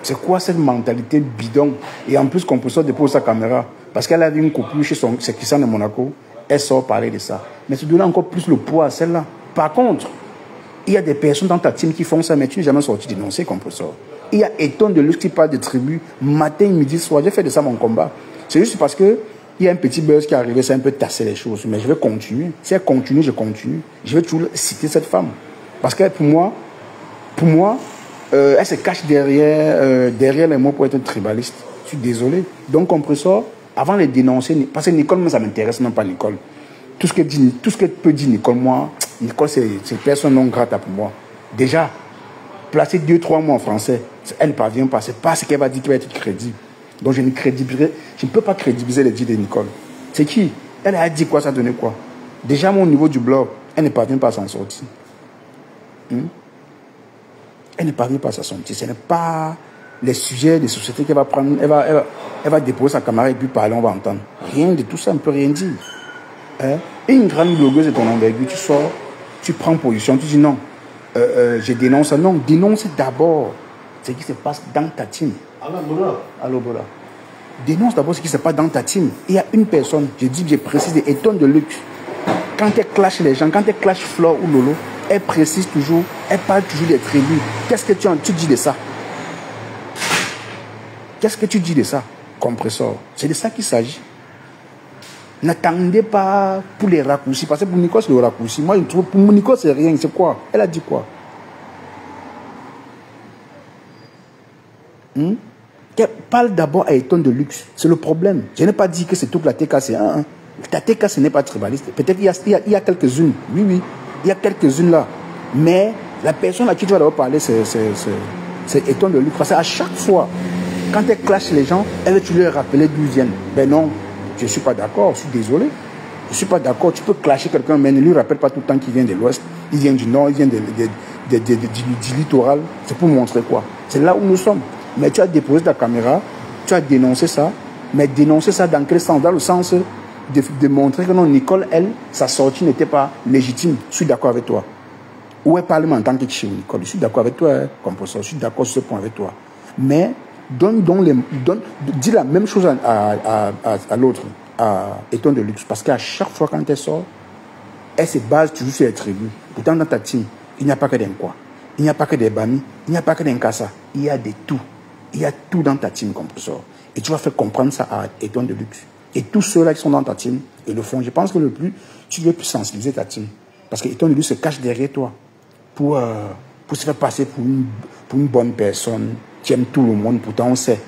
C'est quoi cette mentalité bidon? Et en plus, Compressor dépose sa caméra. Parce qu'elle a vu une copine chez ses Christian de Monaco. Elle sort parler de ça. Mais tu donnes encore plus le poids à celle-là. Par contre, il y a des personnes dans ta team qui font ça, mais tu n'es jamais sorti dénoncer Compressor. Il y a Eton de luxe qui parle de tribu matin, midi, soir. J'ai fait de ça mon combat. C'est juste parce que il y a un petit buzz qui est arrivé, c'est un peu tasser les choses. Mais je vais continuer. Si elle continue, je continue. Je vais toujours citer cette femme. Parce que pour moi, elle se cache derrière les mots pour être tribaliste. Je suis désolé. Donc, Compressor, avant de les dénoncer, parce que Nicole, ça ne m'intéresse même pas, Nicole. Tout ce qu'elle peut dire, Nicole, moi, Nicole, c'est personne non grata pour moi. Déjà, placer 2-3 mots en français, elle ne parvient pas. C'est pas ce qu'elle va dire qui va être crédible. Donc, je ne peux pas crédibiliser les dires de Nicole. C'est qui? Elle a dit quoi, ça a donné quoi? Déjà, au niveau du blog, elle ne parvient pas à s'en sortir. Elle ne parvient pas à s'en sortir. Ce n'est pas les sujets des sociétés qu'elle va prendre. Elle va déposer sa caméra et puis parler, on va entendre. Rien de tout ça, on ne peut rien dire. Et une grande blogueuse de ton envergure, tu sors, tu prends position, tu dis non, je dénonce ça. Non, dénonce d'abord ce qui se passe dans ta team. Allô, Bola. Dénonce d'abord ce qui se passe dans ta team. Il y a une personne, je précise, Eton de luxe. Quand elle clash les gens, quand elle clash Flore ou Lolo, elle précise toujours, elle parle toujours des tribus. Qu'est-ce que tu dis de ça? Qu'est-ce que tu dis de ça, Compressor? C'est de ça qu'il s'agit. N'attendez pas pour les raccourcis, parce que pour Nico, c'est le raccourci. Moi, je trouve pour Nico, c'est rien. C'est quoi? Elle a dit quoi? Parle d'abord à Eton de luxe. C'est le problème. Je n'ai pas dit que c'est toute la TK, c'est un. Ta TK, ce n'est pas tribaliste. Peut-être qu'il y a quelques-unes. Oui. Il y a quelques-unes là. Mais la personne à qui tu vas d'abord parler, c'est Eton de luxe. Parce qu'à chaque fois, quand elle clash les gens, elle veut tu leur rappeler d'où ils viennent. Ben non, je ne suis pas d'accord, je suis désolé. Je ne suis pas d'accord. Tu peux clasher quelqu'un, mais ne lui rappelle pas tout le temps qu'il vient de l'Ouest. Il vient du Nord, il vient du littoral. C'est pour montrer quoi? C'est là où nous sommes. Mais tu as déposé ta caméra, tu as dénoncé ça, mais dénoncer ça dans quel sens? Dans le sens de montrer que non, Nicole, elle, sa sortie n'était pas légitime. Je suis d'accord avec toi. Où est parlement en tant que chez Nicole? Je suis d'accord avec toi, Compressor. Je suis d'accord sur ce point avec toi. Mais dis la même chose à l'autre, à Eton de luxe. Parce qu'à chaque fois quand elle sort, elle se base toujours sur les tribus. Pourtant, dans ta team, il n'y a pas que des Nkwa. Il n'y a pas que des Bami. Il n'y a pas que des Nkassa. Il y a de tout. Il y a tout dans ta team, Compressor. Et tu vas faire comprendre ça à Eton de luxe. Et tous ceux-là qui sont dans ta team, et le font. Je pense que le plus, tu dois plus sensibiliser ta team. Parce que Eton de luxe se cache derrière toi. Pour se faire passer pour une bonne personne qui aime tout le monde. Pourtant, on sait.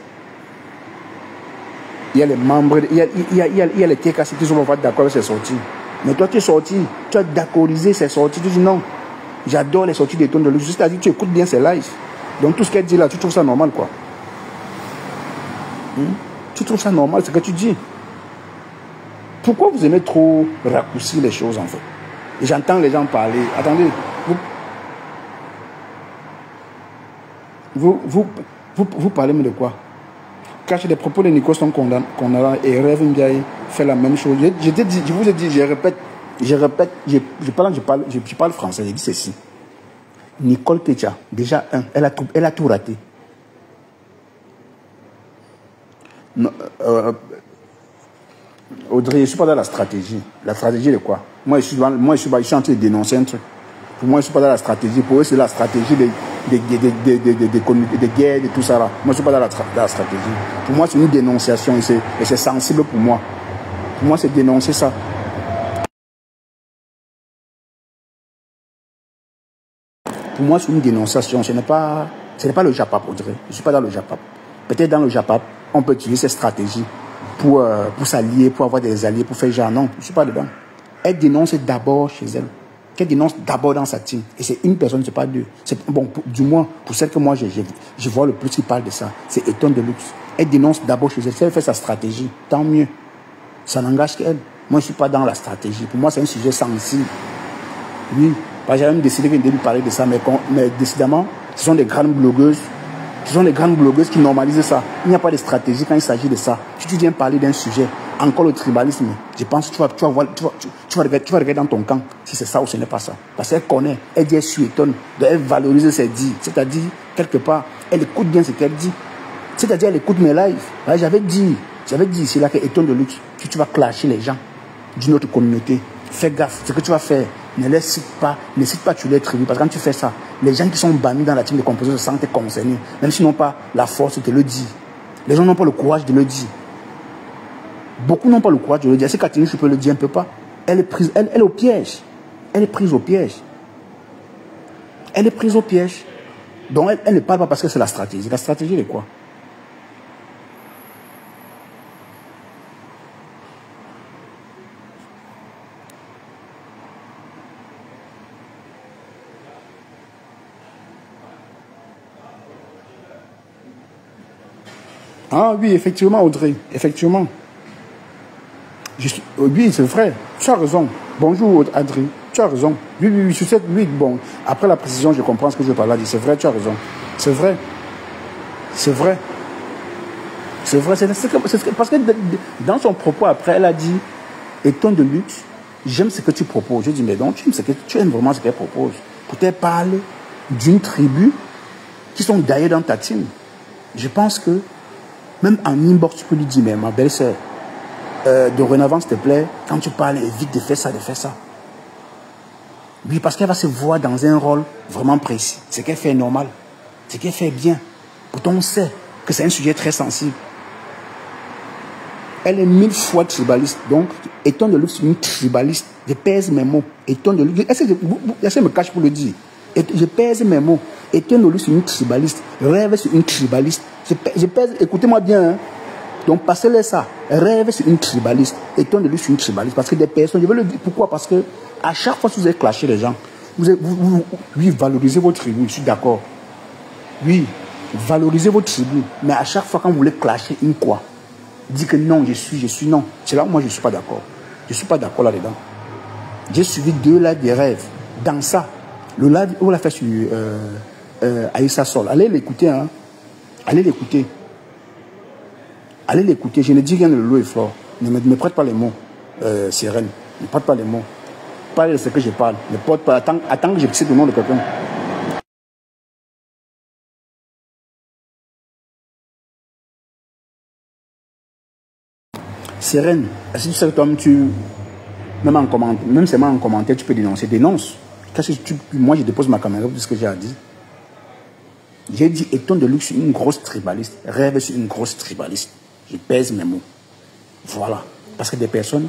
Il y a les membres, il y a les TK qui sont pas d'accord avec ces sorties. Mais toi, tu es sorti, tu as d'accordisé ces sorties. Tu dis non, j'adore les sorties d'Eton de luxe. C'est-à-dire tu écoutes bien ses lives. Donc tout ce qu'elle dit là, tu trouves ça normal, quoi. Tu trouves ça normal, ce que tu dis. Pourquoi vous aimez trop raccourcir les choses, en fait? Et j'entends les gens parler. Attendez, vous parlez de quoi? Cacher des propos de Nico sont condamnés et Rêve Ndiaye fait la même chose. Je vous ai dit, je parle français, j'ai dit ceci. Nicole Ketia, déjà elle a tout raté. Audrey, je ne suis pas dans la stratégie. La stratégie de quoi? Moi, je suis en train de dénoncer un truc. Pour moi, je ne suis pas dans la stratégie. Pour eux, c'est la stratégie des guerres, de tout ça là. Moi, je ne suis pas dans la stratégie. Pour moi, c'est une dénonciation et c'est sensible pour moi. Pour moi, c'est dénoncer ça. Pour moi, c'est une dénonciation. Ce n'est pas le Japap, Audrey. Je ne suis pas dans le Japap. Peut-être dans le Japap, on peut utiliser cette stratégie pour s'allier, pour avoir des alliés, pour faire genre. Non, je ne suis pas dedans. Elle dénonce d'abord chez elle. Qu'elle dénonce d'abord dans sa team. Et c'est une personne, c'est pas deux. Bon, du moins, pour celle que moi, je vois le plus qui parle de ça, c'est Eton de luxe. Elle dénonce d'abord chez elle. Si elle fait sa stratégie, tant mieux. Ça n'engage qu'elle. Moi, je ne suis pas dans la stratégie. Pour moi, c'est un sujet sensible. Oui, j'ai même décidé de lui parler de ça, mais décidément, ce sont des grandes blogueuses. Ce sont des grandes blogueuses qui normalisent ça. Il n'y a pas de stratégie quand il s'agit de ça. Si tu viens parler d'un sujet, encore le tribalisme, je pense que tu vas regarder dans ton camp si c'est ça ou ce n'est pas ça. Parce qu'elle connaît, elle dit elle suit Eton, elle valorise ses dits. C'est-à-dire, quelque part, Elle écoute bien ce qu'elle dit. C'est-à-dire, elle écoute mes lives. Ouais, j'avais dit ici là que Eton de Luxe, si tu vas clasher les gens d'une autre communauté, fais gaffe. Ce que tu vas faire, ne cite pas tu les tribus. Parce que quand tu fais ça, les gens qui sont bannis dans la team de composition se sentent concernés. Même s'ils n'ont pas la force de le dire. Les gens n'ont pas le courage de le dire. Beaucoup n'ont pas le courage de le dire. Si Catherine, je peux le dire, elle ne peut pas. Elle est prise, elle est au piège. Elle est prise au piège. Elle est prise au piège. Donc elle ne parle pas parce que c'est la stratégie. La stratégie est quoi? Ah oui, effectivement, Audrey. Effectivement. Oui, c'est vrai. Tu as raison. Bonjour, Audrey. Tu as raison. Oui, sur cette... Oui, bon. Après la précision, je comprends ce que je veux parler. C'est vrai, tu as raison. C'est vrai. C'est vrai. C'est vrai. Parce que dans son propos, après, elle a dit, Eton de Luxe, j'aime ce que tu proposes. Je dis, mais donc, tu aimes vraiment ce qu'elle propose. Peut-être parle d'une tribu qui sont d'ailleurs dans ta team. Je pense que, même en inbox, tu peux lui dire, mais ma belle-sœur, dorénavant, s'il te plaît, quand tu parles, évite de faire ça, de faire ça. Oui, parce qu'elle va se voir dans un rôle vraiment précis. Ce qu'elle fait est normal. Ce qu'elle fait est bien. Pourtant, on sait que c'est un sujet très sensible. Elle est 1000 fois tribaliste. Donc, Eton de Luxe, une tribaliste. Je pèse mes mots. Eton de Luxe, est-ce que je me cache pour le dire? Je pèse mes mots. Eton de Luxe, une tribaliste. Rêve sur une tribaliste. Je pèse, écoutez-moi bien, hein. Donc, passez-le ça. Rêve sur une tribaliste. Eton de Luxe, une tribaliste. Parce que des personnes, je veux le dire. Pourquoi? Parce que à chaque fois que vous avez clashé les gens, oui, valorisez votre tribu, je suis d'accord. Oui, valorisez votre tribu. Mais à chaque fois quand vous voulez clasher une quoi, dites que non, je suis non. C'est là où moi je ne suis pas d'accord. Je ne suis pas d'accord là-dedans. J'ai suivi 2 lives des rêves. Dans ça, le live où on l'a fait sur Aïssa Sol. Allez l'écouter, hein. Allez l'écouter. Allez l'écouter. Je ne dis rien de l'eau et flore. Ne me prête pas les mots, Sérène. Ne prête pas les mots. Parle de ce que je parle. Ne porte pas. Attends que je cite le nom de quelqu'un. Sérène, si tu sais que toi-même, même seulement en commentaire, tu peux dénoncer. Dénonce. Moi, je dépose ma caméra pour ce que j'ai à dire. J'ai dit Eton de Luxe sur une grosse tribaliste. Rêve sur une grosse tribaliste. Je pèse mes mots. Voilà. Parce que des personnes,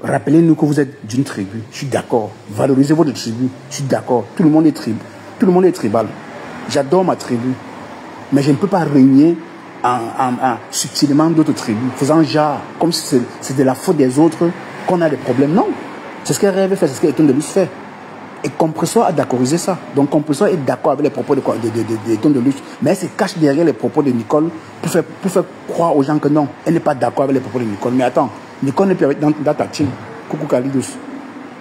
rappelez-nous que vous êtes d'une tribu. Je suis d'accord. Valorisez votre tribu. Je suis d'accord. Tout le monde est tribu. Tout le monde est tribal. J'adore ma tribu. Mais je ne peux pas régner subtilement d'autres tribus, faisant genre, comme si c'est de la faute des autres qu'on a des problèmes. Non. C'est ce qu'elle rêve faire, c'est ce qu'Eton de Luxe fait. Et Compressor a d'accoriser ça. Donc Compressor est d'accord avec les propos d'Eton de Luxe. Mais elle se cache derrière les propos de Nicole pour faire croire aux gens que non, elle n'est pas d'accord avec les propos de Nicole. Mais attends, Nicole n'est pas dans ta team. Coucou Kalidos.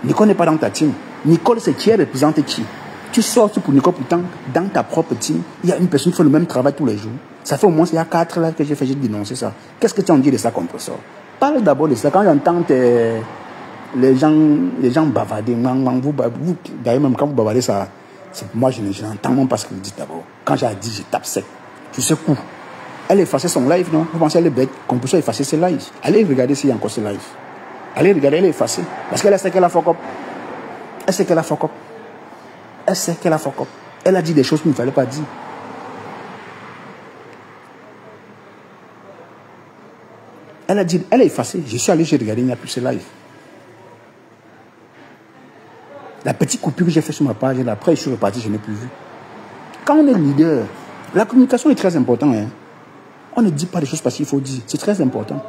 Nicole n'est pas dans ta team. Nicole, c'est qui elle représente qui? Tu sors pour Nicole, pourtant, dans ta propre team, il y a une personne qui fait le même travail tous les jours. Ça fait au moins, il y a 4 là que j'ai dénoncé ça. Qu'est-ce que tu en dis de ça, Compressor? Parle d'abord de ça. Quand j'entends les gens bavarder, d'ailleurs, même quand vous bavardez ça, moi, je n'entends même pas ce que vous dites d'abord. Quand j'ai dit, je tape sec. Tu sais quoi? Elle a effacé son live, non? Vous pensez qu'elle est bête? Compressor a effacé ses lives. Allez regarder s'il y a encore ses lives. Allez regarder, elle est effacée. Parce qu'elle sait qu'elle a fuck up. Elle sait qu'elle a fuck up. Elle sait qu'elle a fuck up. Elle a dit des choses qu'il ne fallait pas dire. Elle a dit, elle est effacée. Je suis allé, j'ai regardé, il n'y a plus ses lives. La petite coupure que j'ai fait sur ma page, et après je suis reparti, je n'ai plus vu. Quand on est leader, la communication est très importante. Hein. On ne dit pas des choses parce qu'il faut dire. C'est très important.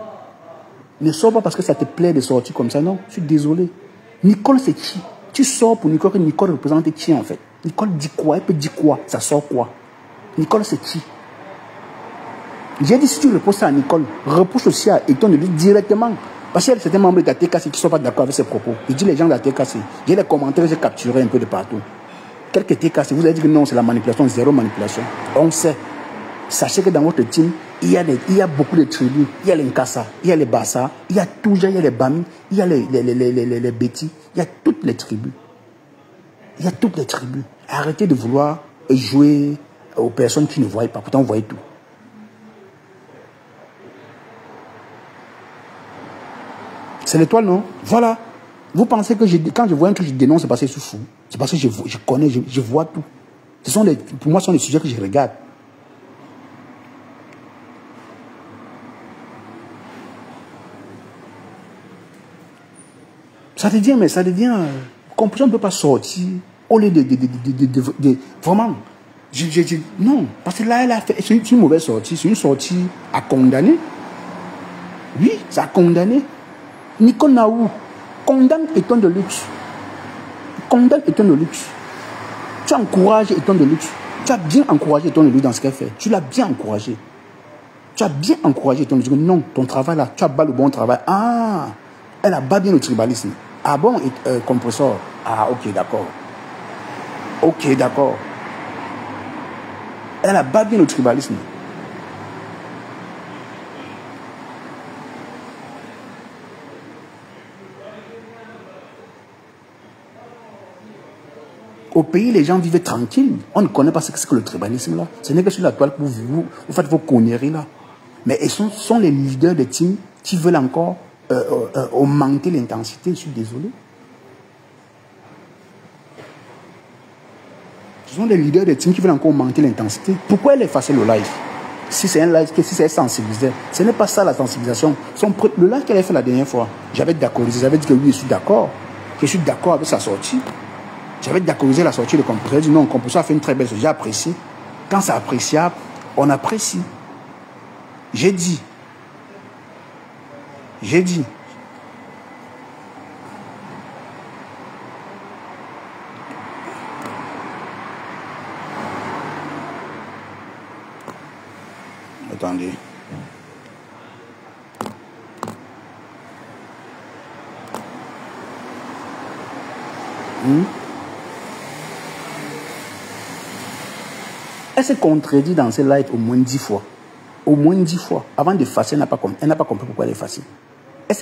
Ne sors pas parce que ça te plaît de sortir comme ça. Non, je suis désolé. Nicole, c'est qui? Tu sors pour Nicole, que Nicole représente qui en fait? Nicole dit quoi? Elle peut dire quoi? Ça sort quoi? Nicole, c'est qui? J'ai dit, si tu reposes ça à Nicole, repousse aussi à Eton de Luxe directement. Parce qu'il y a certains membres de la TKC qui ne sont pas d'accord avec ses propos. Je dis les gens de la TKC. J'ai les commentaires, j'ai capturé un peu de partout. Quelques TKC, vous avez dit que non, c'est la manipulation, zéro manipulation. On sait. Sachez que dans votre team, il y a beaucoup de tribus. Il y a les Nkassa, il y a les Bassa, il y a Touja, il y a les Bami, il y a les Bétis, il y a toutes les tribus. Il y a toutes les tribus. Arrêtez de vouloir jouer aux personnes qui ne voyaient pas. Pourtant, on voyait tout. C'est l'étoile, non? Voilà. Vous pensez que quand je vois un truc, je dénonce, c'est parce que je suis fou. C'est parce que je connais, je vois tout. Pour moi, ce sont les sujets que je regarde. Ça devient, mais ça devient... on ne peut pas sortir au lieu de vraiment... non, parce que là, elle a fait... C'est une mauvaise sortie. C'est une sortie à condamner. Oui, ça a condamné. Nicole Naou condamne Eton de luxe. Condamne Eton de luxe. Tu encourages Eton de luxe. Tu as bien encouragé Eton de luxe dans ce qu'elle fait. Tu l'as bien encouragé. Tu as bien encouragé Eton de luxe. Non, ton travail là, tu as bas le bon travail. Ah, elle a bas bien le tribalisme. Ah bon, compresseur. Ah, ok, d'accord. Ok, d'accord. Elle a bas bien le tribalisme. Au pays, les gens vivent tranquilles. On ne connaît pas ce que c'est que le tribalisme là. Ce n'est que sur la toile que vous faites vos conneries là. Mais ils sont les leaders des teams qui veulent encore augmenter l'intensité. Je suis désolé. Ce sont les leaders des teams qui veulent encore augmenter l'intensité. Pourquoi elle effacer le live? Si c'est un live, si c'est sensibilisé, ce n'est pas ça la sensibilisation. Le live qu'elle a fait la dernière fois, j'avais d'accordiser, j'avais dit que oui, je suis d'accord. Je suis d'accord avec sa sortie. J'avais d'accordiser la sortie de Composer. J'ai dit non, Composer a fait une très belle sortie. J'ai apprécié. Quand c'est appréciable, on apprécie. J'ai dit. J'ai dit. Attendez. Elle s'est contredit dans ses lives au moins 10 fois. Au moins 10 fois. Avant d'effacer, elle n'a pas compris pourquoi elle effaçait. Elle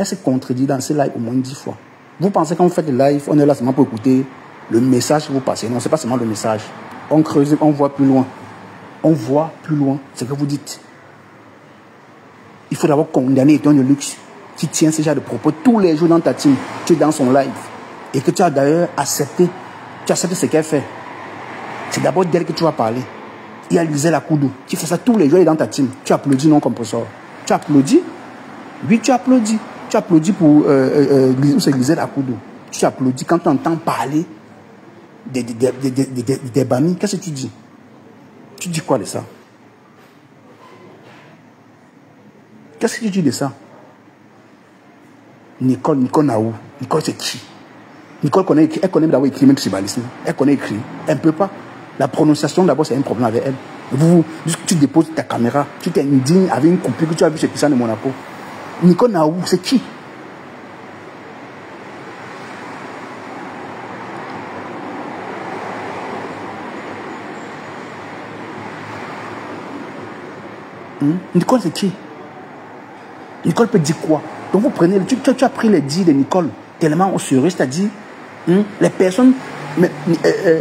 s'est contredit dans ses lives au moins 10 fois. Vous pensez quand vous faites des lives, on est là seulement pour écouter le message que vous passez. Non, ce n'est pas seulement le message. On creuse, on voit plus loin. On voit plus loin ce que vous dites. Il faut d'abord condamner Eton de luxe qui tient ce genre de propos tous les jours dans ta team. Tu es dans son live. Et que tu as d'ailleurs accepté. Tu acceptes ce qu'elle fait. C'est d'abord d'elle que tu vas parler. Il y a Lisel Akoudou qui fait ça tous les jours, elle est dans ta team. Tu applaudis, non, compresseur. Tu applaudis. Oui, tu applaudis. Tu applaudis pour Lisel Akoudou. Tu applaudis quand tu entends parler des Bami. Qu'est-ce que tu dis? Tu dis quoi de ça? Qu'est-ce que tu dis de ça? Nicole Naou. Nicole, c'est qui? Nicole connaît écrit. Elle connaît d'abord écrit même tribalisme. Elle connaît écrit. Elle ne peut pas. La prononciation, d'abord, c'est un problème avec elle. Tu déposes ta caméra. Tu t'indignes avec une coupure que tu as vue chez Pissan de Monaco. Nicole Naou, c'est qui? Nicole, c'est qui? Nicole peut dire quoi? Donc vous prenez, tu as pris les dits de Nicole tellement au sérieux, c'est-à-dire les personnes,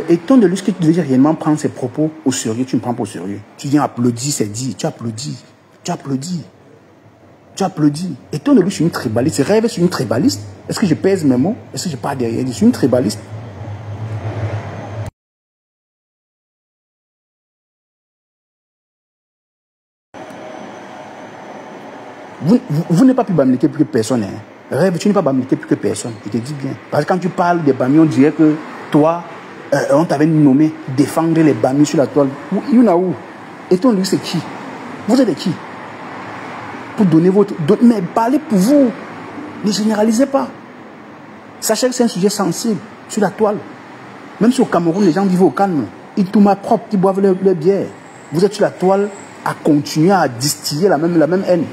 étant de lui ce que tu devais réellement prendre ses propos au sérieux, tu ne prends pas au sérieux. Tu viens applaudir ses dits, tu applaudis, tu applaudis, tu applaudis. Étant de lui, je suis une tribaliste, je rêve sur une tribaliste. Est-ce que je pèse mes mots? Est-ce que je pars derrière? Je suis une tribaliste. Vous n'êtes pas plus bamiliqué plus que personne. Hein. Rêve, tu n'es pas bamiliqué plus que personne. Je te dis bien. Parce que quand tu parles des Bamis, on dirait que toi, on t'avait nommé défendre les Bamis sur la toile. Il y en a où? Et ton lui, c'est qui? Vous êtes qui? Pour donner votre... Mais parlez pour vous. Ne généralisez pas. Sachez que c'est un sujet sensible sur la toile. Même si au Cameroun, les gens vivent au calme. Ils tournent propre, ils boivent leur bière. Vous êtes sur la toile à continuer à distiller la même haine.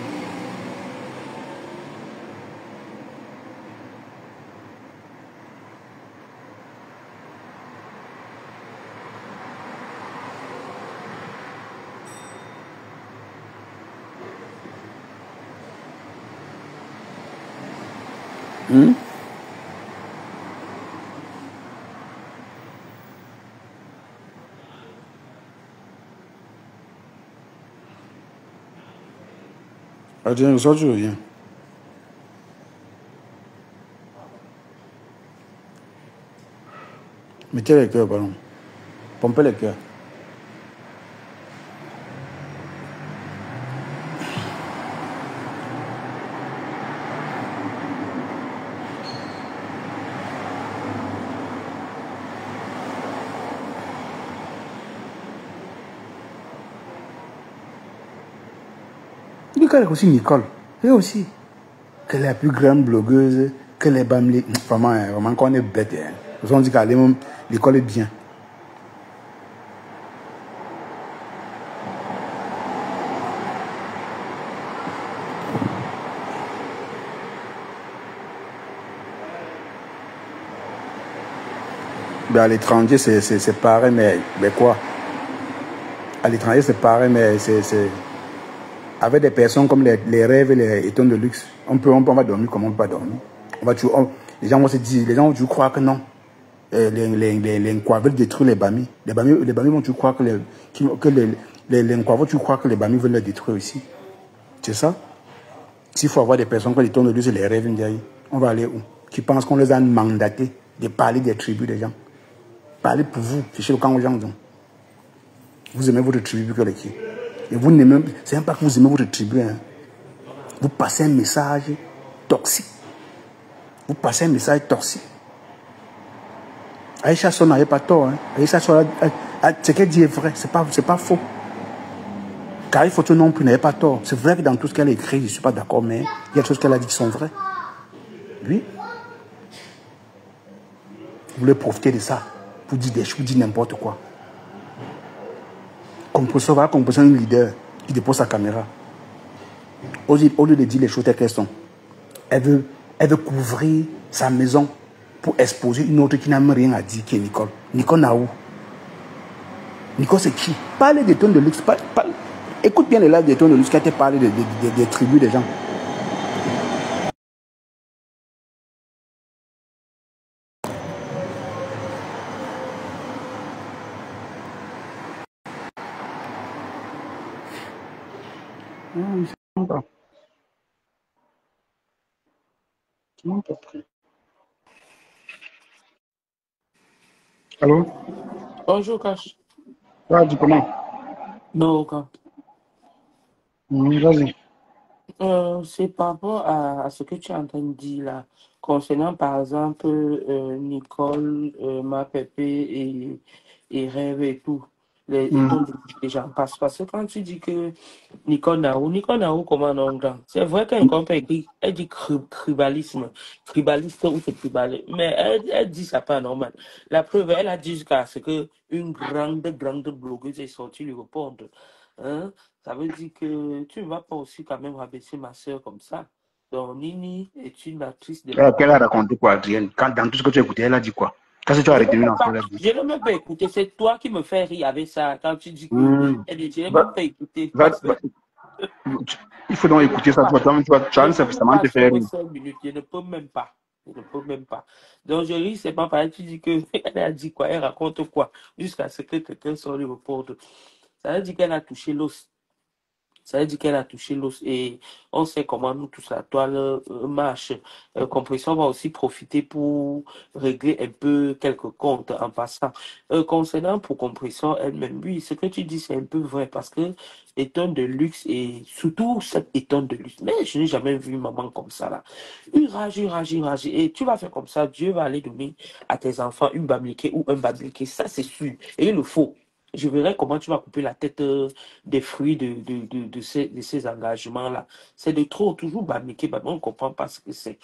Adrien, le soir, tu reviens. Mettez les cœurs, pardon. Pompez les cœurs. Il dit qu'elle est aussi Nicole. Elle aussi. Qu'elle est la plus grande blogueuse, qu'elle est Bamli. Vraiment, vraiment, qu'on est bête. Hein. On dit qu'elle est même, l'école est bien. Ben à l'étranger, c'est pareil, mais quoi? À l'étranger, c'est pareil, mais c'est... Avec des personnes comme les rêves et les étoiles de luxe, on va dormir comme on ne peut pas dormir. Les gens vont se dire, les gens vont toujours croire que non. Les Nkwa veulent détruire les Bamis. Les Bamis vont toujours croire que les Nkwa vont toujours croire que les Bamis veulent les détruire aussi. C'est ça? S'il faut avoir des personnes comme les étoiles de luxe et les rêves, on va aller où? Qui pensent qu'on les a mandatés de parler des tribus des gens. Parler pour vous, fichez le camp aux gens. Donc. Vous aimez votre tribu que les qui? Et vous n'aimez, c'est même pas que vous aimez votre tribu. Hein. Vous passez un message toxique. Vous passez un message toxique. Aïcha Son n'avait pas tort. Hein. Aïcha Son, ce qu'elle dit est vrai. C'est pas faux. Carrie Photo non plus n'avait pas tort. C'est vrai que dans tout ce qu'elle a écrit, je ne suis pas d'accord, mais il y a des choses qu'elle a dit qui sont vraies. Oui. Vous voulez profiter de ça pour dire des choses, dire n'importe quoi. Composition, voilà, composition un leader qui dépose sa caméra. Au lieu de dire les choses telles qu'elles sont, elle veut couvrir sa maison pour exposer une autre qui n'a même rien à dire, qui est Nicole. Nicole n'a où? Nicole, c'est qui? Parlez des tonnes de luxe. Écoute bien les lives des tonnes de luxe qui a été parlé des tribus des gens. Allô? Bonjour, Cash. Ah, dis comment? Non, aucun. Vas-y. C'est par rapport à ce que tu as entendu là, concernant par exemple Nicole, Mapépé et Rêve et tout, et ton les gens passent. Parce que quand tu dis que Nicole Naou, comment on grand? C'est vrai qu'un compte écrit, elle dit tribalisme, tribaliste ou c'est tribaliste, mais elle dit ça pas normal. La preuve, elle a dit jusqu'à ce que une grande blogueuse est sortie lui répondre. Hein? Ça veut dire que tu ne vas pas aussi quand même rabaisser ma soeur comme ça. Donc, Nini est une actrice de la Elle a télé. raconté quoi, Adrienne? Dans tout ce que tu as écouté, elle a dit quoi? Qu'est-ce que tu as retenu dans ce qu'elle a dit? Je n'ai même pas écouté. C'est toi qui me fais rire avec ça. Quand tu dis que je n'ai même Va- pas écouté. va- va- Il faut donc écouter ça. Tu Je vas ne peux même suffisamment pas te faire sur rire. 5 minutes. Je ne peux même pas. Je ne peux même pas. Donc, je ris, c'est pas pareil. Tu dis que elle a dit quoi, elle raconte quoi, jusqu'à ce que quelqu'un sorte le reporte. Ça veut dire qu'elle a touché l'os. Ça veut dire qu'elle a touché l'os et on sait comment nous tous la toile marche. Compression va aussi profiter pour régler un peu quelques comptes en passant. Concernant pour Compression elle-même, oui, ce que tu dis c'est un peu vrai parce que les tonnes de luxe et surtout cette étonne de luxe. Mais je n'ai jamais vu une maman comme ça là. Une rage, une rage, une rage. Et tu vas faire comme ça, Dieu va aller donner à tes enfants une bamliquée ou un babliqué. Ça c'est sûr. Et il le faut. Je verrai comment tu vas couper la tête des fruits de ces engagements-là. C'est de trop, toujours bamiquer, on ne comprend pas ce que c'est.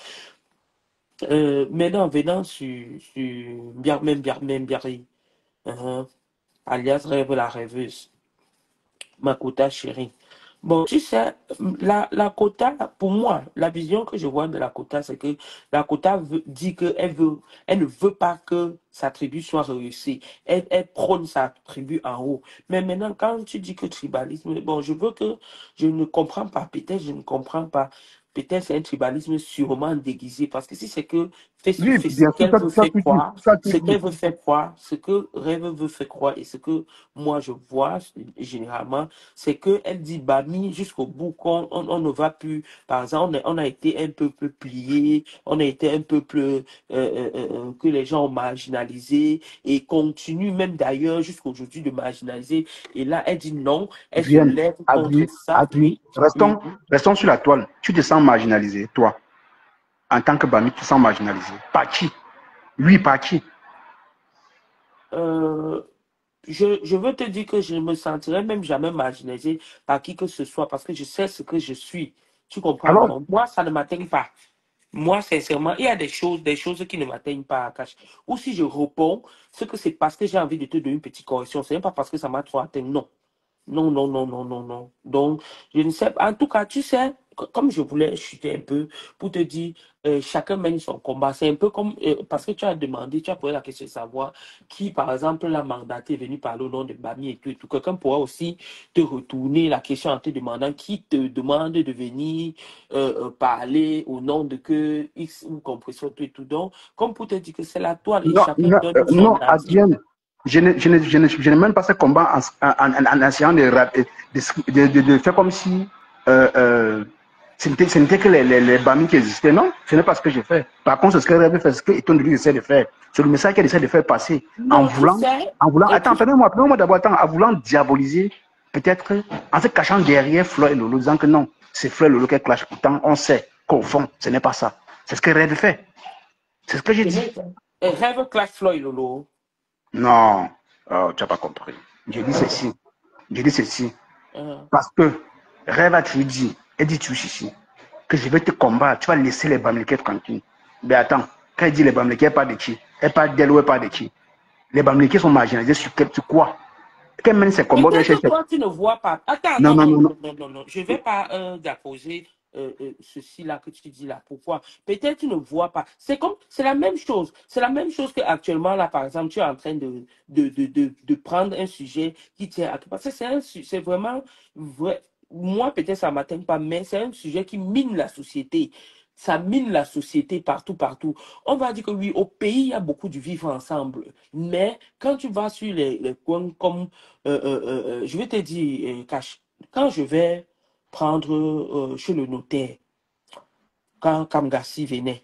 Maintenant, venant sur Biarri, alias Rêve la rêveuse, Makota chérie. Bon, tu sais, la quota, pour moi, la vision que je vois de la quota, c'est que la quota dit qu'elle ne veut pas que sa tribu soit rehaussée. Elle prône sa tribu en haut. Mais maintenant, quand tu dis que tribalisme, bon, je ne comprends pas, peut-être je ne comprends pas. Peut-être c'est un tribalisme sûrement déguisé. Parce que si c'est que Oui, ce bien sûr, qu'elle veut faire croire, ça, tu ce dis. qu'elle veut faire croire, ce que Rêve veut faire croire et ce que moi je vois généralement, c'est qu'elle dit Bami jusqu'au bout qu'on on ne va plus. Par exemple, on a été un peuple plié, on a été un peuple que les gens ont marginalisé et continue même d'ailleurs jusqu'aujourd'hui de marginaliser. Et là, elle dit non, elle se Adrien, lève contre Adrien, ça. Adrien, Oui, oui. restons sur la toile. Tu te sens marginalisé, toi, en tant que Bami, tu te sens marginalisé. Par qui? Lui, par qui? Euh, je veux te dire que je ne me sentirai même jamais marginalisé par qui que ce soit parce que je sais ce que je suis. Tu comprends? Alors, Donc, moi, ça ne m'atteint pas. Moi, sincèrement, il y a des choses qui ne m'atteignent pas à cash. Ou si je réponds, c'est que c'est parce que j'ai envie de te donner une petite correction. C'est même pas parce que ça m'a trop atteint. Non. Non, non, non, non, non, non. Donc, je ne sais pas. En tout cas, tu sais, comme je voulais chuter un peu pour te dire, chacun mène son combat. C'est un peu comme, parce que tu as demandé, tu as posé la question de savoir qui, par exemple, l'a mandaté est venu parler au nom de Bami et tout et tout. Quelqu'un pourra aussi te retourner la question en te demandant qui te demande de venir parler au nom de que X ou compression tout et tout. Donc, comme pour te dire que c'est la toile et non, chacun donne son non, avis. Adrien, je n'ai même pas ce combat en essayant de faire comme si ce n'était que les Bami qui existaient. Non, ce n'est pas ce que j'ai fait. Par contre, c'est ce que Rêve fait, ce que Eton de lui essaie de faire. C'est le message qu'elle essaie de faire passer Non, tu sais, attends, permets-moi d'abord, attends, en voulant diaboliser, peut-être, en se cachant derrière Flo et Lolo, disant que non, c'est Flo et Lolo qui clash. Pourtant, on sait qu'au fond, ce n'est pas ça. C'est ce que Rêve fait. C'est ce que j'ai dit. Rêve classe Floyd, Lolo. Non, oh, tu n'as pas compris. Je dis ceci. Je dis ceci. Euh, Parce que Rêve a toujours dit, elle dit toujours ici, que je vais te combattre, tu vas laisser les Bamileke tranquilles. Mais attends, quand elle dit les Bamileke, elle parle de qui? Elle parle d'elle ou elle parle de qui? Les Bamileke sont marginalisés sur quoi? Qu'elle mène ses combats, elle Peut-être cherche. que toi, tu ne vois pas. Attends, Non, non, non, non, non, non. non, non, non, non. Je ne vais pas d'apposer ceci-là que tu dis là. Pourquoi? Peut-être tu ne vois pas. C'est la même chose. C'est la même chose qu'actuellement, là, par exemple, tu es en train de prendre un sujet qui tient à... Parce que c'est vraiment vrai. Moi, peut-être ça ne m'atteint pas, mais c'est un sujet qui mine la société. Ça mine la société partout, partout. On va dire que oui, au pays, il y a beaucoup de vivre ensemble. Mais quand tu vas sur les coins comme je vais te dire, Cash, quand je vais prendre chez le notaire, quand Kamgassi venait,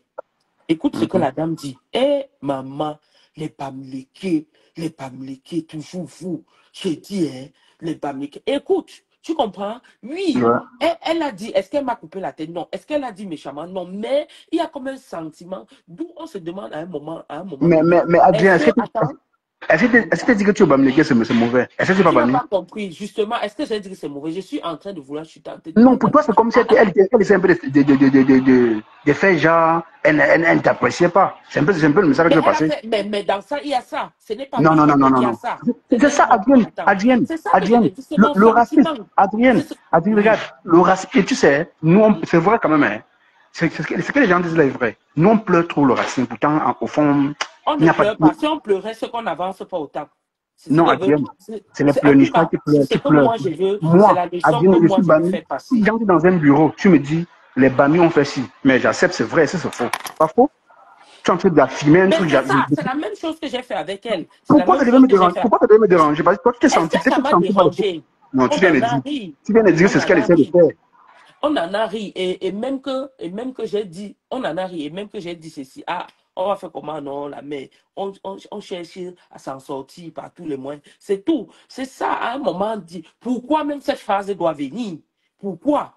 écoute ce que Mhm. la dame dit. Eh, maman, les Bamileke, toujours vous. Je dis, hein, les Bamileke. Écoute, tu comprends? Oui, Ouais. elle a dit, est-ce qu'elle m'a coupé la tête? Non. Est-ce qu'elle a dit méchamment? Non. Mais il y a comme un sentiment d'où on se demande à un moment donné, Mais est-ce Adrien, que, attends, est-ce que tu dis que tu es Bamileke, c'est mauvais? Est-ce que c'est pas tu n'as Bami? pas compris, justement. Est-ce que j'ai dit que c'est mauvais? Je suis en train de vouloir chuter en te Non, pour demandant. toi, c'est comme si Ah, ah, elle essaie un peu de faire genre, elle ne t'appréciait pas. C'est un peu le message que mais tu veux elle a passer. fait, mais dans ça, il y a ça. Ce n'est pas Non, non, non, méchant, non, mais non, il y a non. ça. C'est ça, Non, Adrienne, attends. Adrienne, C'est ça que je te Adrienne. dis, c'est mon Le racisme, sentiment. Adrienne, Adrienne, regarde, Oui. le racisme, et tu sais, nous, c'est vrai quand même, hein. Ce que les gens disent là est vrai. Nous, on pleure trop le racisme. Pourtant, au fond, On il ne n'y a pas de... pleure pas. Si on pleurait, c'est qu'on n'avance pas autant. C'est ce Non, qu'elle veut. Adrienne, c'est les En tout pleurnichards cas, qui c'est pleurent, ce qui que pleurent. moi je veux. C'est Moi, la leçon que Adrienne, je moi suis je veux banni. faire Si passer. j'entre dans un bureau, tu me dis, les bannis ont fait ci. Mais j'accepte, c'est vrai, c'est faux. Pas faux? Tu es en train d'affirmer un Mais truc. c'est ça, c'est la même chose que j'ai fait avec elle. C'est la Pourquoi même ça devait chose me que j'ai déranger? fait. Pourquoi ça devait me déranger? Parce que toi, tu t'es Est-ce senti, que peut-être ça que tu t'es m'a senti mal. dérangé? Non, tu On viens de en a dire. ri. Tu viens de dire que On c'est ce en qu'elle a essaie de ri. faire. On en a ri et même que j'ai dit, on en a ri et même que j'ai dit ceci, ah, on va faire comment, non, la mais on cherche à s'en sortir par tous les moyens. C'est tout. C'est ça, à un moment, dit, pourquoi même cette phrase doit venir? Pourquoi?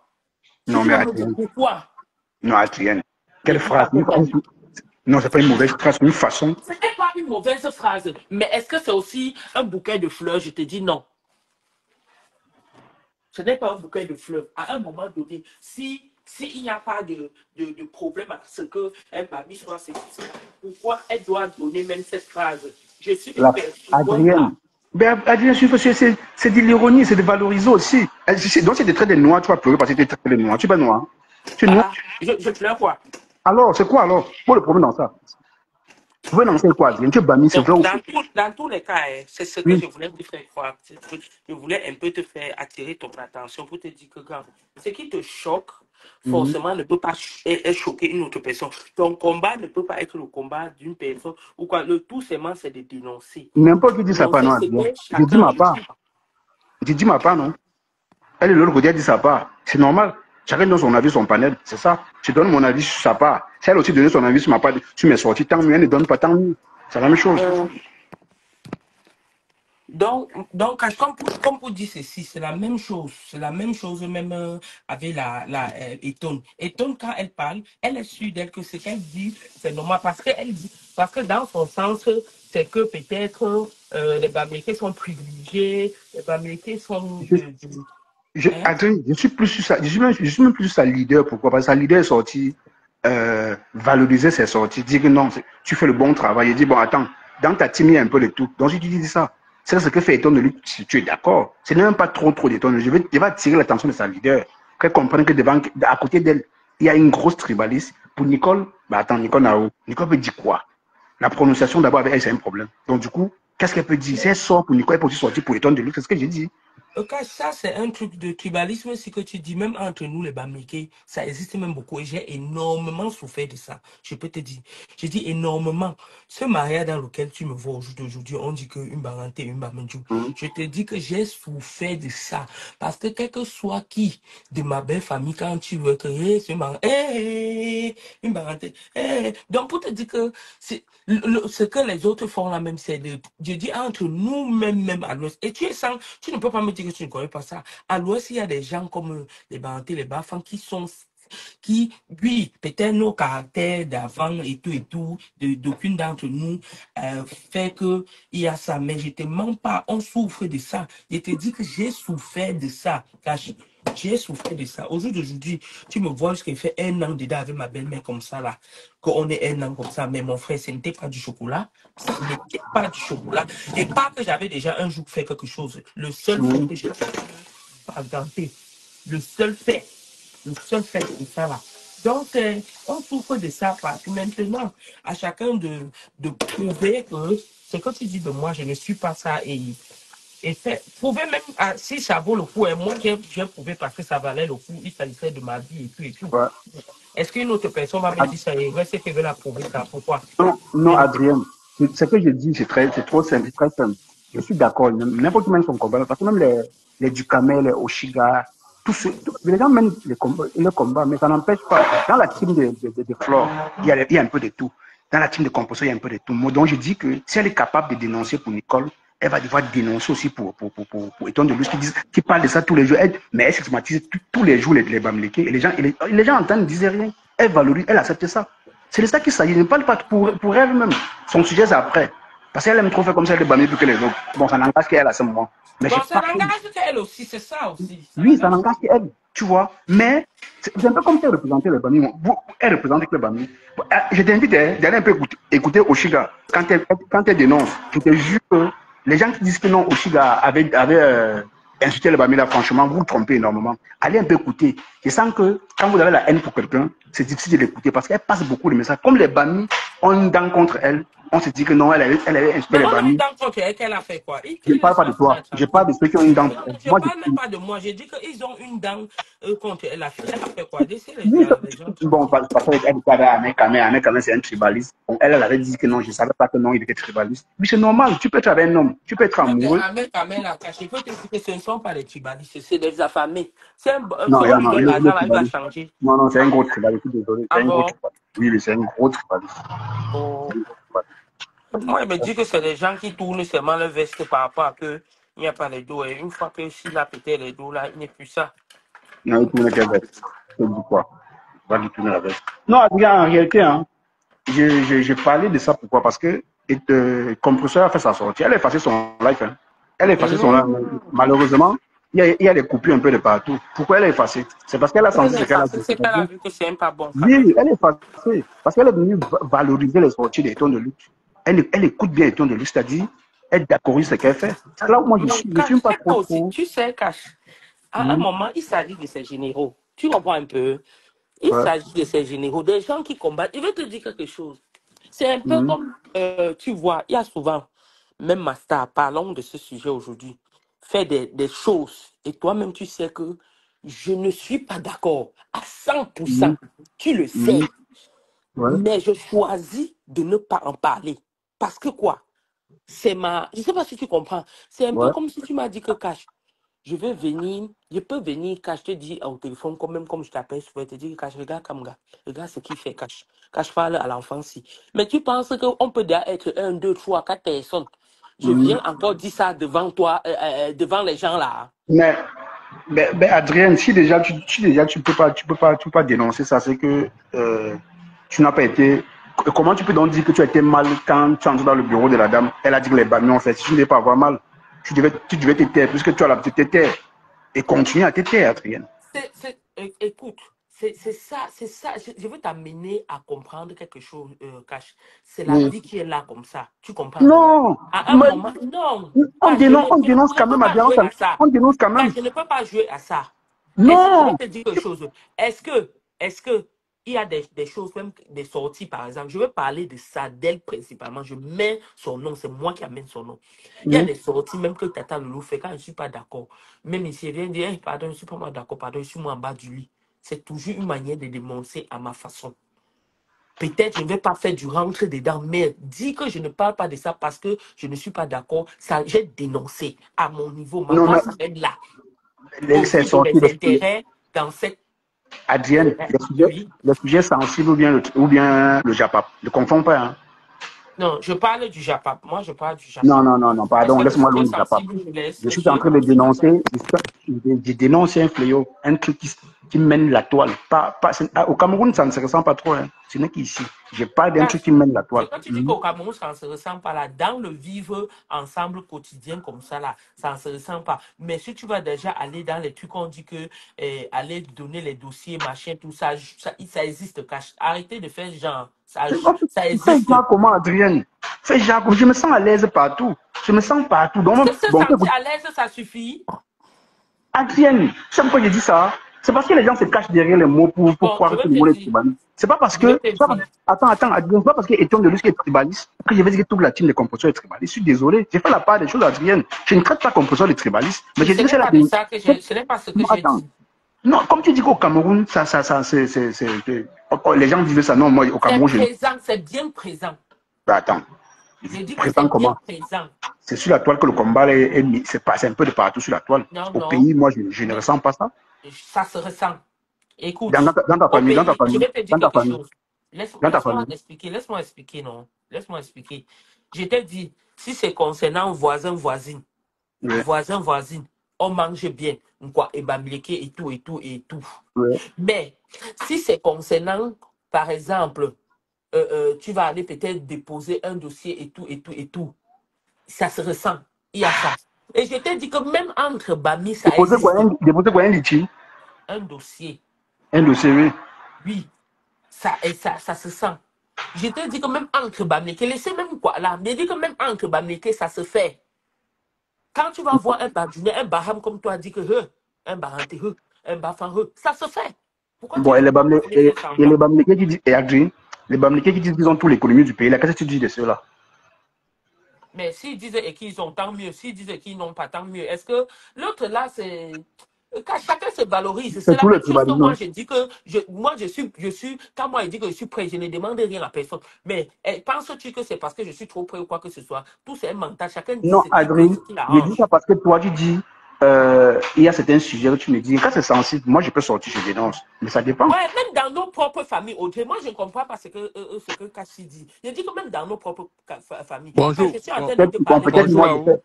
Si Non, tu mais veux me dire Adrienne. pourquoi, Non, Adrienne. ne Quelle dis phrase? pas peut-être. Non, c'est pas une mauvaise phrase, c'est une façon. Ce n'est pas une mauvaise phrase, mais est-ce que c'est aussi un bouquet de fleurs? Je te dis non. Ce n'est pas un bouquet de fleurs. À un moment donné, s'il n'y a pas de problème à ce qu'elle m'a mis soit c'est pourquoi elle doit donner même cette phrase? Je suis une La... personne, Adrienne. Ben, Adrienne, c'est de l'ironie, c'est de valoriser aussi. Donc, c'est des traits de noir, tu vas pleurer parce que tu es traité de noir. Tu es pas noir. Tu es noir. je pleure quoi? Alors, c'est quoi alors? Quoi le problème dans ça? Vous pouvez lancer quoi, Adrien? Tu es banni, c'est Donc, vrai ou faux? dans tous les cas, hein, c'est ce que Oui. je voulais te faire croire. Je voulais un peu te faire attirer ton attention pour te dire que, regarde, ce qui te choque, Mhm. forcément, ne peut pas choquer une autre personne. Ton combat ne peut pas être le combat d'une personne. Ou quoi. Le tout seulement, c'est de dénoncer. N'importe qui dit sa part, Dénoncer non, ce Adrien. que Je dis chacun ma part. vit. Je dis ma part, non? Elle est de l'autre côté, elle dit sa part. C'est normal. Chacun donne son avis, son panel. C'est ça. Je donne mon avis sur sa part. Si elle aussi donne son avis sur ma part, sur mes sorties, tant mieux. Elle ne donne pas, tant mieux. C'est la même chose. Comme pour dire ceci, c'est la même chose. C'est la même chose même avec Eton. Eton, quand elle parle, elle est sûre d'elle que ce qu'elle dit, c'est normal. Parce que dans son sens, c'est que peut-être les Bamileke sont privilégiés, les Bamileke sont Je, hein? Adrien, je suis plus sur sa, je suis même plus sur sa leader. Pourquoi? Parce que sa leader est sortie, valoriser ses sorties, dire que non, tu fais le bon travail. Il dit, bon, attends, dans ta team, il y a un peu de tout. Donc, si tu dis ça, c'est ce que fait Eton de lui, si tu es d'accord. Ce n'est même pas trop d'Eton. Je vais attirer l'attention de sa leader. Qu'elle comprenne que à côté d'elle, il y a une grosse tribaliste. Pour Nicole, bah attends, Nicole Nao, Nicole peut dire quoi? La prononciation d'abord avec elle, c'est un problème. Donc, du coup, qu'est-ce qu'elle peut dire? Si elle sort pour Nicole, elle peut aussi sortir pour Eton de lui. C'est ce que j'ai dit. Ok, ça, c'est un truc de tribalisme, ce que tu dis, même entre nous, les Bamileke, ça existe même beaucoup. Et j'ai énormément souffert de ça. Je peux te dire. Je dis énormément. Ce mariage dans lequel tu me vois aujourd'hui, on dit qu'une baranté, une bamendjou. Mhm. Je te dis que j'ai souffert de ça. Parce que quel que soit qui de ma belle famille, quand tu veux créer ce mariage, une baranté, donc pour te dire que ce que les autres font là même, c'est de, je dis entre nous-mêmes, même à l'ouest. Et tu ne peux pas me dire que tu ne connais pas ça. À l'ouest, il y a des gens comme les Bantais, les Bafans qui, oui, peut-être nos caractères d'avant et tout, d'aucune d'entre nous fait que il y a ça. Mais je te mens pas, on souffre de ça. Je te dis que j'ai souffert de ça. J'ai souffert de ça. Au jour d'aujourd'hui, tu me vois jusqu'à fait 1 an dedans avec ma belle-mère comme ça là. Qu'on est 1 an comme ça. Mais mon frère, ce n'était pas du chocolat. Ce n'était pas du chocolat. Et pas que j'avais déjà un jour fait quelque chose. Le seul fait Mhm. que j'ai fait, pas ganté. Le seul fait. Le seul fait de ça là. Donc, on souffre de ça parce que maintenant, à chacun de prouver que ce que tu dis de moi, je ne suis pas ça et fait, prouver même si ça vaut le coup. Et moi, j'ai prouvé parce que ça valait le coup. Il s'agissait de ma vie et tout et tout. Ouais. Est-ce qu'une autre personne va me dire ça et va essayer de la prouver ça? Pourquoi? Non, non, Adrien, ce que je dis, c'est trop simple, c'est très simple. Je suis d'accord, n'importe qui mène son combat, parce que même les Ducamel, les Oshiga, les gens mènent le combat, mais ça n'empêche pas. Dans la team de Flore, il y a un peu de tout. Dans la team de Composo, il y a un peu de tout. Moi, donc, je dis que si elle est capable de dénoncer pour Nicole, elle va devoir dénoncer aussi pour Eton de Luz qui parle de ça tous les jours. Mais elle stigmatise tous les jours les Bamileke. Et les gens entendent, ne disent rien. Elle valorise, elle accepte ça. C'est de ça qu'il s'agit. Je ne parle pas pour elle-même. Son sujet, c'est après. Parce qu'elle aime trop faire comme ça, elle est bamée plus que les autres. Bon, ça n'engage qu'elle à ce moment. Mais je Bon, ça parle. n'engage qu'elle aussi, c'est ça aussi. Ça Oui, ça n'engage. n'engage qu'elle. Tu vois. Mais c'est un peu comme si elle représentait les Bami. Elle représente que les Bami. Je t'invite d'aller un peu écouter Oshiga. Quand elle dénonce, je te jure que les gens qui disent que non, Oshiga avait insulté les Bami, là, franchement, vous vous trompez énormément. Allez un peu écouter. Je sens que quand vous avez la haine pour quelqu'un, c'est difficile de l'écouter parce qu'elle passe beaucoup de messages. Comme les Bami ont une dent contre elle, on se dit que non, elle avait insulté Mais les on a une Bami. dent contre elle qu'elle a fait quoi? Je ne Qui parle laisse pas de la fille toi. Je parle tranquille? de ceux qui ont une dent. Non, je ne Moi, parle même pas de moi. J'ai dit qu'ils ont une dent contre elle. La fille, elle a fait quoi? Laissez oui, les gens bon, tranquilles. parce qu'elle était avec un mec, c'est un tribaliste. Bon, elle avait dit que non, je ne savais pas que non, il était tribaliste. Mais c'est normal, tu peux être avec un homme, tu peux être amoureux. Avec Amel Akache, je peux te dire que ce ne sont pas les tribalistes, c'est des affamés. Non, Son non, leader il est là, il va tribaliste. changer. Non, non, c'est un gros tribaliste, je suis désolé, c'est Ah un gros bon? tribaliste. Oui, oui, c'est un gros tribaliste. Oh. Moi, il me dit que c'est des gens qui tournent seulement le veste par rapport à que il n'y a pas les dos. Et une fois que s'il a pété les dos, là, il n'est plus ça. Non, il tourne quelle veste? Je te dis quoi? Il va lui tourner la veste. Non, regarde, en réalité, hein, j'ai parlé de ça pourquoi? Parce que Compresseur a fait sa sortie. Elle a effacé son live. Hein. Elle a effacé son live. Malheureusement, il y a des coupures un peu de partout. Pourquoi elle a effacé? C'est parce qu'elle a senti Elle ce est qu'elle a passée, dit. c'est qu'elle a vu que c'est pas bon quand même. Oui, elle est effacée. Parce qu'elle est venue valoriser les sorties des tons de lutte. Elle écoute bien les tons de lutte, c'est-à-dire elle d'accord ce qu'elle fait. C'est là où moi Mais je suis Cash, pas c'est pas trop aussi, trop. tu sais, Cash, à un Mhm. moment, il s'agit de ces généraux. Tu comprends un peu? Il Ouais. s'agit de ces généraux, des gens qui combattent. Je vais te dire quelque chose. C'est un peu comme, tu vois, il y a souvent, même ma star, parlons de ce sujet aujourd'hui, fait des choses. Et toi-même, tu sais que je ne suis pas d'accord à 100%. Mhm. Tu le Mhm. sais. Ouais, Mais je choisis de ne pas en parler. Parce que quoi? C'est ma... Je ne sais pas si tu comprends. C'est un peu ouais. comme si tu m'as dit que Cash, je vais venir, je peux venir, Cash, je te dis au téléphone, quand même comme je t'appelle, je vais te dire, Cash, regarde Kamga, regarde ce qu'il fait, Cash. Cash parle à l'enfant si. Mais tu penses qu'on peut déjà être un, deux, trois, quatre personnes. Je Mhm. viens encore dire ça devant toi, devant les gens là. Mais, Adrien, si déjà tu peux pas dénoncer ça, c'est que tu n'as pas été. Comment tu peux donc dire que tu as été mal quand tu entres dans le bureau de la dame? Elle a dit que les bamions, en fait, si tu ne devais pas avoir mal, tu devais te taire, puisque tu as l'habitude de te taire. Et continue à te taire, Adrien. Écoute, c'est ça, c'est ça. Je veux t'amener à comprendre quelque chose, Cash. C'est la Oui. vie qui est là comme ça. Tu comprends, non? Non, À un mais moment, non. on Cash, dénonce, on je dénonce ne quand peux même, pas Adrien, jouer à ça. on dénonce quand Cash, même. je ne peux pas jouer à ça. Je vais Non, te dire quelque chose. Est-ce que il y a des choses, même des sorties, par exemple, je veux parler de ça, d'elle principalement. Je mets son nom, c'est moi qui amène son nom. Il y a oui. des sorties, même que Tata Loulou fait, quand je ne suis pas d'accord. Même ici, elle vient dire, hey, pardon, je ne suis pas moi d'accord, pardon, je suis moi en bas du lit. C'est toujours une manière de dénoncer à ma façon. Peut-être je ne vais pas faire du rentre dedans, mais dire que je ne parle pas de ça parce que je ne suis pas d'accord, ça, j'ai dénoncé à mon niveau. Ma Non, voix mais s'arrête là. c'est Au-delà de sorti mes intérêts dans cette. Adrienne, Oui. les sujets sensibles ou bien le Japap. Ne confonds pas. Hein. Non, je parle du Japap. Moi, je parle du Non, Japap. non, non, non, Est-ce pardon, que le laisse-moi loin sujet du Japap. sensible, je laisse Je le suis en sujet train de sensible, dénoncer, je dénonce un fléau, un truc qui mène la toile. Au Cameroun, ça ne se ressent pas trop. Hein. Ce n'est qu'ici. Je parle d'un truc Cash, qui mène la c'est toile. quand tu dis Mhm. qu'au Cameroun, ça ne se ressent pas là. Dans le vivre ensemble quotidien comme ça, là, ça ne se ressent pas. Mais si tu vas déjà aller dans les trucs, on dit que aller donner les dossiers, machin, tout ça, ça existe, Cash. Arrêtez de faire genre, ça Fais existe. genre comment, Adrienne? Fais genre comme je me sens à l'aise partout. Je me sens partout. Est-ce que Donc, se bon, sentir à l'aise, ça suffit? Adrienne, chaque fois que je dis ça, c'est parce que les gens se cachent derrière les mots pour Bon, je croire que vais le te monde est dire. tribaliste. C'est pas parce Je vais que. te dire. Attends, Adrien, c'est pas parce que Etienne de Luz est tribaliste que je vais dire que toute la team des compositeurs est tribaliste. Je suis désolé. J'ai fait la part des choses, Adrien. Je ne traite pas compositeur de tribaliste, mais je Ce dis que n'est c'est la. pas de ça que ce n'est pas ce que Non, j'ai attends. dit. Non, comme tu dis qu'au Cameroun, les gens disent ça. Non, moi, au C'est Cameroun, je ne. présent, c'est bien présent. Bah, attends. Je dis que c'est Prétends bien comment? présent. C'est sur la toile que le combat est mis. C'est un peu de partout sur la toile. Non, Au non. pays, moi, je ne Mais ressens pas ça. ça se ressent. Dans Écoute, ta, dans ta au famille, dans ta pays, je famille, vais te dire dans ta quelque famille, chose. dans ta Laisse-moi famille. expliquer, laisse-moi expliquer, non. Laisse-moi expliquer. Je t'ai dit, si c'est concernant voisin, voisine, Oui, voisin, voisine, on mange bien, quoi, et bamileke et tout, et tout, et tout. oui. Mais si c'est concernant, par exemple, tu vas aller peut-être déposer un dossier et tout, et tout, et tout, ça se ressent. Il y a ça. Et je t'ai dit que même entre Bami, ça existe. Déposer quoi, un litchi, Un dossier, un dossier, oui. oui, ça se sent. Je t'ai dit que même entre Bamileke, laissez même quoi là, mais dit que même entre Bamileke, ça se fait. Quand tu vas voir un Badjouné, un Baham, comme toi, dit que un Bahanté, un Bafan, ça se fait. Pourquoi tu Bon, veux encore venir faire et les semblant? Bamileke qui disent, et Adrien, les Bamileke qui disent qu'ils ont toute l'économie du pays, là, qu'est-ce que tu dis de ceux-là? Mais s'ils disent et qu'ils ont, tant mieux. S'ils disent qu'ils n'ont pas, tant mieux. Est-ce que l'autre là, c'est. Quand chacun se valorise. C'est C'est la tout le même chose que moi, tribalisme. je dis que. Moi, quand moi, je dis que je suis prêt, je ne demande rien à personne. Mais penses-tu que c'est parce que je suis trop prêt ou quoi que ce soit? Tout c'est un mental. Chacun dit Non, ce qu'il veut, Adrien, ce qu'il je dis ça arrange. parce que toi, tu dis, il y a certains sujets que tu me dis, quand c'est sensible, moi, je peux sortir, je dénonce. Mais ça dépend. Ouais, même dans nos propres familles, Audrey, moi je ne comprends pas ce que Kassi dit. Je dis que même dans nos propres familles, quand Bonjour. je suis en train de te Bon, parler, peut-être Bonjour moi, à je vous. fais.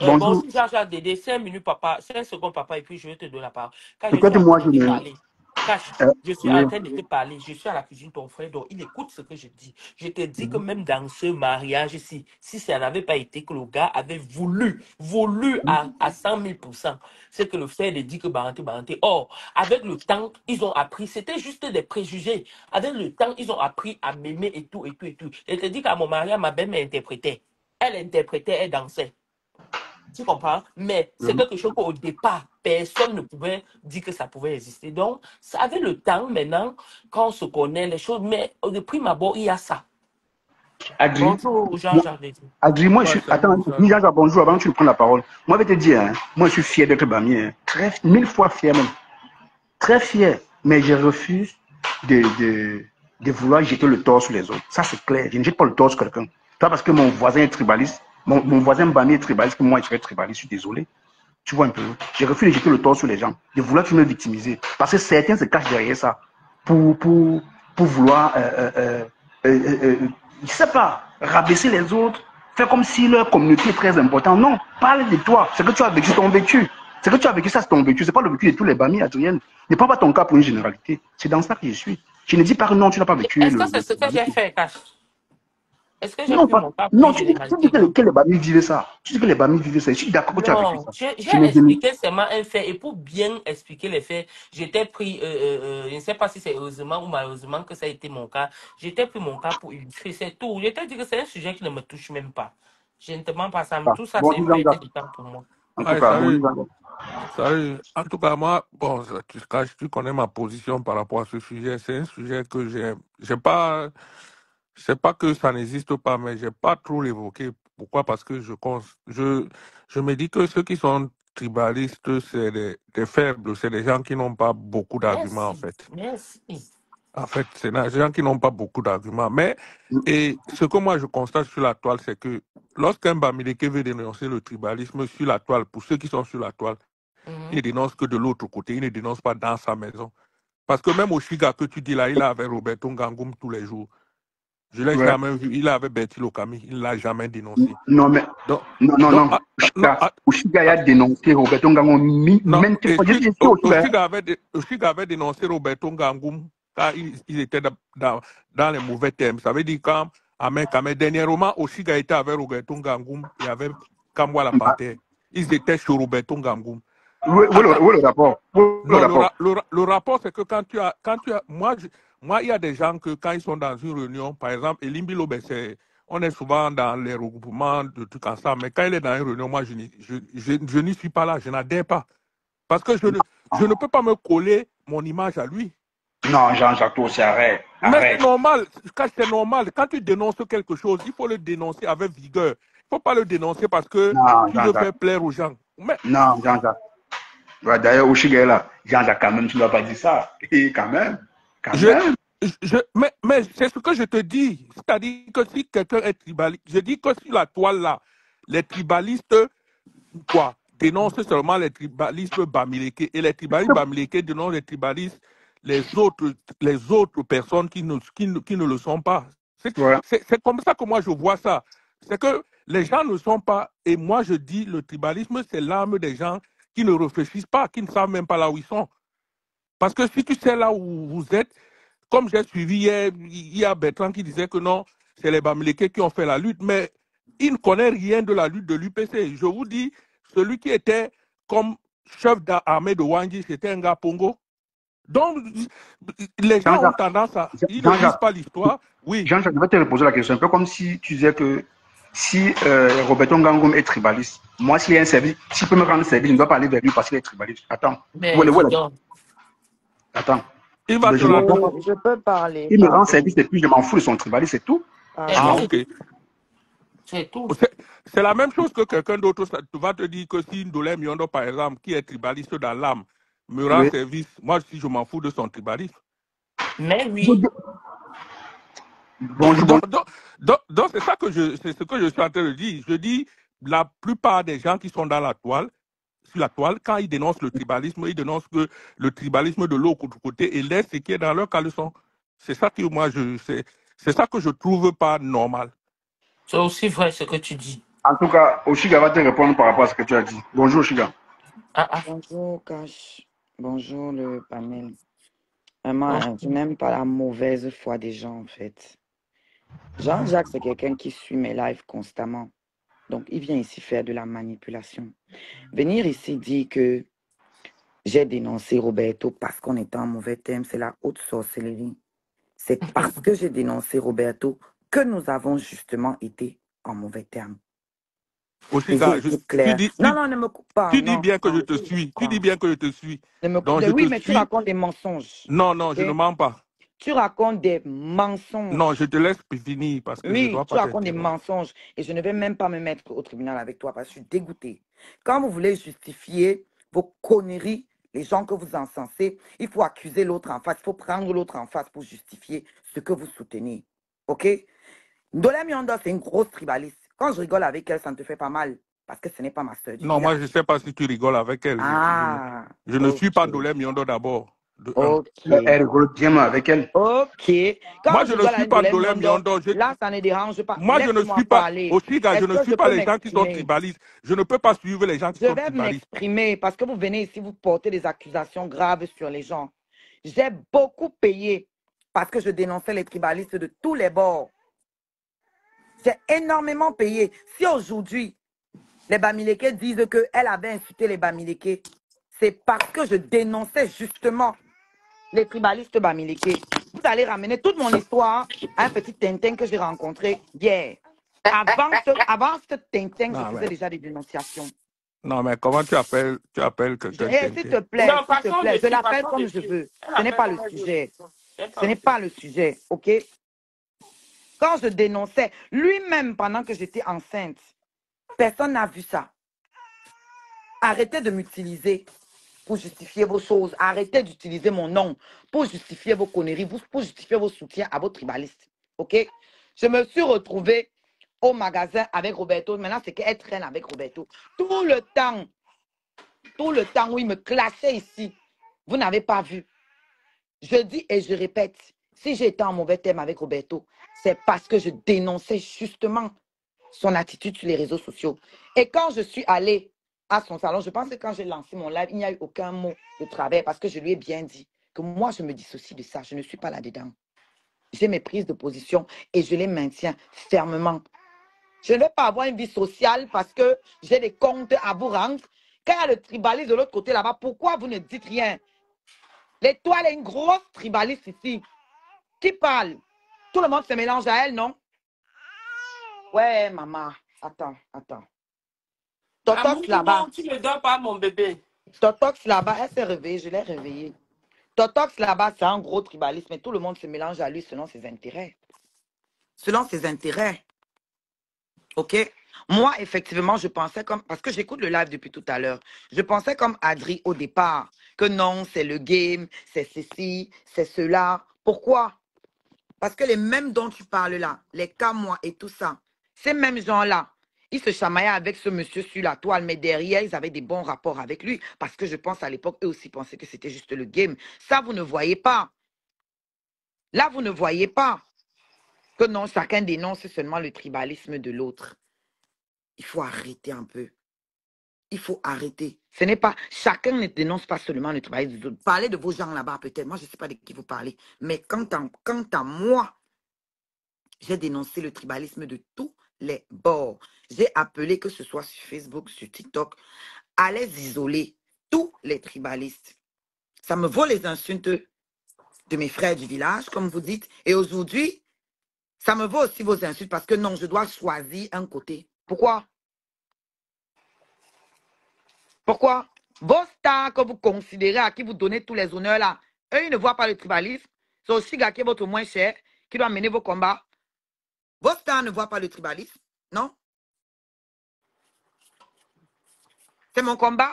Bonjour. bonjour Jean-Jacques Dédé, 5 minutes papa, 5 secondes papa, et puis je vais te donner la parole. Quand je suis Peut-être en train moi, de je te ne. parler, Cache, je suis Oui. en train de te parler, je suis à la cuisine, ton frère, donc il écoute ce que je dis. Je te dis que même dans ce mariage-ci, si ça n'avait pas été que le gars avait voulu à 100 000%, c'est que le frère lui dit que Baranté, Baranté. Or, avec le temps, ils ont appris, c'était juste des préjugés. Avec le temps, ils ont appris à m'aimer et tout, et tout, et tout. Je te dis qu'à mon mariage, ma belle m'interprétait. Elle interprétait, elle dansait. Tu comprends? Mais c'est quelque chose qu'au départ, personne ne pouvait dire que ça pouvait exister. Donc, ça avec le temps, maintenant, quand on se connaît les choses, mais de prime abord, il y a ça. Adri, Bonjour, moi, Jean-Jacques Lévy. Adri, moi, je Ouais, suis. Attends, salut, dis salut. Jean, bonjour avant que tu ne prennes la parole. Moi, je vais te dire, hein, moi, je suis fier d'être Bami. Hein. Mille fois fier même. Très fier. Mais je refuse de, de, de vouloir jeter le tort sur les autres. Ça, c'est clair. Je ne jette pas le tort sur quelqu'un. Pas parce que mon voisin est tribaliste, mon voisin Bami est tribaliste, que moi, je serais tribaliste. Je suis désolé. Tu vois un peu. Je refuse de jeter le tort sur les gens, de vouloir me victimiser. Parce que certains se cachent derrière ça pour, pour, pour vouloir, je sais pas, rabaisser les autres, faire comme si leur communauté est très importante. Non, parle de toi. Ce que tu as vécu, c'est ton vécu. Ce que tu as vécu, ça, c'est ton vécu. C'est pas le vécu de tous les Bamis, Adrienne. Ne prends pas ton cas pour une généralité. C'est dans ça que je suis. Je ne dis pas que non, tu n'as pas vécu Est-ce que c'est ce que j'ai fait, Cash? Est-ce que j'ai Non, pris pas, mon cas pour non, une tu dis généralité? Non. que les Bamis vivaient ça. Tu dis que les Bamis vivaient ça. Je suis d'accord que tu as vécu Non, ça. j'ai Je ne dis expliqué seulement un fait et pour bien expliquer les faits, j'étais pris, je ne sais pas si c'est heureusement ou malheureusement que ça a été mon cas, j'étais pris mon cas pour illustrer, c'est tout. J'étais dit que c'est un sujet qui ne me touche même pas. Je ne te mens pas, ça, pas. tout ça c'est une Bonjour, perte Jean-Jacques. de temps pour moi. En tout Ouais, cas, bonjour, salut. Jean-Jacques. Salut. En tout cas, moi, bon, tu connais ma position par rapport à ce sujet. C'est un sujet que j'ai pas, c'est pas que ça n'existe pas, mais j'ai pas trop l'évoqué. Pourquoi? Parce que je me dis que ceux qui sont tribalistes, c'est des faibles, c'est des gens qui n'ont pas beaucoup d'arguments, en Merci, fait. merci. En fait, c'est des gens qui n'ont pas beaucoup d'arguments. Mais, et ce que moi je constate sur la toile, c'est que lorsqu'un Bamileke veut dénoncer le tribalisme sur la toile, pour ceux qui sont sur la toile, il ne dénonce que de l'autre côté, il ne dénonce pas dans sa maison. Parce que même au Chiga que tu dis là, il est avec Roberto Ngangoum tous les jours. Je ne l'ai Ouais. jamais vu. Il est avec Bertil Okami, il ne l'a jamais dénoncé. Non, mais. Donc, Non, non, donc non. non, Ushiga a dénoncé Roberto Ngango non, maintes fois. Je suis ici au Chiga. Oshiga avait dénoncé Roberto Ngangoum quand il était dans les mauvais termes. Ça veut dire quand, dernièrement, Oshiga était avec Roberto Ngangoum et avec Kamwa la Panthère. Ils étaient sur Roberto Ngangoum. Où est le rapport? Où est le Non, rapport? le rapport, c'est que moi, il y a des gens que quand ils sont dans une réunion, par exemple, Elimbi Lobe, on est souvent dans les regroupements de trucs ensemble, mais quand il est dans une réunion, moi, je n'y suis pas là, je n'adhère pas. Parce que je ne peux pas me coller mon image à lui. Non, Jean-Jacques, toi aussi, arrête. Mais c'est Arrête. normal, c'est normal. Quand tu dénonces quelque chose, il faut le dénoncer avec vigueur. Il ne faut pas le dénoncer parce que Non, tu veux Jean-Jacques. faire plaire aux gens. Mais Non, Jean-Jacques. Ouais, d'ailleurs, Ushiga est là. Jean-Jacques, quand même, tu ne dois pas dire ça. Et quand même. Quand Je, même. mais c'est ce que je te dis. C'est-à-dire que si quelqu'un est tribaliste, je dis que sur la toile là, les tribalistes, quoi, dénoncent seulement les tribalistes bamileke et les tribalistes bamileke dénoncent les tribalistes, les autres personnes qui ne le sont pas. Ouais. C'est comme ça que moi je vois ça. C'est que les gens ne sont pas, et moi je dis le tribalisme, c'est l'âme des gens qui ne réfléchissent pas, qui ne savent même pas là où ils sont. Parce que si tu sais là où vous êtes, comme j'ai suivi hier, il y a Bertrand qui disait que non, c'est les Bamileke qui ont fait la lutte, mais il ne connaît rien de la lutte de l'UPC. Je vous dis, celui qui était comme chef d'armée de Wangi, c'était un gars Pongo. Donc, les gens ont Jean-Jacques. tendance à... Ils ne lisent Jean-Jacques. pas l'histoire. Oui. Jean-Jacques, je vais te reposer la question. Un peu comme si tu disais que si Roberto Ngangoum est tribaliste, moi, s'il y a un service, s'il peut me rendre service, je ne dois pas aller vers lui parce qu'il est tribaliste. Attends. Mais dis donc. Attends. Il va Mais te je m'en rendre... fous. Je peux parler, Il me rend pardon. service et puis je m'en fous de son tribalisme, c'est tout. Ah, Pardon. ok. C'est tout. C'est la même chose que quelqu'un d'autre va te dire que si Ndolé Miondo, par exemple, qui est tribaliste dans l'âme, me rend Oui. service, moi, si je m'en fous de son tribalisme. Mais oui. Bonjour. Donc, c'est ce que je suis en train de dire. Je dis, la plupart des gens qui sont dans la toile, sur la toile, quand ils dénoncent le tribalisme, ils dénoncent que le tribalisme de l'autre côté et laissent ce qui est dans leur caleçon. C'est ça que moi, c'est ça que je trouve pas normal. C'est aussi vrai ce que tu dis. En tout cas, Oshiga va te répondre par rapport à ce que tu as dit. Bonjour, Oshiga. Bonjour, Cash. Bonjour, le panel. Vraiment, je n'aime pas la mauvaise foi des gens, en fait. Jean-Jacques, c'est quelqu'un qui suit mes lives constamment. Donc, il vient ici faire de la manipulation. Venir ici dire que j'ai dénoncé Roberto parce qu'on était en mauvais terme, c'est la haute sorcellerie. C'est parce que j'ai dénoncé Roberto que nous avons justement été en mauvais terme. Oshiga, Non, ne me coupe pas. Tu dis bien que je te suis. Tu dis bien que je te suis. Oui, mais tu racontes des mensonges. Non, je ne mens pas. Tu racontes des Non, mensonges. je te laisse finir parce que je ne Oui, dois tu pas racontes des t'interrompre. mensonges et je ne vais même pas me mettre au tribunal avec toi parce que je suis dégoûtée. Quand vous voulez justifier vos conneries, les gens que vous encensez, il faut accuser l'autre en face, il faut prendre l'autre en face pour justifier ce que vous soutenez. OK? Ndola Miondo, c'est une grosse tribaliste. Quand je rigole avec elle, ça ne te fait pas mal parce que ce n'est pas ma soeur du Non, moi, je ne village. sais pas si tu rigoles avec elle. Ah, Je ne suis pas ok. Ndolé Miondo d'abord, de un. Ok. Elle rigole bien avec elle. Ok. Moi, Quand je je ne rigole suis avec pas Ndolé Ndolé Miondo, Miondo. là, ça ne dérange pas. Moi, je ne Laisse-moi suis pas, parler. aussi, gars, je Est-ce ne que suis je pas peux les gens qui sont m'exprimer? tribalistes. Je ne peux pas suivre les gens qui Je sont vais tribalistes. m'exprimer parce que vous venez ici, vous portez des accusations graves sur les gens. J'ai beaucoup payé parce que je dénonçais les tribalistes de tous les bords. J'ai énormément payé. Si aujourd'hui, les Bamileke disent qu'elle avait insulté les Bamileke, c'est parce que je dénonçais justement les tribalistes Bamileke. Vous allez ramener toute mon histoire à un petit Tintin que j'ai rencontré hier. Avant ce Tintin, je Non, faisais mais, déjà des dénonciations. non, mais comment tu appelles quelqu'un S'il te Tintin? plaît, Non, s'il te passons plaît, je dessus, l'appelle passons comme je dessus. veux. Elle Ce a n'est fait pas le comme elle veut. sujet. C'est Ce pas n'est fait. pas le sujet, ok? Quand je dénonçais, lui-même, pendant que j'étais enceinte, personne n'a vu ça. Arrêtez de m'utiliser pour justifier vos choses. Arrêtez d'utiliser mon nom pour justifier vos conneries, pour justifier vos soutiens à vos tribalistes. OK? Je me suis retrouvée au magasin avec Roberto. Maintenant, c'est qu'elle traîne avec Roberto. Tout le temps où il me clashait ici, vous n'avez pas vu. Je dis et je répète, si j'étais en mauvais terme avec Roberto, c'est parce que je dénonçais justement son attitude sur les réseaux sociaux. Et quand je suis allée à son salon, je pense que quand j'ai lancé mon live, il n'y a eu aucun mot de travers parce que je lui ai bien dit que moi, je me dissocie de ça. Je ne suis pas là-dedans. J'ai mes prises de position et je les maintiens fermement. Je ne vais pas avoir une vie sociale parce que j'ai des comptes à vous rendre. Quand il y a le tribaliste de l'autre côté là-bas, pourquoi vous ne dites rien? L'étoile est une grosse tribaliste ici. Qui parle? Tout le monde se mélange à elle, non? Ouais, maman. Attends. Totox Amour, là-bas. tu ne dors pas, mon bébé. Totox là-bas, elle s'est réveillée, je l'ai réveillée. Totox là-bas, c'est un gros tribalisme, mais tout le monde se mélange à lui selon ses intérêts. Selon ses intérêts. OK? Moi, effectivement, je pensais comme... Parce que j'écoute le live depuis tout à l'heure. Je pensais comme Adri au départ. Que non, c'est le game, c'est ceci, c'est cela. Pourquoi? Parce que les mêmes dont tu parles là, les Kamois et tout ça, ces mêmes gens-là, ils se chamaillaient avec ce monsieur sur la toile, mais derrière, ils avaient des bons rapports avec lui. Parce que je pense à l'époque, eux aussi pensaient que c'était juste le game. Ça, vous ne voyez pas. Là, vous ne voyez pas que non, chacun dénonce seulement le tribalisme de l'autre. Il faut arrêter un peu. Il faut arrêter. Ce n'est pas, chacun ne dénonce pas seulement le tribalisme des autres. Parlez de vos gens là-bas peut-être. Moi, je ne sais pas de qui vous parlez. Mais quant à moi, j'ai dénoncé le tribalisme de tous les bords. J'ai appelé, que ce soit sur Facebook, sur TikTok, à les isoler, tous les tribalistes. Ça me vaut les insultes de mes frères du village, comme vous dites. Et aujourd'hui, ça me vaut aussi vos insultes parce que non, je dois choisir un côté. Pourquoi? Pourquoi? Vos stars que vous considérez, à qui vous donnez tous les honneurs là, eux, ils ne voient pas le tribalisme. C'est aussi qui est votre moins cher, qui doit mener vos combats. Vos stars ne voient pas le tribalisme, non? C'est mon combat.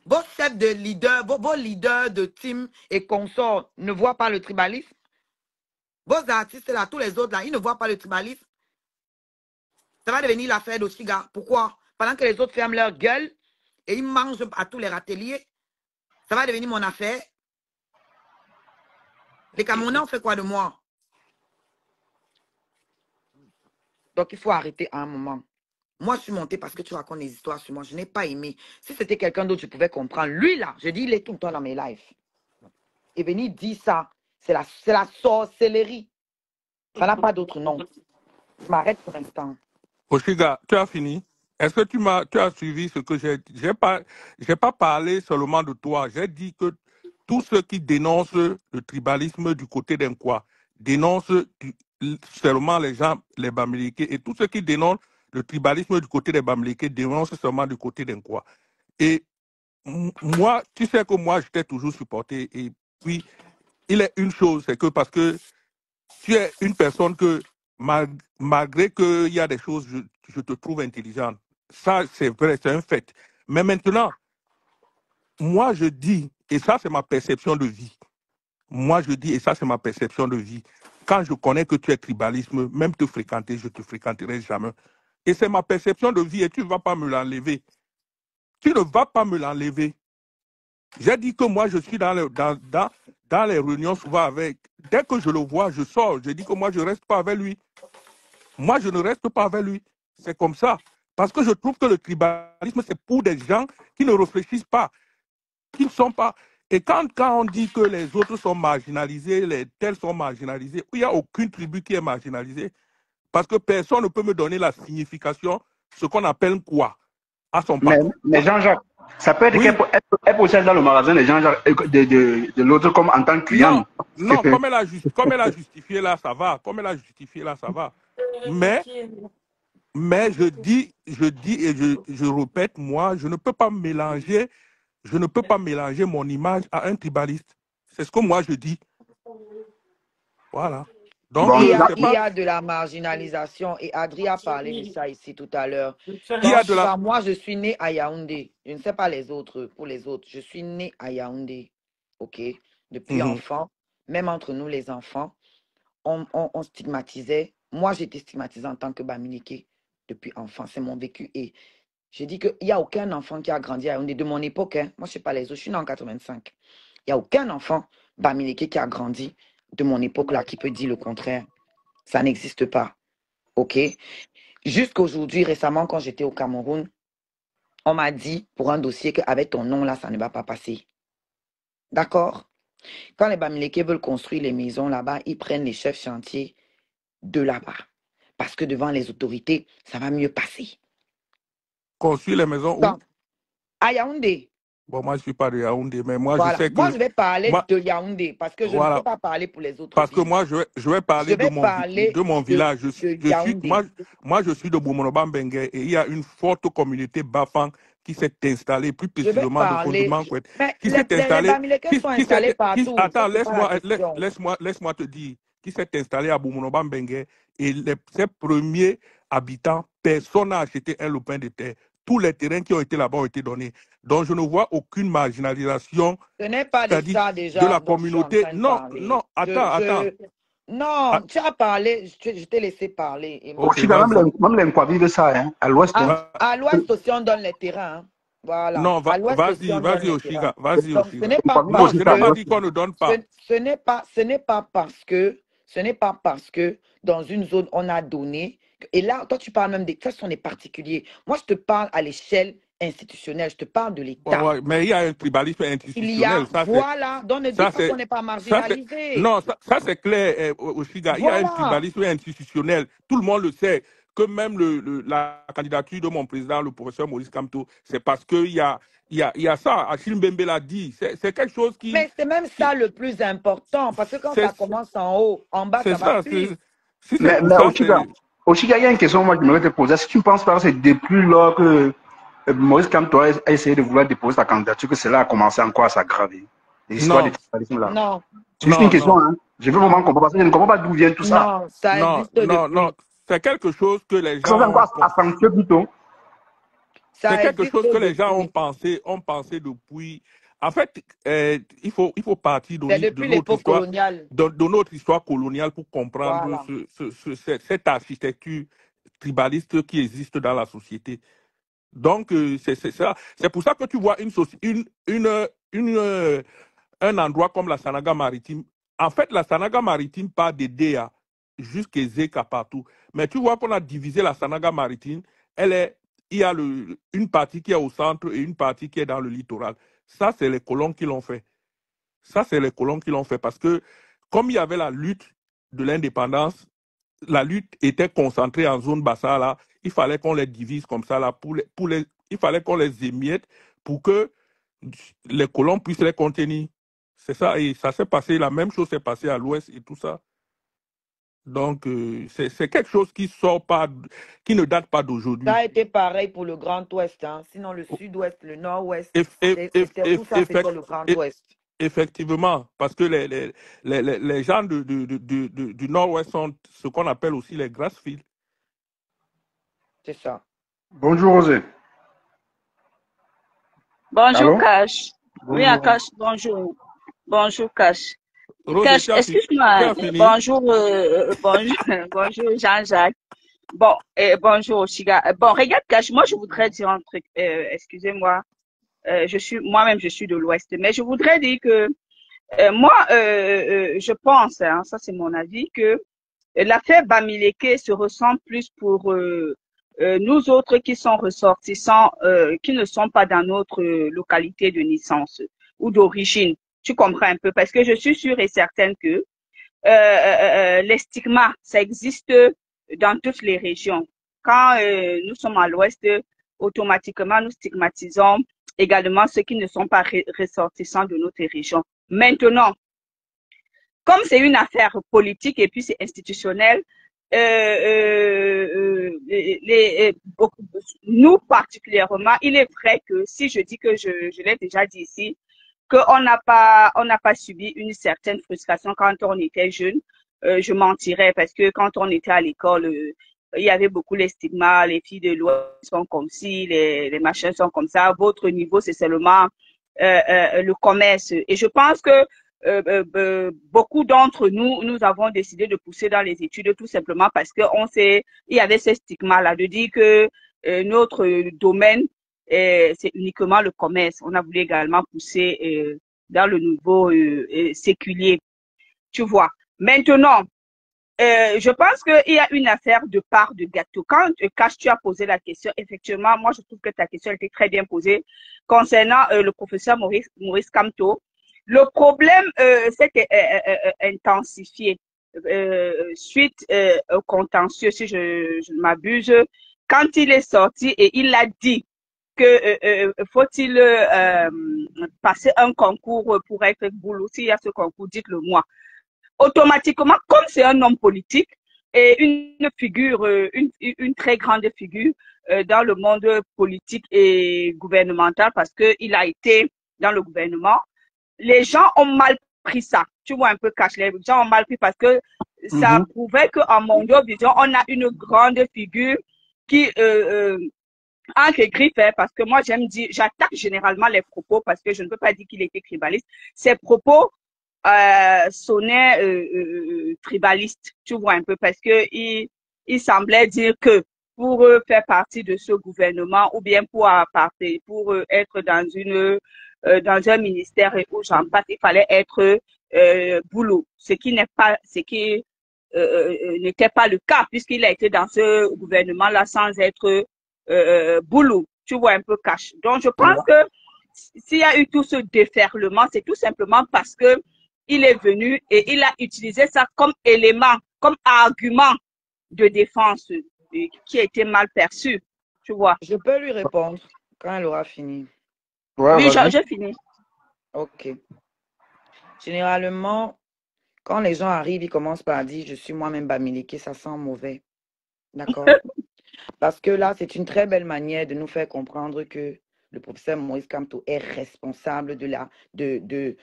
Vos chefs de leaders, vos leaders de team et consorts ne voient pas le tribalisme. Vos artistes là, tous les autres là, ils ne voient pas le tribalisme. Ça va devenir l'affaire d'Oshiga. Pourquoi? Pendant que les autres ferment leur gueule et ils mangent à tous les râteliers, ça va devenir mon affaire. Les Camerounais ont fait quoi de moi? Donc il faut arrêter à un moment. Moi, je suis montée parce que tu racontes des histoires sur moi. Je n'ai pas aimé. Si c'était quelqu'un d'autre, je pouvais comprendre. Lui, là, je dis, il est tout le temps dans mes lives. Et venir dire ça, c'est la sorcellerie. Ça n'a pas d'autre nom. Je m'arrête pour l'instant. Oshiga, tu as fini? Est-ce que tu as suivi ce que j'ai pas parlé seulement de toi. J'ai dit que tous ceux qui dénoncent le tribalisme du côté d'Enkoua dénoncent seulement les gens, les Bamileke, et tous ceux qui dénoncent le tribalisme du côté des Bamileke dénoncent seulement du côté d'Enkoua. Et moi, tu sais que moi, je t'ai toujours supporté. Et puis, il est une chose, c'est que parce que tu es une personne que, malgré qu'il y a des choses, je te trouve intelligente. Ça, c'est vrai, c'est un fait. Mais maintenant, moi, je dis, et ça, c'est ma perception de vie. Moi, je dis, et ça, c'est ma perception de vie. Quand je connais que tu es tribalisme, même te fréquenter, je te fréquenterai jamais. Et c'est ma perception de vie et tu ne vas pas me l'enlever. Tu ne vas pas me l'enlever. J'ai dit que moi, je suis dans les réunions souvent avec. Dès que je le vois, je sors. Je dis que moi, je ne reste pas avec lui. Moi, je ne reste pas avec lui. C'est comme ça. Parce que je trouve que le tribalisme, c'est pour des gens qui ne réfléchissent pas, qui ne sont pas. Et quand on dit que les autres sont marginalisés, les tels sont marginalisés, il n'y a aucune tribu qui est marginalisée. Parce que personne ne peut me donner la signification, ce qu'on appelle quoi, à son parcours. Mais Jean-Jacques, ça peut être Oui. qu'elle peut aussi aller dans le magasin de Jean-Jacques, de l'autre comme en tant que client. Non, comme elle a justifié là, ça va. Comme elle a justifié là, ça va. Mais je dis et je répète, moi, je ne peux pas mélanger mon image à un tribaliste. C'est ce que moi je dis. Voilà. Donc, Bon, Il y a, c'est il y pas. a de la marginalisation et Adri a parlé de ça ici tout à l'heure. Il y a de la. Moi, je suis née à Yaoundé. Je ne sais pas les autres, pour les autres. Je suis née à Yaoundé. OK? Depuis enfant, même entre nous les enfants, on stigmatisait. Moi, j'étais stigmatisée en tant que Bamileke depuis enfant. C'est mon vécu. Et j'ai dit qu'il n'y a aucun enfant qui a grandi à Yaoundé de mon époque. Hein. Moi, je ne sais pas les autres. Je suis née en 85. Il n'y a aucun enfant Bamileke qui a grandi de mon époque là qui peut dire le contraire. Ça n'existe pas. OK? Jusqu'aujourd'hui, récemment, quand j'étais au Cameroun, on m'a dit pour un dossier qu'avec ton nom là, ça ne va pas passer. D'accord? Quand les Bamileke veulent construire les maisons là-bas, ils prennent les chefs chantiers de là-bas. Parce que devant les autorités, ça va mieux passer. Construire les maisons où? À Yaoundé. Bon, moi, je ne suis pas de Yaoundé, mais moi, Voilà. je sais que. Moi, je vais parler de Yaoundé parce que je ne peux pas parler pour les autres Parce que villes. moi, je vais parler de mon village. Moi, je suis de Boumonoba Bengue et il y a une forte communauté Bafang qui s'est installée, plus précisément de Fondement-Kouet, qui s'est installée. Les Bamileke sont installés partout. Attends, laisse-moi te dire, qui s'est installé à Boumonoba Bengue et ses premiers habitants, personne n'a acheté un lopin de terre. Tous les terrains qui ont été là-bas ont été donnés. Donc, je ne vois aucune marginalisation. Ce n'est pas de ça déjà de la communauté. Non, attends. Non, tu as parlé, je t'ai laissé parler. Et moi, aussi, même l'Enquoi vive ça, hein, à l'ouest. À l'ouest aussi, on donne les terrains. Hein. Voilà. Non, vas-y, Oshiga. Vas-y, Oshiga. Ce n'est pas non, je n'ai pas dit qu'on ne donne pas. Ce n'est pas parce que dans une zone, on a donné. Et là, toi, tu parles même des... Ça, ce sont des particuliers. Moi, je te parle à l'échelle institutionnelle. Je te parle de l'État. Ouais, mais il y a un tribalisme institutionnel. Il y a, voilà. Donc, ne dis pas qu'on n'est pas marginalisé. Non, ça c'est clair, Oshiga. Voilà. Il y a un tribalisme institutionnel. Tout le monde le sait. Que même la candidature de mon président, le professeur Maurice Kamto, c'est parce qu'il y a ça. Achille Mbembe l'a dit. C'est quelque chose qui... Mais c'est même ça le plus important. Parce que quand ça commence en haut, en bas, ça va plus. Mais Oshiga, il y a une question moi, que je voudrais te poser. Est-ce que tu ne penses pas que c'est depuis lors que Maurice Kamto a essayé de vouloir déposer sa candidature que cela a commencé encore à s'aggraver? L'histoire du tribalisme là. Non. C'est juste une question. Hein. Je veux vraiment comprendre parce que je ne comprends pas d'où vient tout ça. Non, ça existe depuis. Non. C'est quelque chose que les gens... Ça va encore accentuer plutôt. C'est quelque chose que les gens ont pensé depuis... En fait, il faut partir de notre histoire coloniale pour comprendre cette architecture tribaliste qui existe dans la société. Donc, c'est ça. C'est pour ça que tu vois un endroit comme la Sanaga maritime. En fait, la Sanaga maritime part de Déa jusqu'à Zeka partout. Mais tu vois qu'on a divisé la Sanaga maritime. Il y a une partie qui est au centre et une partie qui est dans le littoral. Ça, c'est les colons qui l'ont fait. Parce que comme il y avait la lutte de l'indépendance, la lutte était concentrée en zone Bassa là. Il fallait qu'on les divise comme ça là. Il fallait qu'on les émiette pour que les colons puissent les contenir. C'est ça. Et ça s'est passé. La même chose s'est passée à l'ouest et tout ça. Donc, c'est quelque chose qui ne date pas d'aujourd'hui. Ça a été pareil pour le Grand Ouest. Hein. Sinon, le Sud-Ouest, le Nord-Ouest, c'était tout ça, c'est sur le Grand Ouest. Effectivement, parce que les gens du Nord-Ouest sont ce qu'on appelle aussi les Grassfields. C'est ça. Bonjour, Rosé. Bonjour, Allô? Cash. Oui, Bonjour. Akash, bonjour. Bonjour, Cash. Rosé, Cash, tu excuse-moi. as fini? Bonjour, bonjour, bonjour, Jean-Jacques. Bon, bonjour, Chiga. Bon, regarde, Cash, moi, je voudrais dire un truc. Excusez-moi. Moi-même, je suis de l'Ouest, mais je voudrais dire que je pense, hein, ça c'est mon avis, que l'affaire Bamileke se ressent plus pour nous autres qui sont ressortissants, qui ne sont pas dans notre localité de naissance ou d'origine. Tu comprends un peu? Parce que je suis sûre et certaine que les stigmas, ça existe dans toutes les régions. Quand nous sommes à l'Ouest, automatiquement, nous stigmatisons également ceux qui ne sont pas ressortissants de notre région. Maintenant, comme c'est une affaire politique et puis c'est institutionnel, nous particulièrement, il est vrai que si je dis que je l'ai déjà dit ici, qu'on n'a pas subi une certaine frustration quand on était jeune, je mentirais parce que quand on était à l'école, il y avait beaucoup les stigmas, les filles de l'Ouest sont comme ci, les machins sont comme ça. Votre niveau, c'est seulement le commerce. Et je pense que beaucoup d'entre nous, nous avons décidé de pousser dans les études tout simplement parce que il y avait ce stigma-là de dire que notre domaine, c'est uniquement le commerce. On a voulu également pousser dans le niveau séculier, tu vois. Maintenant, je pense qu'il y a une affaire de part de gâteau. Quand Cash, tu as posé la question, effectivement, moi, je trouve que ta question était très bien posée concernant le professeur Maurice Kamto. Le problème s'est intensifié suite au contentieux, si je ne m'abuse, quand il est sorti et il a dit que faut-il passer un concours pour être boulot. S'il y a ce concours, dites-le moi. Automatiquement, comme c'est un homme politique et une figure, une très grande figure dans le monde politique et gouvernemental, parce qu'il a été dans le gouvernement, les gens ont mal pris ça. Tu vois un peu Cash, les gens ont mal pris parce que ça prouvait qu'en Mondovision, on a une grande figure qui entre griffes, parce que moi j'aime dire, j'attaque généralement les propos parce que je ne peux pas dire qu'il était tribaliste. Ses propos sonnaient tribalistes, tu vois un peu, parce que il semblait dire que pour faire partie de ce gouvernement ou bien pour être dans un ministère où j'en passe, il fallait être boulot, ce qui n'était pas le cas puisqu'il a été dans ce gouvernement-là sans être boulot, tu vois un peu Cash. Donc je pense que s'il y a eu tout ce déferlement, c'est tout simplement parce que il est venu et il a utilisé ça comme élément, comme argument de défense qui a été mal perçu, tu vois. Je peux lui répondre quand elle aura fini. Ouais, Oui, vas-y. j'ai fini. Ok. Généralement, quand les gens arrivent, ils commencent par dire « Je suis moi-même Bamileke », ça sent mauvais. D'accord? Parce que là, c'est une très belle manière de nous faire comprendre que le professeur Maurice Kamto est responsable de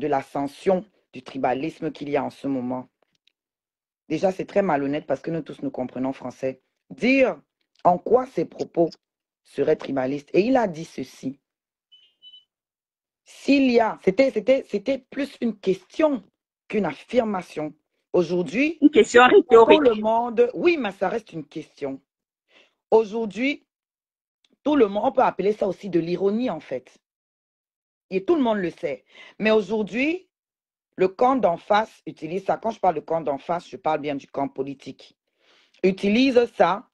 l'ascension du tribalisme qu'il y a en ce moment. Déjà, c'est très malhonnête parce que nous tous nous comprenons français. Dire en quoi ses propos seraient tribalistes. Et il a dit ceci. S'il y a, c'était plus une question qu'une affirmation. Aujourd'hui, une question rhétorique. Tout le monde, oui, mais ça reste une question. Aujourd'hui, tout le monde, on peut appeler ça aussi de l'ironie en fait. Et tout le monde le sait. Mais aujourd'hui, le camp d'en face utilise ça. Quand je parle de camp d'en face, je parle bien du camp politique. Utilise ça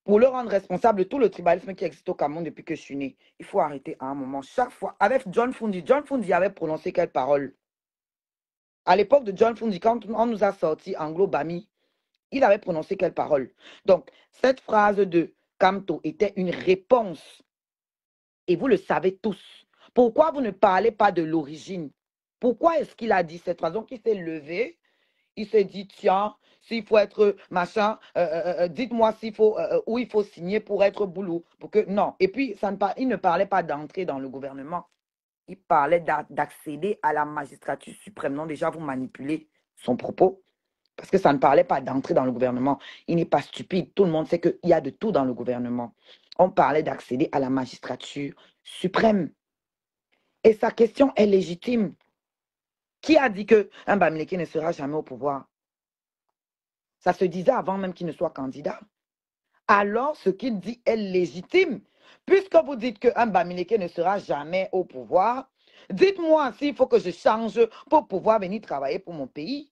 pour le rendre responsable de tout le tribalisme qui existe au Cameroun depuis que je suis né. Il faut arrêter à un moment. Chaque fois, avec John Fundi avait prononcé quelle parole? À l'époque de John Fundi, quand on nous a sorti Anglo-Bami, il avait prononcé quelle parole? Donc, cette phrase de Kamto était une réponse. Et vous le savez tous. Pourquoi vous ne parlez pas de l'origine? Pourquoi est-ce qu'il a dit cette phrase? Donc, il s'est levé, il s'est dit, tiens, s'il faut être machin, dites-moi s'il faut, où il faut signer pour être boulot. Pour que, non. Et puis, il ne parlait pas d'entrer dans le gouvernement. Il parlait d'accéder à la magistrature suprême. Non, déjà, vous manipulez son propos. Parce que ça ne parlait pas d'entrer dans le gouvernement. Il n'est pas stupide. Tout le monde sait qu'il y a de tout dans le gouvernement. On parlait d'accéder à la magistrature suprême. Et sa question est légitime. Qui a dit qu'un Bamileke ne sera jamais au pouvoir? Ça se disait avant même qu'il ne soit candidat. Alors, ce qu'il dit est légitime. Puisque vous dites qu'un Bamileke ne sera jamais au pouvoir, dites-moi s'il faut que je change pour pouvoir venir travailler pour mon pays.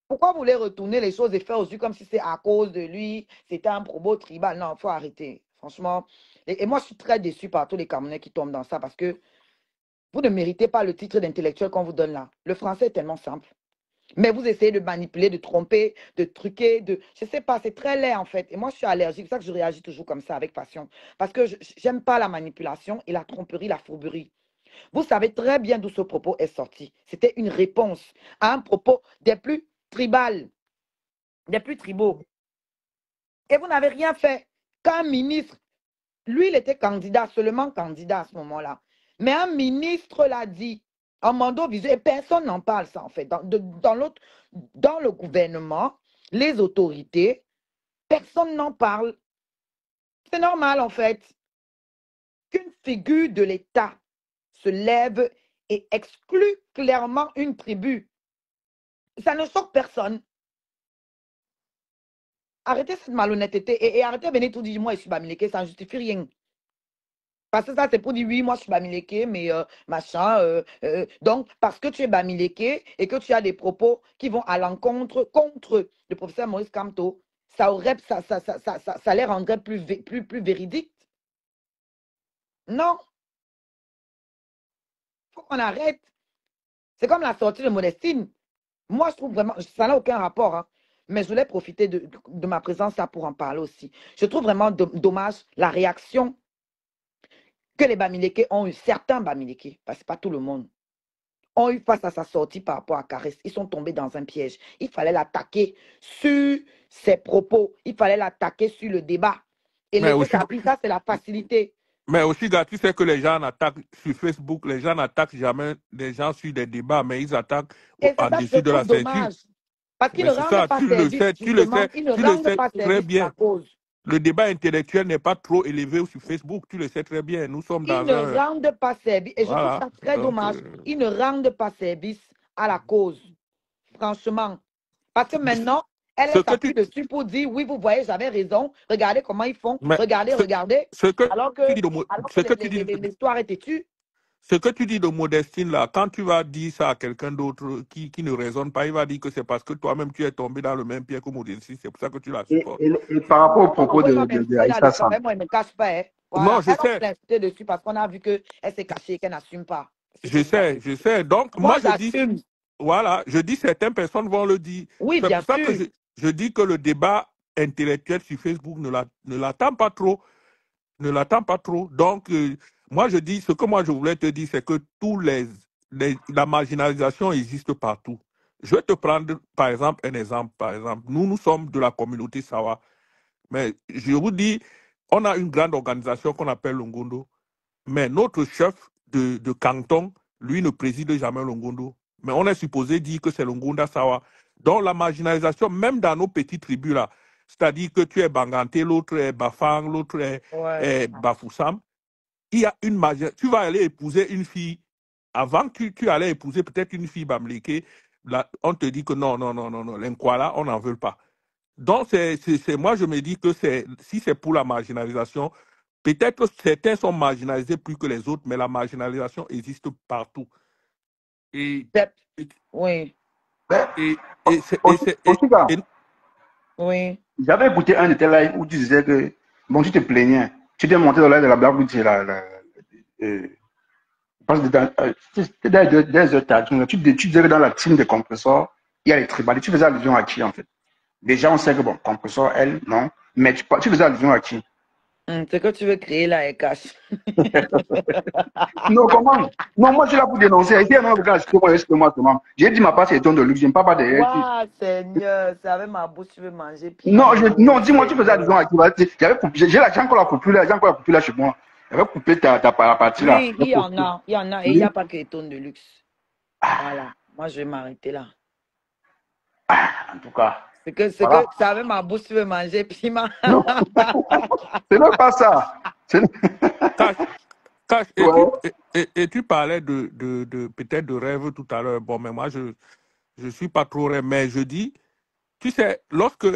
Pourquoi vous voulez retourner les choses et faire aussi comme si c'est à cause de lui, c'était un propos tribal? Non, il faut arrêter. Franchement. Et moi, je suis très déçu par tous les Camerounais qui tombent dans ça parce que vous ne méritez pas le titre d'intellectuel qu'on vous donne là. Le français est tellement simple. Mais vous essayez de manipuler, de tromper, de truquer, je ne sais pas, c'est très laid en fait. Et moi, je suis allergique, c'est ça que je réagis toujours comme ça avec passion. Parce que je n'aime pas la manipulation et la tromperie, la fourberie. Vous savez très bien d'où ce propos est sorti. C'était une réponse à un propos des plus tribal, des plus tribaux. Et vous n'avez rien fait. Quand un ministre, lui, il était candidat, seulement candidat à ce moment-là. Mais un ministre l'a dit, en mandat visuel, et personne n'en parle ça en fait. Dans le gouvernement, les autorités, personne n'en parle. C'est normal en fait qu'une figure de l'État se lève et exclut clairement une tribu. Ça ne choque personne. Arrêtez cette malhonnêteté et arrêtez de venir tout dire, moi je suis Bamileke, ça ne justifie rien. Parce que ça, c'est pour dire, oui, moi je suis Bamileke, mais machin. Donc, parce que tu es Bamileke et que tu as des propos qui vont à l'encontre contre le professeur Maurice Kamto, ça les rendrait plus véridiques. Non, il faut qu'on arrête. C'est comme la sortie de Modestine. Moi, je trouve vraiment, ça n'a aucun rapport, hein, mais je voulais profiter de ma présence là pour en parler aussi. Je trouve vraiment dommage la réaction que les Bamileke ont eu, certains Bamileke, parce que pas tout le monde, ont eu face à sa sortie par rapport à Caresse. Ils sont tombés dans un piège. Il fallait l'attaquer sur ses propos. Il fallait l'attaquer sur le débat. Et Mais l'effet aussi, ça a pris, ça, c'est la facilité. mais aussi, gars, tu sais que les gens attaquent sur Facebook, les gens n'attaquent jamais les gens sur des débats, mais ils attaquent Et c'est en ça que je dessus de la trouve ceinture. dommage. Parce qu'ils Mais ne c'est rendent ça, pas tu le service, sais, justement. Ils ne tu le rendent sais pas très service à la bien. cause. Le débat intellectuel n'est pas trop élevé sur Facebook, tu le sais très bien. Nous sommes Ils dans ne un... rendent pas service. Et je trouve Voilà. ça très Donc, dommage. Ils ne rendent pas service à la cause. Franchement. Parce que maintenant, elle ce que s'appuie tu... dessus pour dire, oui, vous voyez, j'avais raison. Regardez comment ils font. Mais Regardez, regardez. ce que Alors tu que, dis de, ce que tu dis, l'histoire est têtue. ce que tu dis de Modestine, là, quand tu vas dire ça à quelqu'un d'autre qui ne raisonne pas, il va dire que c'est parce que toi-même tu es tombé dans le même pied que Modestine, c'est pour ça que tu la supportes. Et par rapport au Non, propos vous de, pas de, de m'insulter Aïssa là-dedans. Sam, Moi, elle ne me cache pas. Hein. Non, Voilà. je Elle va sais, l'insulter dessus parce qu'on a vu qu'elle s'est cachée et qu'elle n'assume pas. C'est je tout ça. sais, je sais. Donc, Moi, moi, je dis, j'assume. voilà, je dis certaines personnes vont le dire. Oui, C'est bien pour ça que sûr. je dis que le débat intellectuel sur Facebook ne l'attend pas trop. Ne l'attend pas trop. Donc, moi, je dis, ce que moi, je voulais te dire, c'est que la marginalisation existe partout. Je vais te prendre, par exemple, un exemple. Par exemple, nous sommes de la communauté Sawa. Mais je vous dis, on a une grande organisation qu'on appelle Longondo. Mais notre chef de canton, lui, ne préside jamais Longondo. Mais on est supposé dire que c'est Longonda Sawa. Donc, la marginalisation, même dans nos petites tribus, là, c'est-à-dire que tu es Banganté, l'autre est Bafang, l'autre est Bafoussam, il y a une marginalisation. Tu vas aller épouser une fille. Avant que tu allais épouser peut-être une fille Bamléké, on te dit que non, non, non, non, non, l'Inkwala, on n'en veut pas. Donc, moi, je me dis que si c'est pour la marginalisation, peut-être que certains sont marginalisés plus que les autres, mais la marginalisation existe partout. Et, Oui. Oui. J'avais écouté un de tes lives où tu disais que, bon, tu te plaignais. Tu t'es monté dans l'air de la blague où tu es là. Parce que tu disais que dans la team de compresseurs, il y a les tribalistes. Tu faisais allusion à qui, en fait? Déjà, on sait que, bon, compresseur, elle, non. Mais tu faisais allusion à qui? C'est que tu veux créer la cache. Non, comment? Non, moi, je suis là pour dénoncer. Ici, non, regarde, excuse-moi, seulement. J'ai dit ma part, c'est ton de luxe. Je ne parle pas derrière. Waouh, Seigneur, c'est avec ma bouche, tu veux manger. Non, non, dis-moi, tu faisais allusion à qui? J'ai encore la coupure là chez moi. Elle va couper la partie là. Oui, il y en a, et il n'y a pas que les tonnes de luxe. Voilà, moi je vais m'arrêter là. En tout cas. C'est que Voilà. ça avait ma bouche, tu veux manger, puis ma... Non, c'est même pas ça. Cash, Ouais. et tu parlais peut-être de rêve tout à l'heure. Bon, mais moi, je suis pas trop rêve, mais je dis, tu sais, lorsque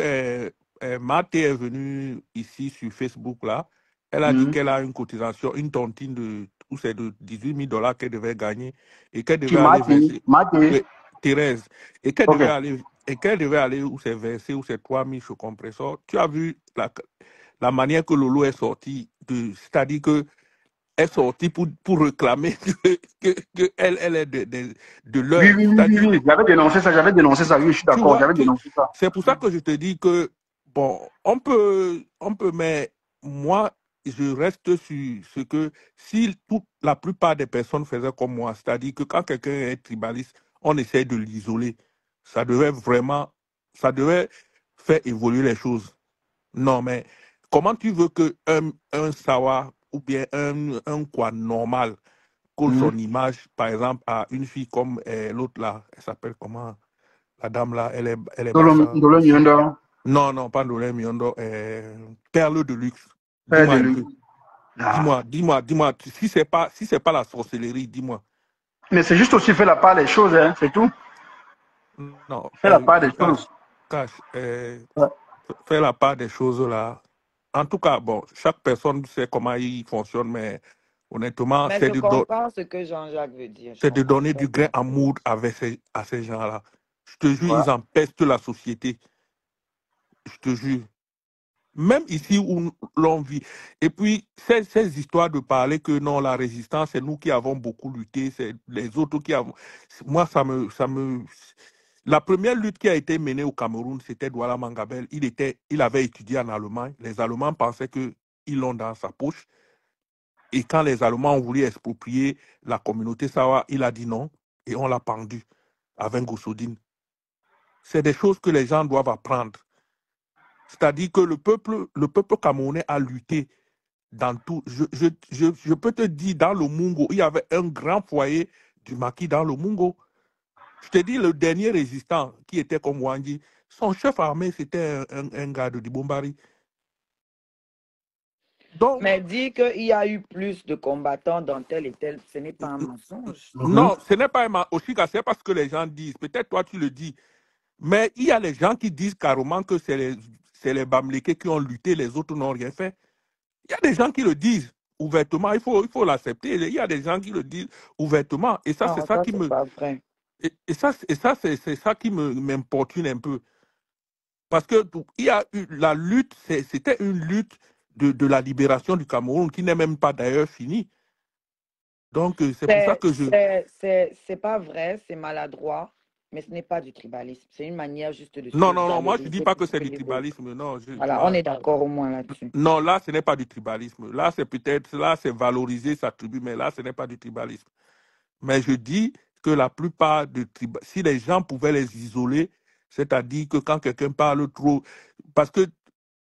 Mathé est venue ici sur Facebook, là, elle a dit qu'elle a une cotisation, une tontine où c'est de 18 000 dollars qu'elle devait gagner et qu'elle Qui devait m'a aller dit, verser, Maté. Thérèse, et qu'elle Ok. devait aller où c'est versé, où c'est 3 000 sur compresseur. Tu as vu la manière que Lolo est sorti, c'est-à-dire que est sortie pour réclamer que elle est de Oui, l'heure. oui, oui, oui, C'est-à-dire, oui. J'avais dénoncé ça. Oui, je suis tu d'accord, vois, j'avais dénoncé ça. c'est pour ça que je te dis que, bon, on peut, mais moi, je reste sur ce que si la plupart des personnes faisaient comme moi, c'est-à-dire que quand quelqu'un est tribaliste, on essaie de l'isoler. Ça devait faire évoluer les choses. Non, mais comment tu veux que un Sawa ou bien un quoi normal colle Mhm. son image, par exemple, à une fille comme l'autre là, elle s'appelle comment? La dame là, elle est bassa Dolo aussi. Nyondo, Non, pas Dolé Miondo, Perle de luxe. père Dis-moi de un lui. peu. Ah. Dis-moi, si c'est pas la sorcellerie, dis-moi. Mais c'est juste aussi faire la part des choses, hein, c'est tout. Non, Faire la part des choses. cache, Ouais. fais la part des choses là. En tout cas, bon, chaque personne sait comment il fonctionne, mais honnêtement, Mais je comprends ce que Jean-Jacques veut dire. Je c'est de comprends donner très du grain bien. à moudre à ces gens-là. Je te jure, Ouais. ils empestent la société. Je te jure. Même ici où l'on vit. Et puis, ces histoires de parler que non, la résistance, c'est nous qui avons beaucoup lutté, c'est les autres qui avons. Moi, La première lutte qui a été menée au Cameroun, c'était Douala Mangabel. Il avait étudié en Allemagne. Les Allemands pensaient qu'ils l'ont dans sa poche. Et quand les Allemands ont voulu exproprier la communauté Sawa, il a dit non. Et on l'a pendu avec Gossoudine. C'est des choses que les gens doivent apprendre. C'est-à-dire que le peuple camerounais a lutté dans tout. Je peux te dire, dans le Mungo, il y avait un grand foyer du maquis dans le Mungo. Je te dis, le dernier résistant qui était comme Wandi, son chef armé, c'était un gars de Dibombari. Donc, Mais dire qu'il y a eu plus de combattants dans tel et tel, ce n'est pas un mensonge. Mhm. non, ce n'est pas un Oshika, c'est parce que les gens disent. Peut-être toi, tu le dis. Mais il y a les gens qui disent carrément que c'est les Bamlékés qui ont lutté, les autres n'ont rien fait. Il y a des gens qui le disent ouvertement, il faut l'accepter. Il y a des gens qui le disent ouvertement. Et ça, c'est Non, ça ça, qui c'est me. pas vrai. C'est ça qui m'importune un peu. Parce que il y a eu la lutte, c'était une lutte de la libération du Cameroun qui n'est même pas d'ailleurs finie. Donc, c'est pour ça que je. C'est pas vrai, c'est maladroit, mais ce n'est pas du tribalisme. C'est une manière juste de Non, moi je ne dis se pas que c'est critiquer du les autres. tribalisme. Non, tu Voilà, on vois. est d'accord au moins là-dessus. Non, là, ce n'est pas du tribalisme. Là, c'est valoriser sa tribu, mais là, ce n'est pas du tribalisme. Mais je dis que la plupart si les gens pouvaient les isoler, c'est-à-dire que quand quelqu'un parle trop, parce que,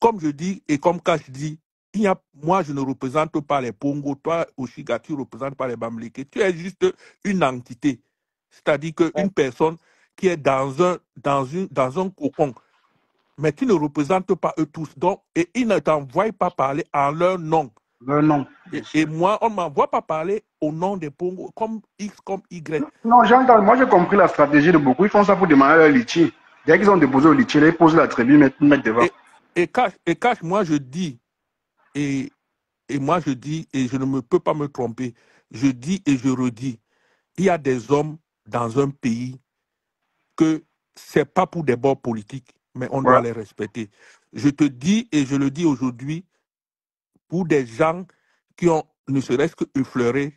comme je dis, et comme quand je dis, moi, je ne représente pas les Pongo, toi, Oshiga, tu ne représentes pas les Bamlékés. Tu es juste une entité. C'est-à-dire Ouais. qu'une personne qui est dans un cocon, mais tu ne représentes pas eux tous. Donc, et ils ne t'envoient pas parler en leur nom. Non. Et moi, on ne m'envoie pas parler au nom des Pongo, comme X, comme Y. Non, j'entends. Moi, j'ai compris la stratégie de beaucoup. Ils font ça pour demander leur litchi. Dès qu'ils ont déposé au litchi, ils posent la tribu, mettent devant. Cash, moi je dis, et, et moi je dis, et je ne me peux pas me tromper, je dis et je redis, il y a des hommes dans un pays que c'est pas pour des bords politiques, mais on Ouais. doit les respecter. Je te dis et je le dis aujourd'hui, pour des gens qui ont ne serait-ce que effleuré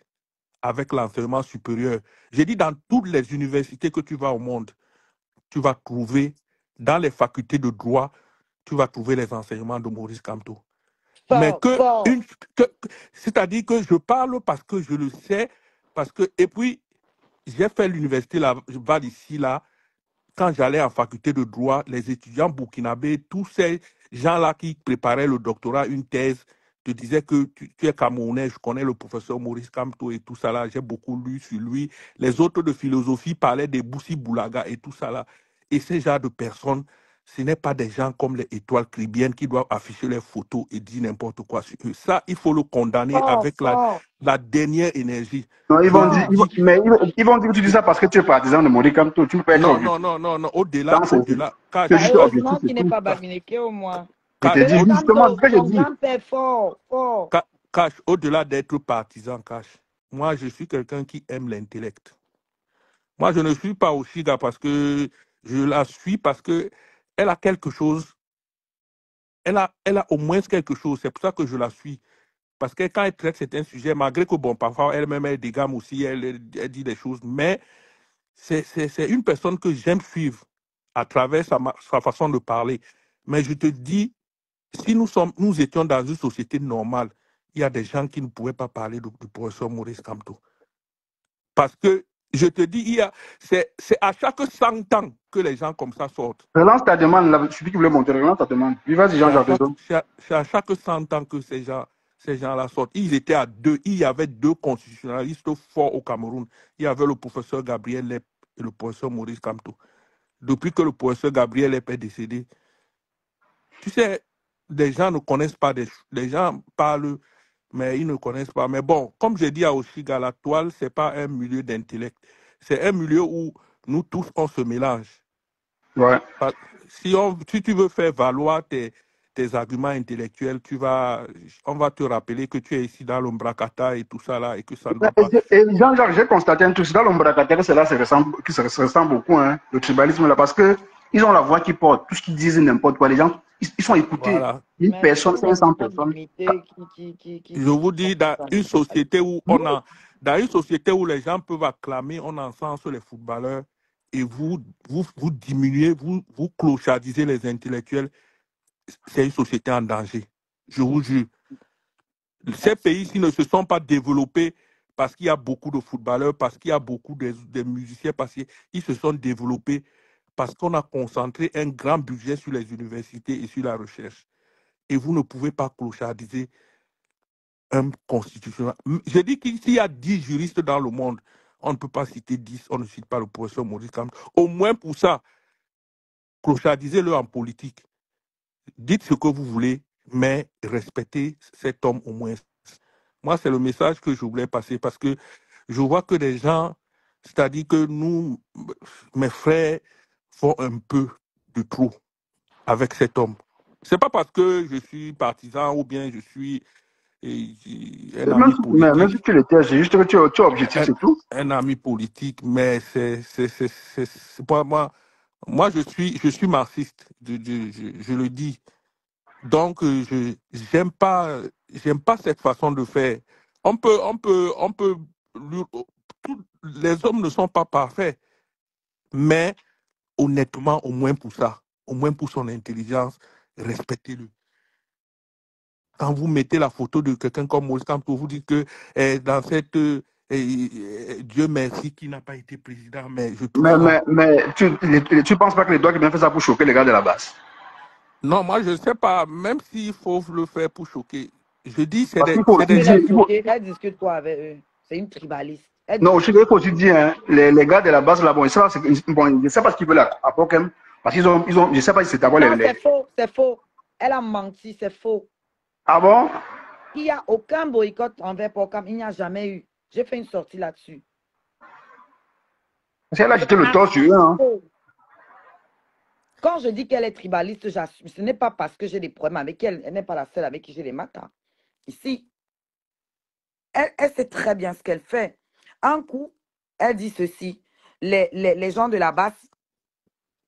avec l'enseignement supérieur. J'ai dit dans toutes les universités que tu vas au monde, tu vas trouver, dans les facultés de droit, tu vas trouver les enseignements de Maurice Kamto. Mais Fort. c'est-à-dire que je parle parce que je le sais, et puis j'ai fait l'université là, ici là, quand j'allais en faculté de droit, les étudiants burkinabés, tous ces gens-là qui préparaient le doctorat, une thèse, te disais que tu es Camerounais, je connais le professeur Maurice Kamto et tout ça là, j'ai beaucoup lu sur lui. Les autres de philosophie parlaient des Boussi Boulaga et tout ça là. Et ces genres de personnes, ce n'est pas des gens comme les étoiles cribiennes qui doivent afficher les photos et dire n'importe quoi sur eux. Ça, il faut le condamner Fort, avec fort, la dernière énergie. Non, Je vous fort. dis, mais ils vont dire que tu dis ça parce que tu es partisan de Maurice Kamto. Tu ne peux pas être non, non, objectif. non, non, non, au-delà, Dans ces- Cash, Tu es Bah, juste objectif, heureusement c'est qu'il n'est tout. pas Bamileke au moins. Je te Cash, dis Maurice justement ce Kamto, que je mon dis. grand-père, fort, fort. Cash, au-delà d'être partisan, Cash, moi, je suis quelqu'un qui aime l'intellect. Moi, je ne suis pas Oshiga parce que je la suis parce que elle a quelque chose, elle a au moins quelque chose. C'est pour ça que je la suis. Parce que quand elle traite certains sujets, malgré que, bon, parfois, elle-même, elle dégamme aussi, elle dit des choses, mais c'est une personne que j'aime suivre à travers sa façon de parler. Mais je te dis, si nous étions dans une société normale, il y a des gens qui ne pouvaient pas parler du professeur Maurice Kamto. Parce que, je te dis, c'est à chaque 100 ans que les gens comme ça sortent. Relance ta demande, là, celui qui voulait monter, relance ta demande. Lui, vas-y, Jean-Jacques Dedon. C'est à chaque 100 ans que ces gens-là sortent. Ils étaient à deux. Il y avait deux constitutionnalistes forts au Cameroun. Il y avait le professeur Gabriel Lep et le professeur Maurice Kamto. Depuis que le professeur Gabriel Lep est décédé, tu sais, les gens ne connaissent pas les gens parlent, mais ils ne connaissent pas. Mais bon, comme je dis à Oshiga, la toile, ce n'est pas un milieu d'intellect. C'est un milieu où nous tous, on se mélange. Ouais. Si tu veux faire valoir tes arguments intellectuels, on va te rappeler que tu es ici dans l'Ombracata et tout ça là, et que ça ne va pas. Et Jean-Jacques, j'ai constaté un truc, c'est dans l'ombracataire, c'est là, qui se ressemble beaucoup, hein, le tribalisme là, parce que ils ont la voix qui porte, tout ce qu'ils disent n'importe quoi, les gens, ils sont écoutés. Voilà. Une Mais personne, c'est 500 une personnes. limité qui Je vous dis, dans une société où Non. dans une société où les gens peuvent acclamer, on encense les footballeurs et vous diminuez, vous clochardisez les intellectuels, c'est une société en danger. Je vous jure. Ces pays-ci ne se sont pas développés parce qu'il y a beaucoup de footballeurs, parce qu'il y a beaucoup de musiciens, parce qu'ils se sont développés parce qu'on a concentré un grand budget sur les universités et sur la recherche. Et vous ne pouvez pas clochardiser un constitutionnel. Je dis qu'il y a 10 juristes dans le monde, on ne peut pas citer 10, on ne cite pas le professeur Maurice Kamto. Au moins pour ça, clochardisez-le en politique. Dites ce que vous voulez, mais respectez cet homme au moins. Moi, c'est le message que je voulais passer parce que je vois que des gens, c'est-à-dire que nous, mes frères, font un peu de trop avec cet homme. C'est pas parce que je suis partisan ou bien je suis un ami Même si politique, tu l'étais, c'est juste que tu es objectif, c'est tout. un ami politique, mais c'est pas moi. Moi, je suis marxiste, je le dis. Donc, j'aime pas cette façon de faire. Les hommes ne sont pas parfaits, mais honnêtement, au moins pour ça, au moins pour son intelligence, respectez-le. Quand vous mettez la photo de quelqu'un comme Maurice Kamto, vous dites que dans cette Dieu merci qui n'a pas été président, mais je trouve ça. Mais tu penses pas que les doigts qui bien fait ça pour choquer les gars de la base? Non, moi je ne sais pas, même s'il faut le faire pour choquer. Je dis, Parce qu'il faut aussi dire, Elle discute quoi avec eux? C'est une tribaliste. non, il faut aussi dire, hein, les gars de la base là, bon, bon, je ne sais pas ce qu'ils veulent à Pokémon, parce qu'ils ont, je ne sais pas si c'est d'abord Non, c'est faux, c'est faux. Elle a menti, c'est faux. Ah bon? Il n'y a aucun boycott envers Pocam, il n'y a jamais eu. J'ai fait une sortie là-dessus. Parce qu'elle a jeté le tort sur eux. Hein. Quand je dis qu'elle est tribaliste, j'assume. Ce n'est pas parce que j'ai des problèmes avec elle. Elle n'est pas la seule avec qui j'ai des matas. Ici, elle sait très bien ce qu'elle fait. Un coup, elle dit ceci. Les gens de la base,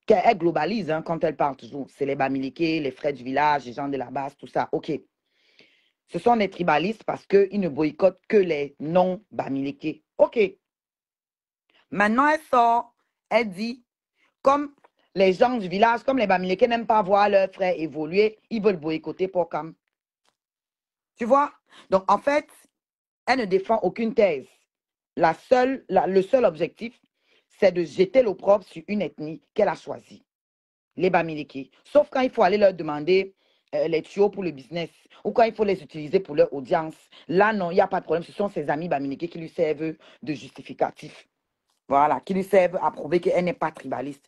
qu'elle globalise hein, quand elle parle toujours. C'est les Bamileke, les frères du village, les gens de la base, tout ça. OK. Ce sont des tribalistes parce qu'ils ne boycottent que les non-Bamileke. OK. Maintenant, elle sort, elle dit, comme les gens du village, comme les Bamileke n'aiment pas voir leurs frères évoluer, ils veulent boycotter Pocam. Tu vois? Donc, en fait, elle ne défend aucune thèse. Le seul objectif, c'est de jeter l'opprobre sur une ethnie qu'elle a choisie, les Bamileke. Sauf quand il faut aller leur demander les tuyaux pour le business ou quand il faut les utiliser pour leur audience. Là, non, il n'y a pas de problème. Ce sont ses amis Bamileke qui lui servent de justificatif. Voilà, qui lui servent à prouver qu'elle n'est pas tribaliste.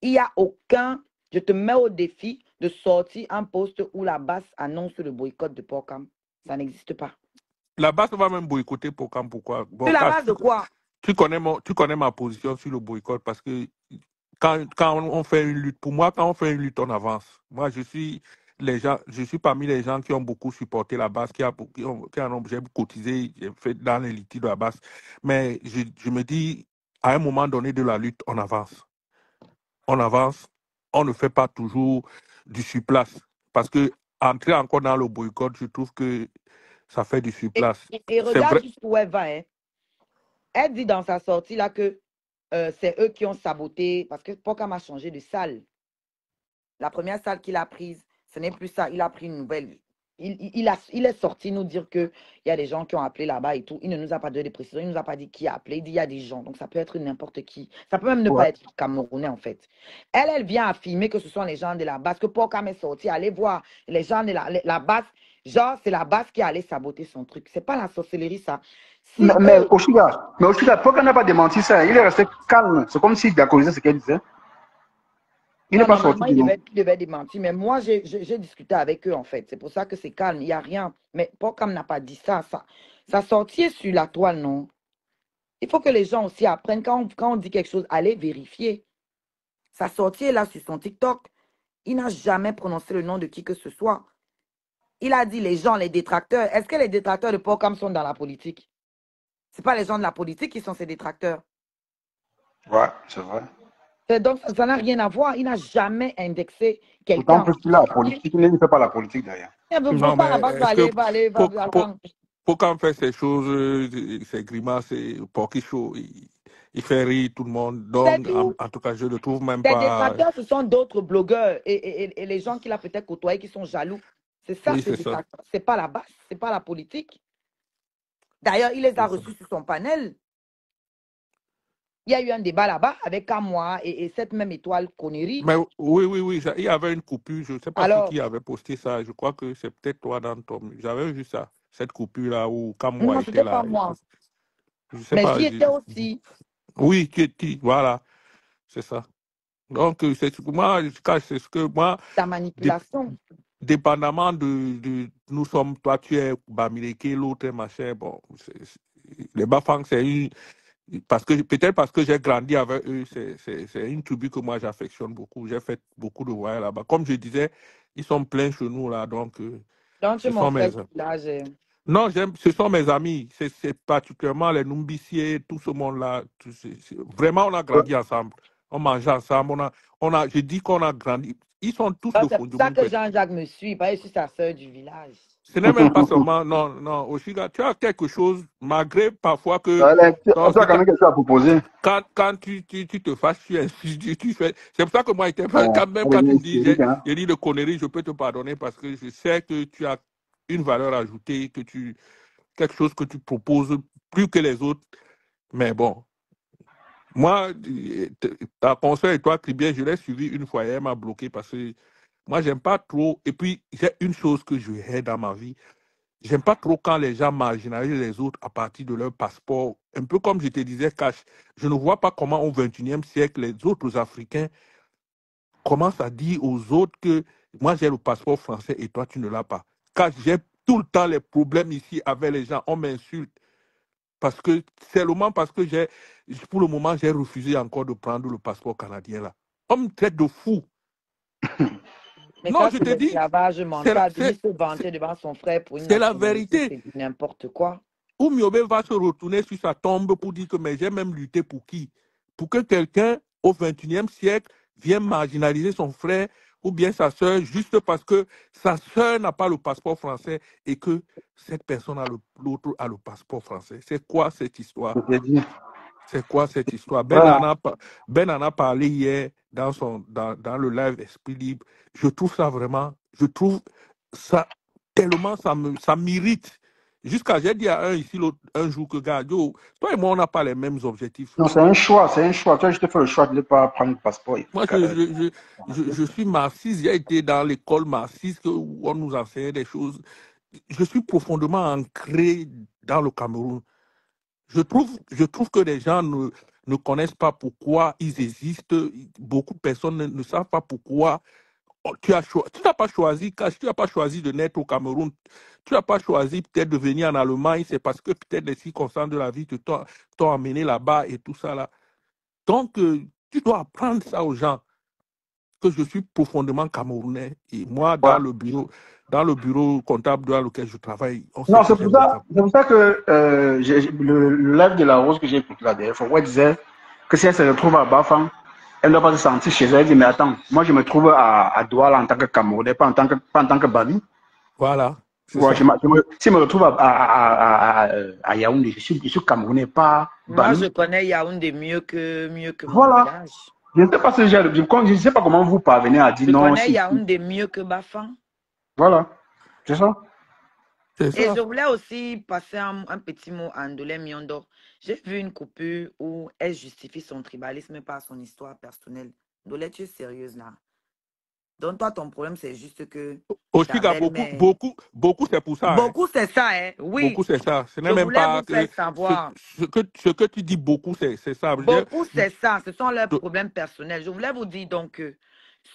Il n'y a aucun... Je te mets au défi de sortir un post où la base annonce le boycott de Port-Cam. Ça n'existe pas. La base va même boycotter Port-Cam. Pourquoi? Bon, Sur la base de quoi? tu connais ma position sur le boycott parce que quand on fait une lutte, pour moi, quand on fait une lutte, on avance. Moi, je suis parmi les gens qui ont beaucoup supporté la base, j'ai cotisé, j'ai fait dans les litiges de la base. Mais je me dis, à un moment donné de la lutte, on avance. On avance, on ne fait pas toujours du surplace. Parce que entrer encore dans le boycott, je trouve que ça fait du surplace. Et regarde jusqu'où elle va. Hein. Elle dit dans sa sortie là que c'est eux qui ont saboté parce que Port-Cam a changé de salle. La première salle qu'il a prise, ce n'est plus ça. Il a pris une nouvelle. Il est sorti nous dire qu'il y a des gens qui ont appelé là-bas et tout. Il ne nous a pas donné de précision. Il ne nous a pas dit qui a appelé. Il dit il y a des gens. Donc ça peut être n'importe qui. Ça peut même ne pas être Camerounais en fait. Elle vient affirmer que ce sont les gens de la base. Que Port-Cam est sorti. Allez voir les gens de la base. Genre, c'est la base qui allait saboter son truc. C'est pas la sorcellerie, ça. Si mais Oshiga, Port-Cam n'a pas démenti ça. Il est resté calme. C'est comme s'il d'accorder ce qu'elle disait. Il n'est pas sorti. Il devait démentir. Mais moi, j'ai discuté avec eux, en fait. C'est pour ça que c'est calme. Il n'y a rien. Mais Port-Cam n'a pas dit ça. Ça sortit sur la toile, non? Il faut que les gens aussi apprennent. Quand on dit quelque chose, allez vérifier. Ça sortit là sur son TikTok. Il n'a jamais prononcé le nom de qui que ce soit. Il a dit les gens, les détracteurs. Est-ce que les détracteurs de Port-Cam sont dans la politique? Ce n'est pas les gens de la politique qui sont ces détracteurs. Ouais, c'est vrai. Donc, ça n'a rien à voir. Il n'a jamais indexé quelqu'un. D'autant plus qu'il a la politique, il ne fait pas la politique d'ailleurs. Non, mais Port-Cam fait ces choses, ces grimaces, pour qu'il chaud, il fait rire tout le monde. Donc, en tout cas, je ne trouve même pas... Les détracteurs, ce sont d'autres blogueurs et les gens qu'il a peut-être côtoyés qui sont jaloux. C'est ça, oui, c'est pas la base, c'est pas la politique. D'ailleurs, il les a reçus sur son panel. Il y a eu un débat là-bas avec Kamwa et cette même étoile connerie. Mais oui, il y avait une coupure. Je ne sais pas qui avait posté ça. Je crois que c'est peut-être toi dans ton... J'avais vu ça, cette coupure-là où Kamwa était là. Non, c'était pas moi. Je sais mais pas, j'y étais aussi. Oui, voilà, c'est ça. Donc, c'est ce que moi... La manipulation. Dépendamment nous sommes, toi tu es Bamileke, l'autre machin, bon, les Bafang, c'est une... Peut-être parce que j'ai grandi avec eux, c'est une tribu que moi j'affectionne beaucoup. J'ai fait beaucoup de voyages là-bas. Comme je disais, ils sont pleins chez nous là, donc ce sont mes amis. Non, ce sont mes amis. C'est particulièrement les Numbissiers, tout ce monde-là. Vraiment, on a grandi ensemble. On mangeait ensemble. Je dis qu'on a grandi. Ils sont tous de C'est pour ça que Jean-Jacques me suit, parce que je suis sa sœur du village. Ce n'est même pas seulement, non, Oshiga, tu as quelque chose, malgré parfois que... Tu as quand même quelque chose à proposer. Quand tu te fâches, tu fais... C'est pour ça que moi, quand tu me dis, j'ai dit de conneries, je peux te pardonner parce que je sais que tu as une valeur ajoutée, quelque chose que tu proposes plus que les autres. Mais bon, moi, ta conseil et toi, Tribien, je l'ai suivi une fois et elle m'a bloqué parce que moi, j'aime pas trop. Et puis, j'ai une chose que je hais dans ma vie. J'aime pas trop quand les gens marginalisent les autres à partir de leur passeport. Un peu comme je te disais, Cash, je ne vois pas comment au XXIe siècle, les autres Africains commencent à dire aux autres que moi, j'ai le passeport français et toi, tu ne l'as pas. Cash, j'ai tout le temps les problèmes ici avec les gens. On m'insulte. Parce que seulement parce que pour le moment, j'ai refusé encore de prendre le passeport canadien là. On me traite de fou. Mais non, ça, je te dis, c'est la vérité. C'est n'importe quoi. Ou Miobe va se retourner sur sa tombe pour dire que mais j'ai même lutté pour qui? Pour que quelqu'un au XXIe siècle vienne marginaliser son frère ou bien sa soeur juste parce que sa soeur n'a pas le passeport français et que cette personne l'autre a le passeport français. C'est quoi cette histoire? C'est quoi cette histoire? Ben en a parlé hier dans le live Esprit Libre. Je trouve ça vraiment, tellement ça m'irrite. Jusqu'à, j'ai dit à un ici un jour que, gars, yo, toi et moi, on n'a pas les mêmes objectifs. Non, c'est un choix, c'est un choix. Toi, je te fais le choix de ne pas prendre le passeport. Moi, je suis marxiste, j'ai été dans l'école marxiste où on nous enseignait des choses. Je suis profondément ancré dans le Cameroun. Je trouve que les gens ne connaissent pas pourquoi ils existent. Beaucoup de personnes ne savent pas pourquoi. Tu n'as pas choisi, tu n'as pas choisi de naître au Cameroun. Tu n'as pas choisi peut-être de venir en Allemagne. C'est parce que peut-être les circonstances de la vie t'ont amené là-bas et tout ça là. Donc, tu dois apprendre ça aux gens, que je suis profondément camerounais. Et moi, Ouais. dans le bureau comptable dans lequel je travaille, on sait Non, que j'aime le Cameroun. c'est pour ça que le live de la Rose que j'ai écouté la dernière fois, où elle disait que si elle se retrouve à Bafang, elle ne doit pas se sentir chez elle. Elle dit, mais attends, moi je me trouve à Douala en tant que Camerounais, pas en tant que Bali. Voilà. Ouais, si je me retrouve à Yaoundé, je suis Camerounais, pas Moi, Bali. je connais Yaoundé mieux que mon Voilà. village. Je ne sais pas ce genre je ne sais pas comment vous parvenez à dire Je non. connais Yaoundé mieux que Bafang. Voilà. C'est ça. C'est Et ça. je voulais aussi passer un petit mot à Ndolé Miondo. J'ai vu une coupure où elle justifie son tribalisme par son histoire personnelle. Ndolé, tu es sérieuse là? Donc toi, ton problème, c'est juste que Aussi, ta belle-mère... beaucoup, c'est pour ça. Hein. Beaucoup, c'est ça, hein? Oui. Beaucoup, c'est ça. Ce Je n'est même voulais pas vous faire que savoir. ce que tu dis beaucoup, c'est ça. Beaucoup, c'est ça. Ce sont leurs problèmes personnels. Je voulais vous dire donc que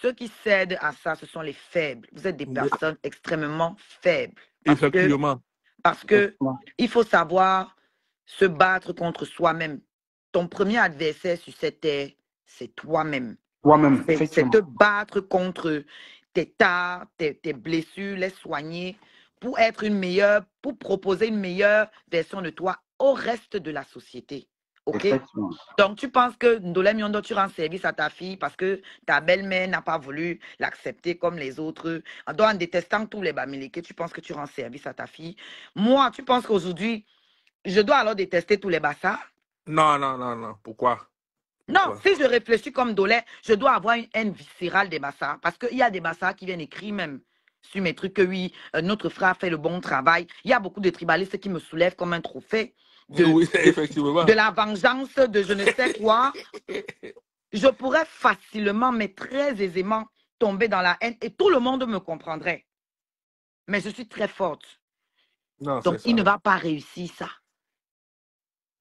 ceux qui cèdent à ça, ce sont les faibles. Vous êtes des personnes extrêmement faibles. Effectivement. Parce que il faut savoir se battre contre soi-même. Ton premier adversaire sur cette terre, c'est toi-même. Toi-même, C'est te battre contre tes tares, tes blessures, les soigner pour être pour proposer une meilleure version de toi au reste de la société. OK? Donc, tu penses que Ndolé Miondo, tu rends service à ta fille parce que ta belle-mère n'a pas voulu l'accepter comme les autres. En détestant tous les Bamileke, tu penses que tu rends service à ta fille. Moi, tu penses qu'aujourd'hui, je dois alors détester tous les Bassas? Non. Pourquoi? Non, si je réfléchis comme Ndolé, je dois avoir une haine viscérale des Bassas. Parce qu'il y a des Bassas qui viennent écrire même sur mes trucs que oui, notre frère fait le bon travail. Il y a beaucoup de tribalistes qui me soulèvent comme un trophée. De la vengeance, de je ne sais quoi. Je pourrais facilement, mais très aisément, tomber dans la haine et tout le monde me comprendrait. Mais je suis très forte. Non, donc, il ne va pas réussir ça.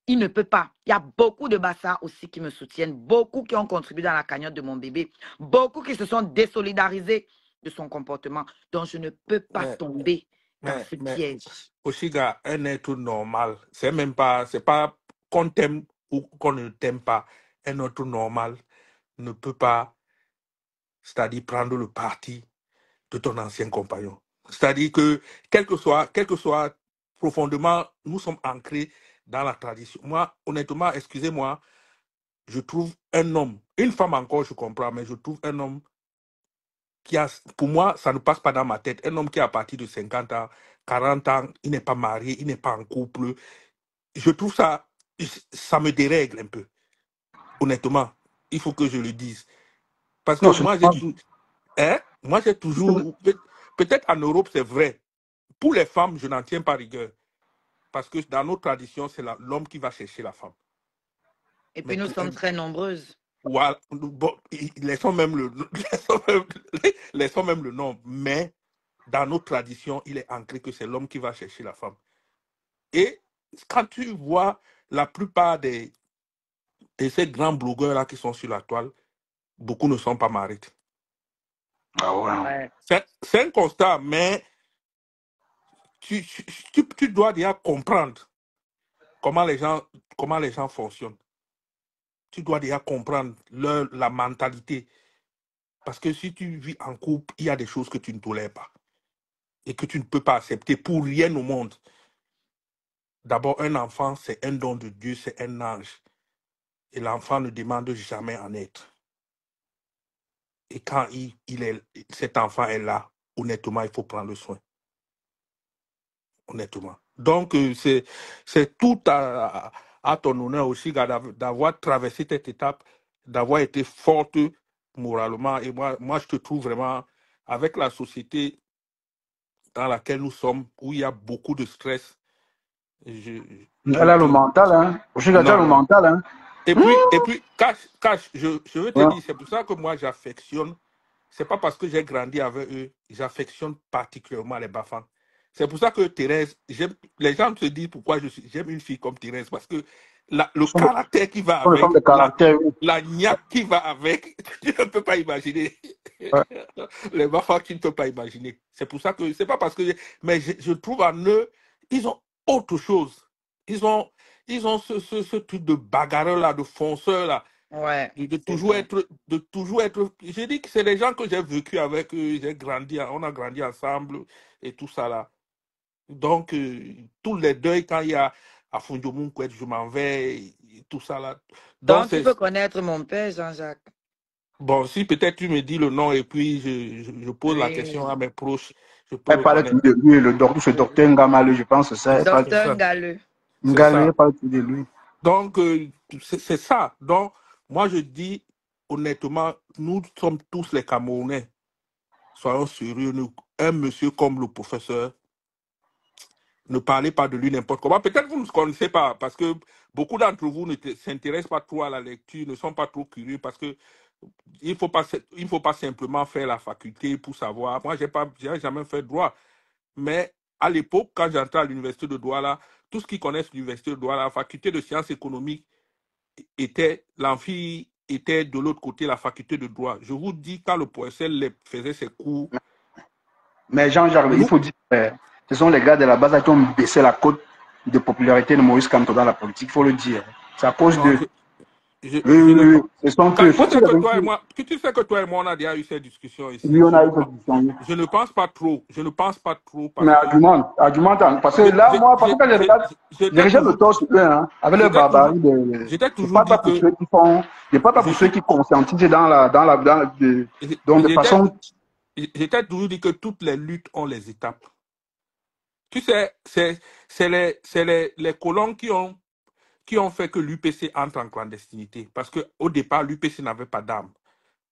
Il ne peut pas. Il y a beaucoup de Bassas aussi qui me soutiennent, beaucoup qui ont contribué dans la cagnotte de mon bébé, beaucoup qui se sont désolidarisés de son comportement. Donc, je ne peux pas tomber dans ce piège. Oshiga, un être normal, c'est pas qu'on t'aime ou qu'on ne t'aime pas. Un être normal ne peut pas, c'est-à-dire prendre le parti de ton ancien compagnon. C'est-à-dire que, quel que soit profondément, nous sommes ancrés dans la tradition. Moi, honnêtement, excusez-moi, je trouve un homme, une femme encore, je comprends, mais je trouve un homme qui a, pour moi, ça ne passe pas dans ma tête. Un homme qui a partir de 50 ans, 40 ans, il n'est pas marié, il n'est pas en couple. Je trouve ça me dérègle un peu. Honnêtement, il faut que je le dise. Parce que moi, j'ai toujours, peut-être en Europe, c'est vrai. Pour les femmes, je n'en tiens pas rigueur. Parce que dans nos traditions, c'est l'homme qui va chercher la femme. Et puis nous sommes très nombreuses. Voilà. Bon, laissons même le nom. Mais dans nos traditions, il est ancré que c'est l'homme qui va chercher la femme. Et quand tu vois la plupart de ces grands blogueurs-là qui sont sur la toile, beaucoup ne sont pas mariés. Ah ouais. C'est un constat, mais tu dois déjà comprendre comment les gens fonctionnent. Tu dois déjà comprendre la mentalité. Parce que si tu vis en couple, il y a des choses que tu ne tolères pas et que tu ne peux pas accepter pour rien au monde. D'abord, un enfant, c'est un don de Dieu, c'est un ange. Et l'enfant ne demande jamais en être. Et quand cet enfant est là, honnêtement, il faut prendre soin. Honnêtement. Donc, c'est tout à ton honneur aussi d'avoir traversé cette étape, d'avoir été forte moralement. Et moi, je te trouve vraiment, avec la société dans laquelle nous sommes, où il y a beaucoup de stress, Elle a le te... mental, hein. Je a le Non, non. mental, hein. Et puis Cash, je veux te Ouais. dire, c'est pour ça que moi, j'affectionne. C'est pas parce que j'ai grandi avec eux, j'affectionne particulièrement les Bafang. C'est pour ça que Thérèse, les gens se disent pourquoi j'aime une fille comme Thérèse, parce que le Ce sont caractère qui va les femmes avec, de caractère. Oui. la niaque qui va avec, tu ne peux pas imaginer. Ouais. Les Bafang, tu ne peux pas imaginer. C'est pour ça que, c'est pas parce que, mais je trouve en eux, ils ont autre chose. Ils ont ce truc de bagarreur là, de fonceur là. Ouais, De c'est toujours vrai. être, de toujours être. J'ai dit que c'est des gens que j'ai vécu avec eux, j'ai grandi, on a grandi ensemble et tout ça là. Donc, tous les deuils, quand il y a à Fondjomoun, je m'en vais, et tout ça là. Donc, Donc, tu c'est. peux connaître mon père, Jean-Jacques. Bon, si peut-être tu me dis le nom et puis je pose la question à Oui. mes proches, je peux Elle le parle connaître. toujours de lui, ce docteur Ngamaleu, je pense que c'est ça. Elle parle C'est Docteur ça. Ngaleu. C'est Ngaleu, elle ça. parle toujours de lui. Donc, c'est ça. Donc, moi, je dis honnêtement, nous sommes tous les Camerounais. Soyons sérieux. Un monsieur comme le professeur, ne parlez pas de lui n'importe comment. Peut-être que vous ne connaissez pas, parce que beaucoup d'entre vous ne s'intéressent pas trop à la lecture, ne sont pas trop curieux, parce que il faut pas simplement faire la faculté pour savoir. Moi, j'ai jamais fait droit. Mais à l'époque, quand j'entrais à l'université de Douala, tous qui connaissent l'université de Douala, la faculté de sciences économiques l'amphi était de l'autre côté, la faculté de droit. Je vous dis, quand le professeur faisait ses cours, Mais Jean-Jacques, il nous, faut dire, ce sont les gars de la base qui ont baissé la cote de popularité de Maurice Kamto dans la politique, il faut le dire. C'est à cause non, de. je ne pense. Ce sont Quand eux. tu Faut sais dire la que toi et vérité. moi, tu sais que toi et moi, on a déjà eu cette discussion ici. Lui, on a eu cette discussion. Je ne pense pas trop. Je ne pense pas trop Mais parce que argumente. Parce que là, moi, parce que quand je regarde, je je t'ai rejette le toujours, tort sur eux, hein, avec je leur t'ai toujours, barbarie. je t'ai Je toujours parle pas dit pour que ceux qui font. Je parle pas je pour ceux suis, qui conscientisent donc de je t'ai façon. je t'ai toujours dit que toutes les luttes ont les étapes. Tu sais, c'est les colons qui ont fait que l'UPC entre en clandestinité. Parce qu'au départ, l'UPC n'avait pas d'armes.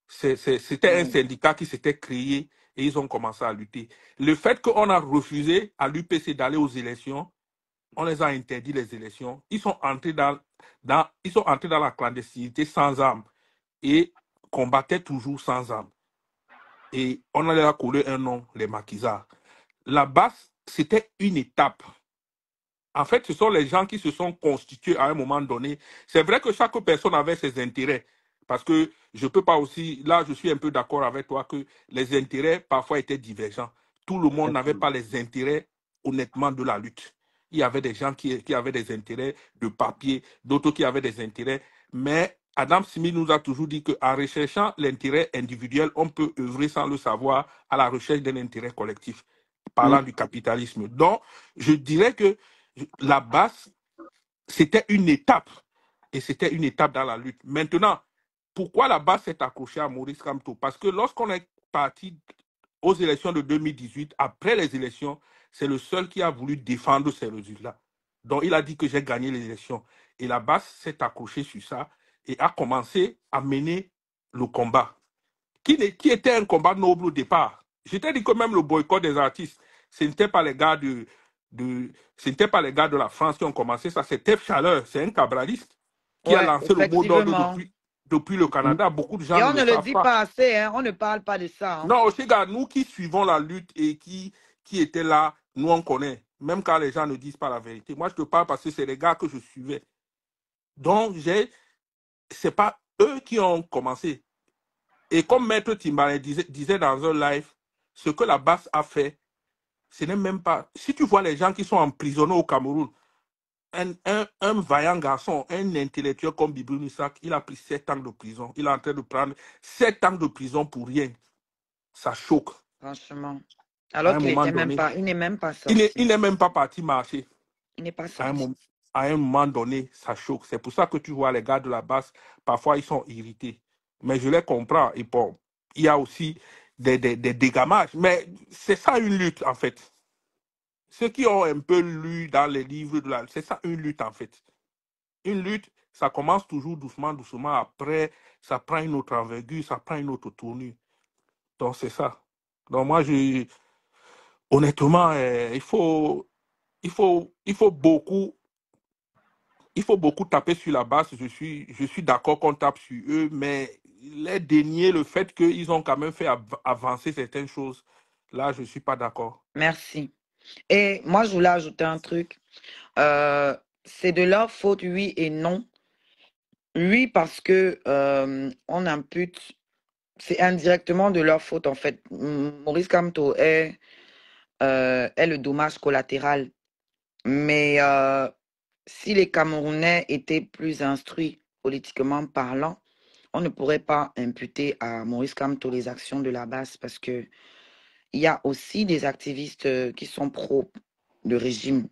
C'était un syndicat qui s'était créé et ils ont commencé à lutter. Le fait qu'on a refusé à l'UPC d'aller aux élections, on les a interdit les élections. Ils sont entrés dans la clandestinité sans armes et combattaient toujours sans armes. Et on allait leur coller un nom, les maquisards. La base, c'était une étape. En fait, ce sont les gens qui se sont constitués à un moment donné. C'est vrai que chaque personne avait ses intérêts. Parce que je ne peux pas aussi, là je suis un peu d'accord avec toi que les intérêts parfois étaient divergents. Tout le monde n'avait pas les intérêts honnêtement de la lutte. Il y avait des gens qui avaient des intérêts de papier, d'autres qui avaient des intérêts. Mais Adam Smith nous a toujours dit qu'en recherchant l'intérêt individuel, on peut œuvrer sans le savoir à la recherche d'un intérêt collectif, parlant du capitalisme. Donc, je dirais que la base, c'était une étape. Et c'était une étape dans la lutte. Maintenant, pourquoi la base s'est accrochée à Maurice Kamto? Parce que lorsqu'on est parti aux élections de 2018, après les élections, c'est le seul qui a voulu défendre ces résultats. Donc, il a dit que j'ai gagné les élections. Et la base s'est accrochée sur ça et a commencé à mener le combat, qui était un combat noble au départ. Je t'ai dit que même le boycott des artistes, ce n'était pas les gars ce n'était pas les gars de la France qui ont commencé ça, c'était Chaleur, c'est un cabraliste qui a Ouais, lancé le mot d'ordre effectivement. depuis le Canada. Beaucoup de gens Et ne on le ne le savent dit pas. pas assez, hein. On ne parle pas de ça, hein. Non, aussi, gars, nous qui suivons la lutte et qui étaient là, nous on connaît. Même quand les gens ne disent pas la vérité. Moi, je te parle parce que c'est les gars que je suivais. Donc, c'est pas eux qui ont commencé. Et comme Maître Timbalé disait dans un live, ce que la base a fait, ce n'est même pas... Si tu vois les gens qui sont emprisonnés au Cameroun, un vaillant garçon, un intellectuel comme Bibi Nissak, il a pris 7 ans de prison. Il est en train de prendre 7 ans de prison pour rien. Ça choque. Franchement. À Alors un qu'il moment était même donné, pas, il n'est même pas il sorti. n'est même pas parti marcher. Il n'est pas À sorti. un moment donné, ça choque. C'est pour ça que tu vois les gars de la base, parfois ils sont irrités. Mais je les comprends. Et bon, il y a aussi des dégamages. Mais c'est ça une lutte, en fait. Ceux qui ont un peu lu dans les livres de c'est ça une lutte, en fait. Une lutte, ça commence toujours doucement, doucement. Après, ça prend une autre envergure, ça prend une autre tournure. Donc, c'est ça. Donc, moi, honnêtement, il faut il faut beaucoup taper sur la base. Je suis d'accord qu'on tape sur eux, mais les dénier le fait qu'ils ont quand même fait avancer certaines choses. Là, je ne suis pas d'accord. Merci. Et moi, je voulais ajouter un truc. C'est de leur faute, oui et non. Oui, parce que on impute, c'est indirectement de leur faute en fait. Maurice Kamto est le dommage collatéral. Mais si les Camerounais étaient plus instruits politiquement parlant, on ne pourrait pas imputer à Maurice Kamto les actions de la base parce que il y a aussi des activistes qui sont pro-régime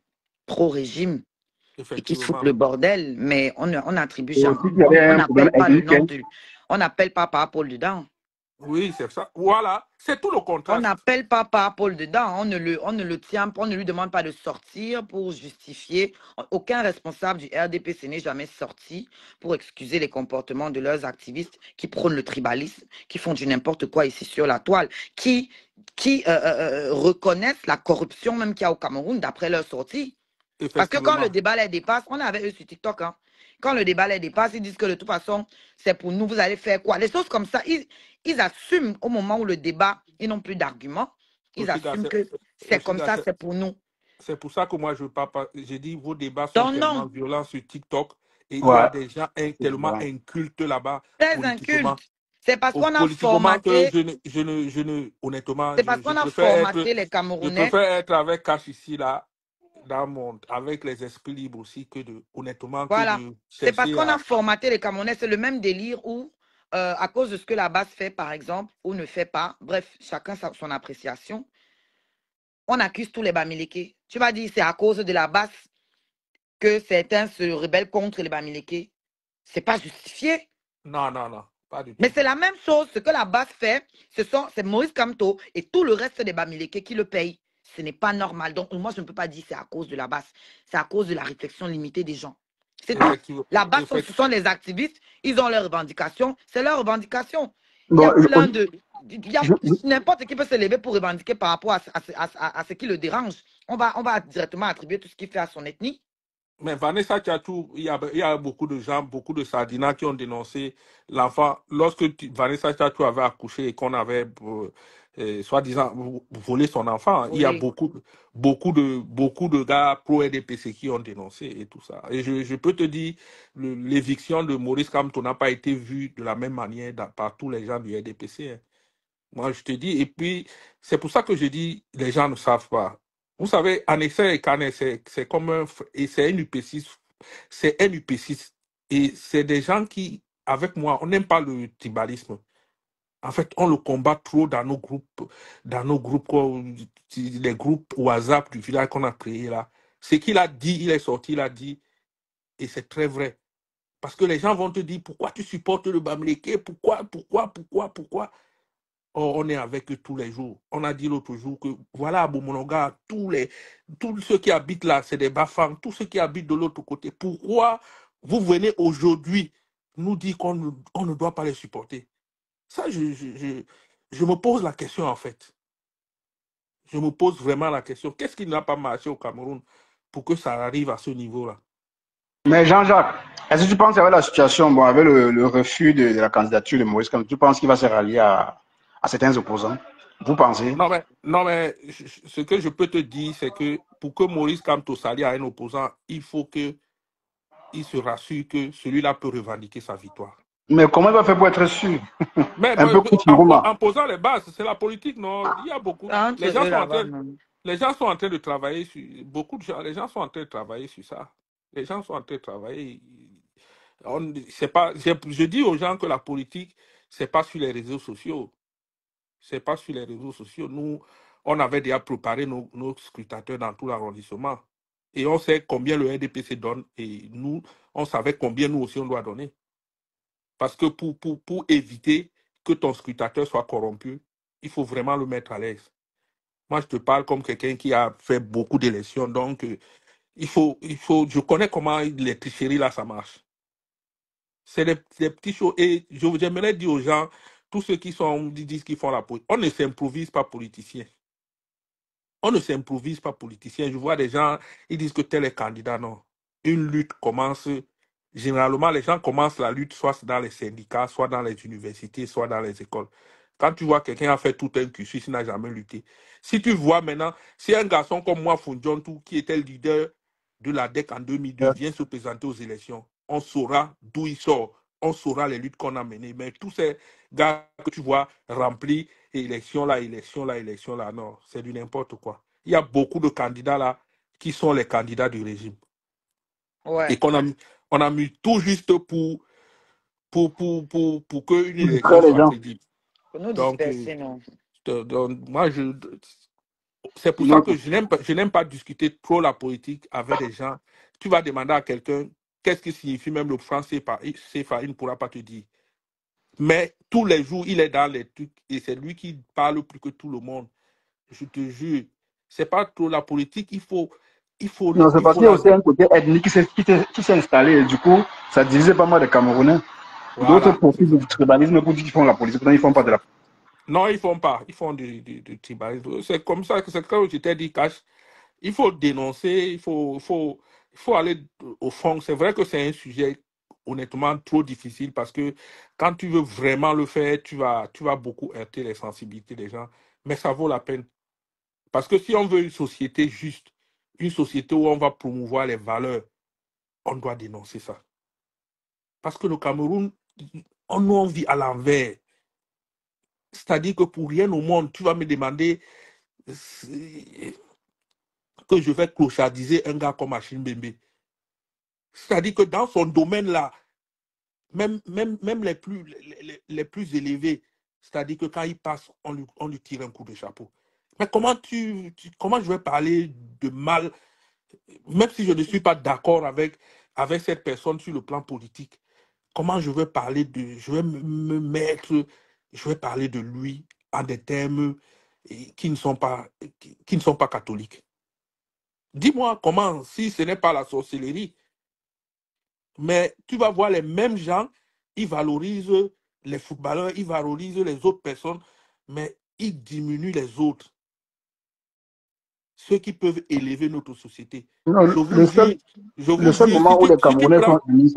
et qui foutent Effectivement. le bordel, mais on n'attribue Et jamais, aussi, il y avait on un problème n'appelle pas le nom intellectuel. de, on n'appelle pas par Paul dedans. Oui, c'est ça. Voilà, c'est tout le On contraste. n'appelle pas par Paul dedans, on ne le tient pas, on ne lui demande pas de sortir pour justifier. Aucun responsable du RDPC n'est jamais sorti pour excuser les comportements de leurs activistes qui prônent le tribalisme, qui font du n'importe quoi ici sur la toile, qui reconnaissent la corruption même qu'il y a au Cameroun d'après leur sortie. Parce que quand le débat les dépasse, on est avec eux sur TikTok, hein. Quand le débat les dépasse, ils disent que de toute façon, c'est pour nous, vous allez faire quoi? Les choses comme ça, ils assument au moment où le débat, ils n'ont plus d'arguments. Ils assument que c'est comme ça, c'est pour nous. C'est pour ça que moi, je parle pas. J'ai dit, vos débats sont Donc, tellement non, violents sur TikTok et il y Ouais. a des gens tellement Voilà. incultes là-bas, très politiquement. inculte. C'est parce qu'on a Politiquement que formaté, honnêtement, c'est parce qu'on a formaté les je Camerounais. préfère être avec Cash ici, là, avec les esprits libres aussi, honnêtement, que Voilà. de C'est parce chercher qu'on a à. formaté les Camerounais. C'est le même délire où, à cause de ce que la base fait, par exemple, ou ne fait pas, bref, chacun son appréciation, on accuse tous les Bamileke. Tu vas dire c'est à cause de la base que certains se rebellent contre les Bamileke. Ce n'est pas justifié. Non, non, non, pas du Mais tout. c'est la même chose. Ce que la base fait, c'est Maurice Kamto et tout le reste des Bamileke qui le payent. Ce n'est pas normal. Donc, moi, je ne peux pas dire c'est à cause de la base. C'est à cause de la réflexion limitée des gens. C'est tout. Effectivement. La base, ce sont les activistes. Ils ont leurs revendications. C'est leurs revendications. Il y Bon, a plein de... N'importe qui peut se lever pour revendiquer par rapport à ce qui le dérange. On va directement attribuer tout ce qu'il fait à son ethnie. Mais Vanessa Tchatou, il y a beaucoup de gens, beaucoup de Sardinats qui ont dénoncé l'enfant. Lorsque Vanessa Tchatou avait accouché et qu'on avait, soi-disant, volé son enfant, il y a Oui. beaucoup de gars pro-RDPC qui ont dénoncé et tout ça. Et je peux te dire, l'éviction de Maurice Kamto n'a pas été vue de la même manière par tous les gens du RDPC. Hein. Moi, je te dis, et puis, c'est pour ça que je dis, les gens ne savent pas. Vous savez, Annexa et Kane, c'est comme et c'est un UP6, c'est un UP6. Et c'est des gens qui, avec moi, on n'aime pas le tribalisme. En fait, on le combat trop dans nos groupes, les groupes WhatsApp du village qu'on a créé là. Ce qu'il a dit, il est sorti, il a dit, et c'est très vrai. Parce que les gens vont te dire, pourquoi tu supportes le Bamileke? Pourquoi? Or, on est avec eux tous les jours. On a dit l'autre jour que, voilà, à Bomonoga, tous ceux qui habitent là, c'est des Bafang, tous ceux qui habitent de l'autre côté. Pourquoi vous venez aujourd'hui nous dire qu'on ne doit pas les supporter? Ça, je me pose la question, en fait. Je me pose vraiment la question. Qu'est-ce qui n'a pas marché au Cameroun pour que ça arrive à ce niveau-là? Mais Jean-Jacques, est-ce que tu penses avec la situation, bon, avec le refus de la candidature de Maurice Kamto, tu penses qu'il va se rallier à certains opposants? Vous pensez? Non, mais ce que je peux te dire, c'est que pour que Maurice Kamto s'allie à un opposant, il faut qu'il se rassure que celui-là peut revendiquer sa victoire. Mais comment il va faire pour être sûr? Mais Un peu comme Chiroma. en posant les bases, c'est la politique, non? Il y a beaucoup. Entre eux là-bas, non. Les gens sont en train de travailler sur. Beaucoup de gens, les gens sont en train de travailler sur ça. Les gens sont en train de travailler. C'est pas, je dis aux gens que la politique, c'est pas sur les réseaux sociaux. C'est pas sur les réseaux sociaux. Nous, on avait déjà préparé nos scrutateurs dans tout l'arrondissement. Et on sait combien le RDPC donne. Et nous, on savait combien nous aussi on doit donner. Parce que pour éviter que ton scrutateur soit corrompu, il faut vraiment le mettre à l'aise. Moi, je te parle comme quelqu'un qui a fait beaucoup d'élections. Donc, je connais comment les tricheries là, ça marche. C'est des petits choses. Et j'aimerais dire aux gens, tous ceux qui disent qu'ils font la politique, on ne s'improvise pas politicien. On ne s'improvise pas politicien. Je vois des gens, ils disent que tel est candidat. Non. Une lutte commence. Généralement, les gens commencent la lutte soit dans les syndicats, soit dans les universités, soit dans les écoles. Quand tu vois quelqu'un a fait tout un cursus, il n'a jamais lutté. Si tu vois maintenant, si un garçon comme moi, Funjontu, qui était le leader de la DEC en 2002, vient se présenter aux élections, on saura d'où il sort, on saura les luttes qu'on a menées. Mais tous ces gars que tu vois remplis, élection là, élection là, élection là, non, c'est du n'importe quoi. Il y a beaucoup de candidats là qui sont les candidats du régime. Ouais. Et on a mis tout juste pour qu'une élection distraire les soit gens. crédible. Pour nous Donc, disperser, non. moi, c'est pour ça que je n'aime pas discuter trop la politique avec des gens. Tu vas demander à quelqu'un qu'est-ce qui signifie même le franc CFA, il ne pourra pas te dire. Mais tous les jours, il est dans les trucs et c'est lui qui parle plus que tout le monde. Je te jure, c'est pas trop la politique, Non, c'est parce qu'il y a aussi un côté ethnique qui s'est installé. Et du coup, ça divisait pas mal de Camerounais. D'autres Voilà, profitent du tribalisme pour dire qu'ils font la politique. Pourtant, ils font pas de la politique. non, ils font pas. Ils font du tribalisme. C'est comme ça que c'est quand je t'ai dit, Cash. Il faut dénoncer, il faut aller au fond. C'est vrai que c'est un sujet honnêtement trop difficile parce que quand tu veux vraiment le faire, tu vas beaucoup heurter les sensibilités des gens. Mais ça vaut la peine. Parce que si on veut une société juste, une société où on va promouvoir les valeurs, on doit dénoncer ça. Parce que le Cameroun, on vit à l'envers. C'est-à-dire que pour rien au monde, tu vas me demander que je vais clochardiser un gars comme Achille Mbembe. C'est-à-dire que dans son domaine-là, même les plus élevés, c'est-à-dire que quand il passe, on lui tire un coup de chapeau. Mais comment je vais parler de mal, même si je ne suis pas d'accord avec cette personne sur le plan politique, comment je vais parler je vais me mettre, je vais parler de lui en des termes qui ne sont pas catholiques. Dis-moi comment, si ce n'est pas la sorcellerie, mais tu vas voir les mêmes gens, ils valorisent les footballeurs, ils valorisent les autres personnes, mais ils diminuent les autres, ceux qui peuvent élever notre société. Non, Je le vous seul dis, moment où les si tu Camerounais prends, sont unis,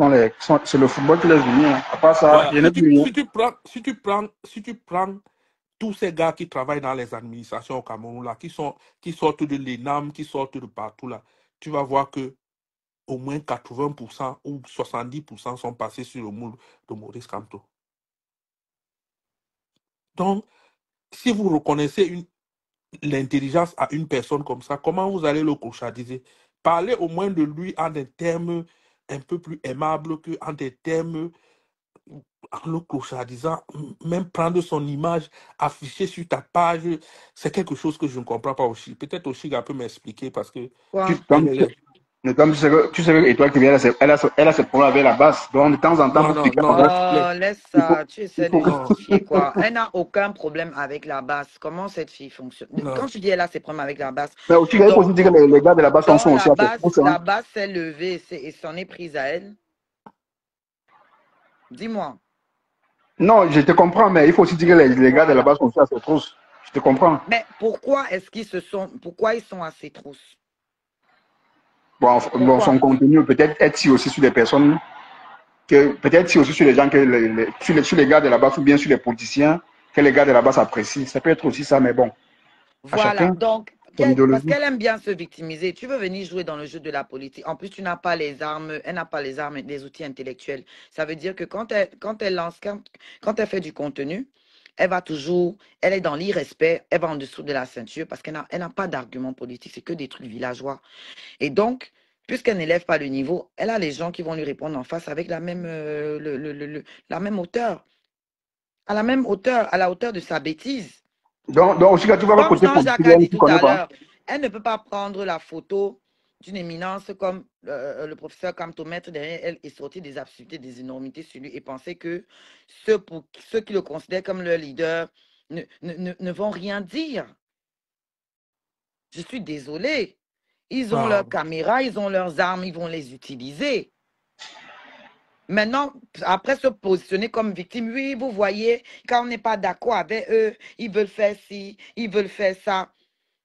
c'est le football qui les unit. Hein. À part ça, voilà, il n'y en a plus rien. si tu prends tous ces gars qui travaillent dans les administrations au Cameroun, là, qui sortent de l'ENAM, qui sortent de partout, là, tu vas voir que au moins 80% ou 70% sont passés sur le moule de Maurice Kamto. Donc, si vous reconnaissez l'intelligence à une personne comme ça, comment vous allez le clochadiser? Parlez au moins de lui en des termes un peu plus aimables qu'en des termes en le clochardisant, même prendre son image, afficher sur ta page, c'est quelque chose que je ne comprends pas aussi. Peut-être aussi peut m'expliquer parce que Quoi? Comme tu sais que Étoile qui vient, elle a ses problèmes avec la base. Donc, de temps en temps, non, pour non, piquer la non, base, Oh, laisse il faut, ça. Tu il essaies faut de que. non, justifier quoi? Elle n'a aucun problème avec la base. Comment cette fille fonctionne? Quand non. tu dis elle a ses problèmes avec la base, Mais aussi, il faut aussi dire que les gars de la base sont donc aussi à cette course. Hein. la base s'est levée et s'en est prise à elle. Dis-moi. Non, je te comprends, mais il faut aussi dire que les gars de la Voilà. base sont aussi à cette course. Je te comprends. Mais pourquoi pourquoi ils sont à ces trousses? Bon, Pourquoi? son contenu peut-être être si aussi sur des personnes, peut-être si aussi sur les gens, sur les gars de la base ou bien sur les politiciens, que les gars de la base apprécient. Ça peut être aussi ça, mais bon, à Voilà. chacun Donc, son parce idéologie. qu'elle aime bien se victimiser. Tu veux venir jouer dans le jeu de la politique. En plus, tu n'as pas les armes. Elle n'a pas les armes et les outils intellectuels. Ça veut dire que quand elle fait du contenu, elle est dans l'irrespect, elle va en dessous de la ceinture parce elle n'a pas d'argument politique. C'est que des trucs villageois. Et donc, puisqu'elle n'élève pas le niveau, elle a les gens qui vont lui répondre en face avec la même, la même hauteur. À la même hauteur, à la hauteur de sa bêtise. Donc aussi, quand tu vois le Comme côté politique, Jean-Jacques a tu dit ne tout connais à pas. l'heure, elle ne peut pas prendre la photo d'une éminence comme le professeur Kamtomètre derrière elle et sortir des absurdités, des énormités sur lui et penser que ceux qui le considèrent comme leur leader ne vont rien dire. Je suis désolée. Ils ont Ah, leurs caméras, ils ont leurs armes, ils vont les utiliser. Maintenant, après se positionner comme victime, oui, vous voyez, quand on n'est pas d'accord avec eux, ils veulent faire ci, ils veulent faire ça.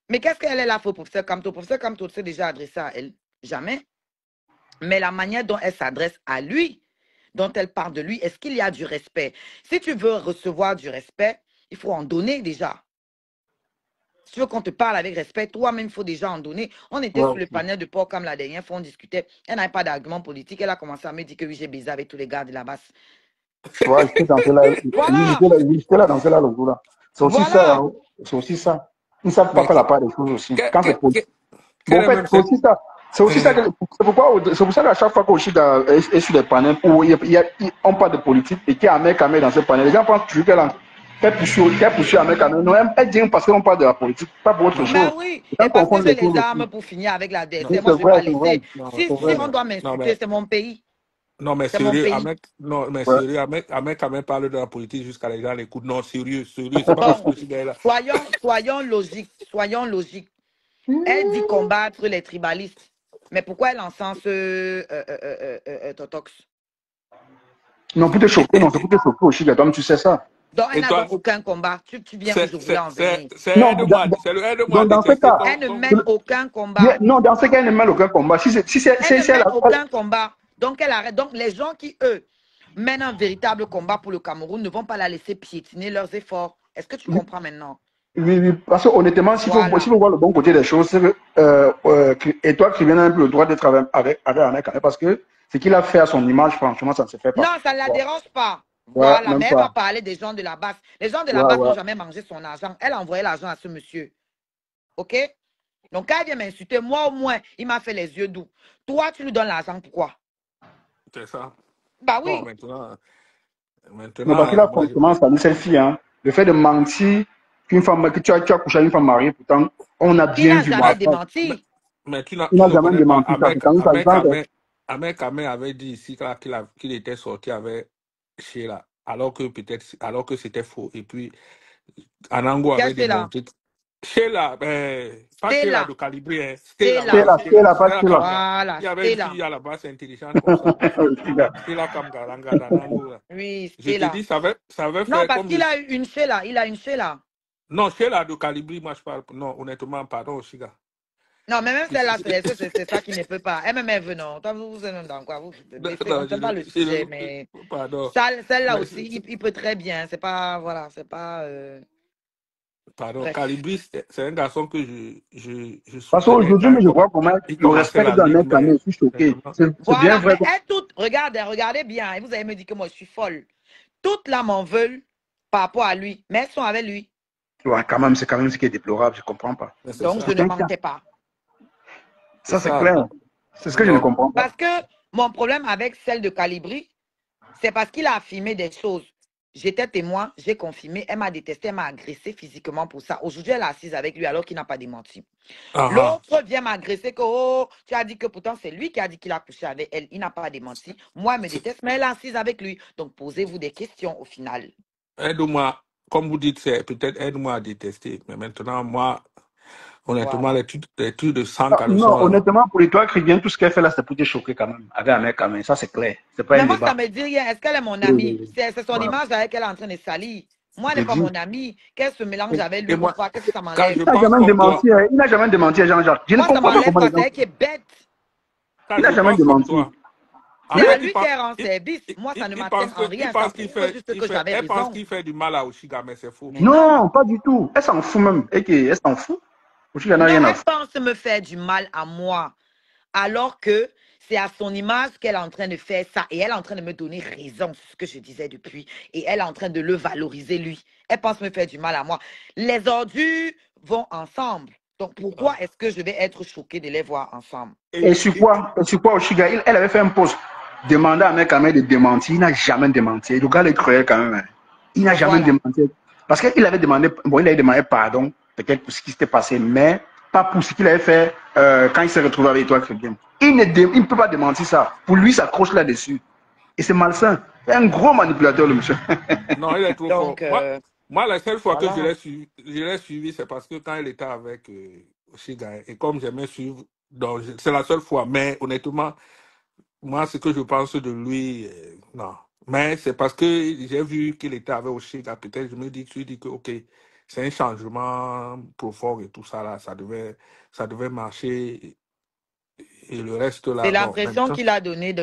Mais qu'est-ce qu'elle est là pour professeur Kamto? Professeur Kamto s'est déjà adressé à elle. Jamais. Mais la manière dont elle s'adresse à lui, dont elle parle de lui, est-ce qu'il y a du respect? Si tu veux recevoir du respect, il faut en donner déjà. Si tu veux qu'on te parle avec respect, toi-même, il faut déjà en donner. On était Ouais. sur le panel de port comme la dernière fois, on discutait. Elle n'avait pas d'argument politique. Elle a commencé à me dire que oui, j'ai baisé avec tous les gars de la basse. Ouais, j'étais dans cela. Voilà, J'étais là dans cela le jour là. C'est aussi ça. voilà. Hein. C'est aussi ça. Ils ne savent pas Mais faire la part des choses aussi. Quand c'est politique. quel Bon, en est fait, même c'est cette... aussi ça. C'est aussi ça. C'est pour ça qu'à chaque fois qu'Oshida est sur les panels où on parle de politique et qu'il y a Ahmed Kamé dans ce panel, les gens pensent toujours qu'elle poursuit Ahmed Kamé. Non, elle dit parce qu'on parle de la politique, pas pour autre Non, chose. Ben oui, Les gens et parce que confondent j'ai les choses les armes aussi. pour finir avec la non, Oui, DST, moi c'est je ne vais pas vrai, c'est vrai. laisser. non, Si, C'est si vrai. on doit non, m'insulter, mais, c'est mon pays. non, mais C'est mon sérieux, pays. Ouais. sérieux, Ahmed quand même parle de la politique jusqu'à les gens l'écoutent. Non, sérieux, c'est pas parce Bon, que ce gars-là. soyons logiques, soyons logiques. Elle dit combattre les tribalistes. Mais pourquoi elle encense Totox? Non, pour te choquer, non, c'est pour te choquer Oshida, toi tu sais ça. Donc, elle Et n'a toi, donc aucun combat. Tu viens où je voulais en venir. c'est Non, aide-moi, c'est le aide-moi à dans ce détester cas, Elle ne ton mène groupe. aucun combat. non, dans ce cas, elle ne mène aucun combat. Si Elle ne elle mène a- aucun combat. Donc, elle arrête. Donc, les gens qui, eux, mènent un véritable combat pour le Cameroun ne vont pas la laisser piétiner leurs efforts. Est-ce que tu comprends maintenant? oui, oui, parce que honnêtement, s'il Voilà. faut voir le bon côté des choses, c'est que, et toi, Krivien, a un peu le droit de travailler avec Ahmed Kamé, parce que ce qu'il a fait à son image, franchement, ça ne se fait pas. Non, ça ne la Ouais, dérange pas. ouais, Voilà, même mais elle va pas. parler des gens de la base. Les gens de la Ouais, base ouais. n'ont jamais mangé son argent. Elle a envoyé l'argent à ce monsieur. OK? Donc, quand elle vient m'insulter, moi au moins, il m'a fait les yeux doux. Toi, tu lui donnes l'argent, pourquoi? C'est ça. Bah Bon, oui. Non, parce qu'il a moi, forcément sali cette fille, hein. Le fait de mentir que tu as couché avec une femme mariée, pourtant, on a Il bien n'a vu. jamais Bon, démenti. mais il tu n'a ne jamais connais pas. démenti ça. C'est quand même ça, Ahmed Kamé avait dit ici qu'il était sorti avec Sheila, alors que c'était faux. Et puis, Anango avait Qu'est-ce que c'est là? démontré. Sheila, pas Sheila Stella. de Calibri, hein. Stella. pas Sheila. Voilà, Il y avait une Stella. fille à la base intelligente comme ça. Sheila Kamgaranga d'Anango. Là. Oui, Je te Stella. dis, ça avait Non, fait parce comme qu'il a eu une Sheila. Il a une Sheila. Non, Sheila de Calibri, moi je parle. Non, honnêtement, pardon, Shiga. Non, mais même celle-là, c'est ça qui ne peut pas. Elle même veut, non. Toi, vous êtes dans quoi? On ne fait pas le sujet, mais pardon. celle-là aussi, il peut très bien. C'est pas, voilà, c'est pas... Pardon, Bref. Calibri, c'est un garçon que je Parce qu'aujourd'hui, je vois comment il le commençait respect la d'un ligue, mec, mais je suis choqué. C'est bien Voilà, vrai. mais regardez bien. Et vous allez me dire que moi, je suis folle. Toutes là m'en veulent par rapport à lui, mais elles sont avec lui. Ouais, quand même, c'est quand même ce qui est déplorable, je ne comprends pas. Donc, je ne mentais pas. Ça, c'est clair. C'est ce que je ne comprends pas. Parce que mon problème avec celle de Calibri, c'est parce qu'il a affirmé des choses. J'étais témoin, j'ai confirmé, elle m'a détesté, elle m'a agressé physiquement pour ça. Aujourd'hui, elle est assise avec lui alors qu'il n'a pas démenti. L'autre vient m'agresser que, oh, tu as dit que pourtant c'est lui qui a dit qu'il a couché avec elle. Il n'a pas démenti. Moi, elle me déteste, mais elle est assise avec lui. Donc, posez-vous des questions au final. Aide-moi, comme vous dites, c'est peut-être aide-moi à détester. Mais maintenant, moi, honnêtement, Voilà. les trucs de sang qu'à le Non, sang, là. honnêtement, pour les toi, Krivien, tout ce qu'elle fait là, c'est pour te choquer quand même. Avec un mec quand même, ça c'est clair. C'est pas Mais un moi, débat. ça me dit rien. Est-ce qu'elle est mon amie? Oui. C'est son Voilà. image avec elle est en train de salir. Moi, elle Je n'est pas dis. mon amie. Qu'elle se mélange avec lui Et ou moi, quoi? Qu'est-ce que ça quand m'enlève? je Il n'a pense jamais comme toi, démenti, il n'a jamais démenti, Jean-Jacques. Je ne Moi, ça comprends pas m'enlève comment les parce gens. qu'elle est bête. quand Il n'a je jamais pense comme démenti. toi, C'est Ahmed, à lui qui rend service. Moi, ça ne m'atteint en rien. Ça prouve juste que j'avais elle pense raison. qu'il fait du mal à Oshiga, mais c'est faux. Mais non. Non, pas du tout. Elle s'en fout même. Elle s'en fout. Oshiga n'a Non, rien à elle foutre. pense me faire du mal à moi. Alors que c'est à son image qu'elle est en train de faire ça. Et elle est en train de me donner raison, c'est ce que je disais depuis. Et elle est en train de le valoriser, lui. Elle pense me faire du mal à moi. Les ordures vont ensemble. Donc, pourquoi est-ce que je vais être choquée de les voir ensemble? Et sur quoi Oshiga, elle avait fait un post. Demander à un mec de démentir. Il n'a jamais démenti. Le gars est cruel quand même. Il n'a jamais démenti. Parce qu'il avait demandé, il avait demandé pardon, peut-être pour ce qui s'était passé, mais pas pour ce qu'il avait fait quand il s'est retrouvé avec toi, Krivien. Il ne peut pas démentir ça. Pour lui, ça accroche là-dessus. Et c'est malsain. C'est un gros manipulateur, le monsieur. Non, il est trop Donc, fort. Moi, la seule fois voilà. que je l'ai suivi, c'est parce que quand il était avec Oshiga, et comme j'aimais suivre, c'est la seule fois. Mais honnêtement, moi, ce que je pense de lui, non. Mais c'est parce que j'ai vu qu'il était avec Oshiga, peut-être je me suis dit que, ok, c'est un changement profond et tout ça là, ça devait marcher et le reste C'est là, bon, l'impression maintenant. qu'il a donnée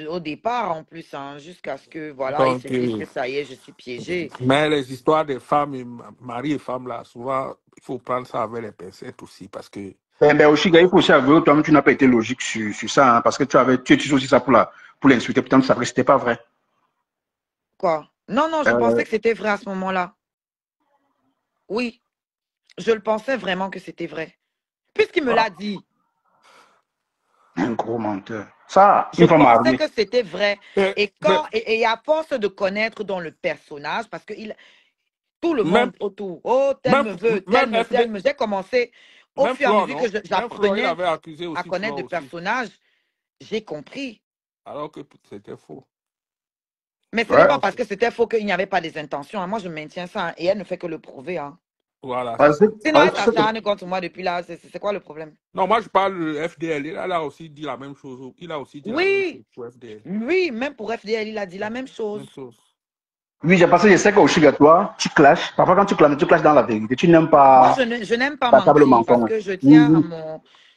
au départ en plus, hein, jusqu'à ce que, voilà, il se Donc, dise que ça y est, je suis piégé. mais les histoires des femmes, mari et femme là, souvent, il faut prendre ça avec les pincettes aussi parce que. Ben aussi, il faut aussi avouer, toi-même, tu n'as pas été logique sur ça, hein, parce que tu utilisé aussi ça pour l'insulter, pourtant, ça n'était pas vrai. Quoi? Non, non, je pensais que c'était vrai à ce moment-là. Oui, je le pensais vraiment que c'était vrai. Puisqu'il me l'a dit. Un gros menteur. Ça, Je une fois pensais marié. que c'était vrai. Et à force de connaître dans le personnage, parce que tout le Même, monde autour, oh, tel même, me veut, même tel FD, me. J'ai commencé, au même fur et à Flore, mesure que non? Même Flore, il j'apprenais avait accusé à aussi connaître Flore le aussi. personnage, j'ai compris. Alors que c'était faux. Mais ce n'est Ouais. pas parce que c'était faux qu'il n'y avait pas des intentions, hein. Moi, je maintiens ça, hein, et elle ne fait que le prouver, hein. Voilà, c'est Parce que, ça. Sinon, elle s'acharne contre moi depuis là. C'est quoi le problème? Non, moi je parle de FDL. Il a aussi dit la même chose. Il a aussi dit la même chose Oui, pour FDL. oui, même pour FDL, il a dit la même chose. Même chose. oui, parce que je sais qu'au Chiga, toi, tu clashes. Parfois, quand tu clashes dans la vérité. Tu n'aimes Moi, pas je n'aime pas la table mentir parce mensonge. que je Oui, tiens oui.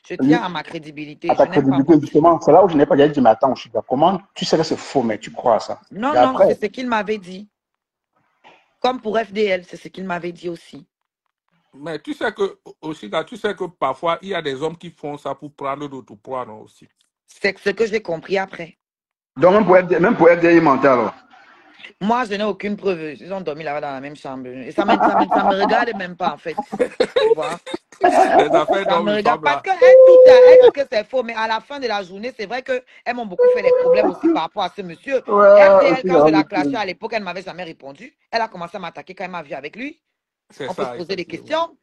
je Oui. tiens à ma crédibilité. À Je ta n'aime pas crédibilité, mentir. justement. C'est là où je n'ai pas dit, mais attends, au Chiga, comment tu sais que c'est faux, mais tu crois à ça. Non, Et non, après, c'est ce qu'il m'avait dit. Comme pour FDL, c'est ce qu'il m'avait dit aussi. Mais tu sais que, aussi, là, tu sais que parfois, il y a des hommes qui font ça pour prendre d'autres poids, non, aussi. C'est ce que j'ai compris après. donc même pour FDI mental. Moi, je n'ai aucune preuve. Ils ont dormi là-bas dans la même chambre. Et ça me regarde même pas, en fait. Tu vois? Les affaires Ça me d'hommes et regarde femmes, parce là. qu'elle elle dit que c'est faux, mais à la fin de la journée, c'est vrai qu'elles m'ont beaucoup fait des problèmes aussi par rapport à ce monsieur. Ouais, FDL, aussi, quand je la clashais à l'époque, elle ne m'avait jamais répondu. Elle a commencé à m'attaquer quand elle m'a vu avec lui. C'est On peut se ça, poser des effectivement. questions.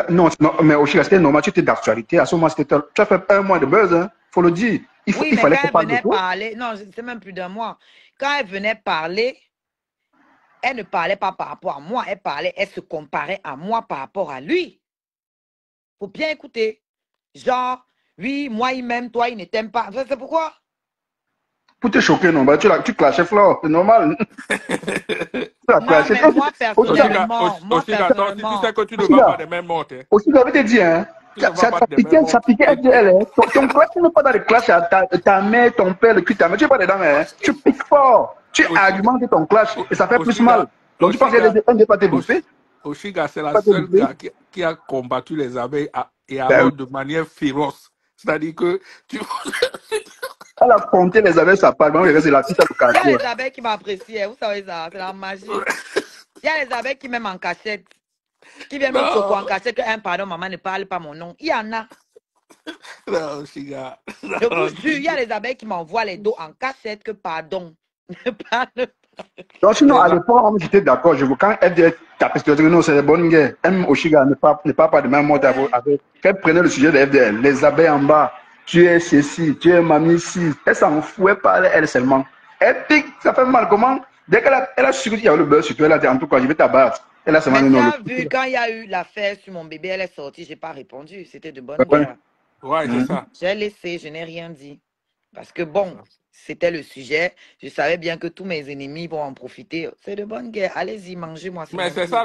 non, non, mais aussi, c'était normal, tu étais d'actualité. À ce moment, tu as fait un mois de buzz, hein. Faut le dire. Oui, Il mais fallait quand qu'on elle parle de venait toi. parler, non, c'est même plus d'un mois. Quand elle venait parler, elle ne parlait pas par rapport à moi. Elle se comparait à moi par rapport à lui. Faut bien écouter. Genre, oui, moi, il m'aime, toi, il ne t'aime pas. C'est pourquoi? Pour te choquer, non, bah, tu clashais Flore, c'est normal. Tu as Non, clashé. mais moi, Oshiga, si tu sais personnellement, que tu ne Aussi, vas pas là, des mêmes montes, hein. aussi, j'avais te dit, hein. Tu ne vas pas des mêmes Ça montes. piquait FDL, hein. Ton clash, tu n'es pas dans les clashs à ta mère, ton père, le cul, ta mère. Tu n'es pas dedans, hein. Tu piques fort. Tu Oshiga, argumentes ton clash et ça fait plus mal. Oshiga, Donc, tu penses qu'il y a Oshiga, des pas te bouffer? Oshiga, c'est la Pas te seule bouffer? gars qui a combattu les abeilles et Ben oui. alors de manière féroce. C'est-à-dire que tu. Elle a compté les abeilles, ça parle. Donc, c'est la fille, ça le il y quartier. a les abeilles qui m'apprécient. Vous savez ça, c'est la magie. Il y a les abeilles qui m'aiment en cachette, qui viennent me choquer en Non, cachette que, pardon, maman ne parle pas mon nom. Il y en a. non, Oshiga. Je vous Non, jure, il y a les abeilles qui m'envoient les dos en cachette que, pardon. Ne parle pas. Donc, sinon, à les a- l'époque, j'étais d'accord. Quand elle disait, parce que non, c'est des bonnes guerres. M. Oshiga ne parle pas de même mot avec. Qu'elle prenait le sujet de FDL, les abeilles en bas. Tu es ceci, tu es mamie ici. Elle s'en fouait pas, elle seulement. Elle pique, ça fait mal. Comment? Dès elle a su qu'il y avait le beurre sur toi, elle a dit, en tout cas, je vais t'abattre. Elle a seulement Mais dit tu non. as vu, quand il y a eu l'affaire sur mon bébé, elle est sortie, je n'ai pas répondu. C'était de bonne guerre. Ouais, c'est ça. J'ai laissé, je n'ai rien dit. Parce que C'est bon, ça. c'était le sujet. Je savais bien que tous mes ennemis vont en profiter. C'est de bonne guerre. Allez-y, mangez-moi. C'est Mais mon c'est tour. ça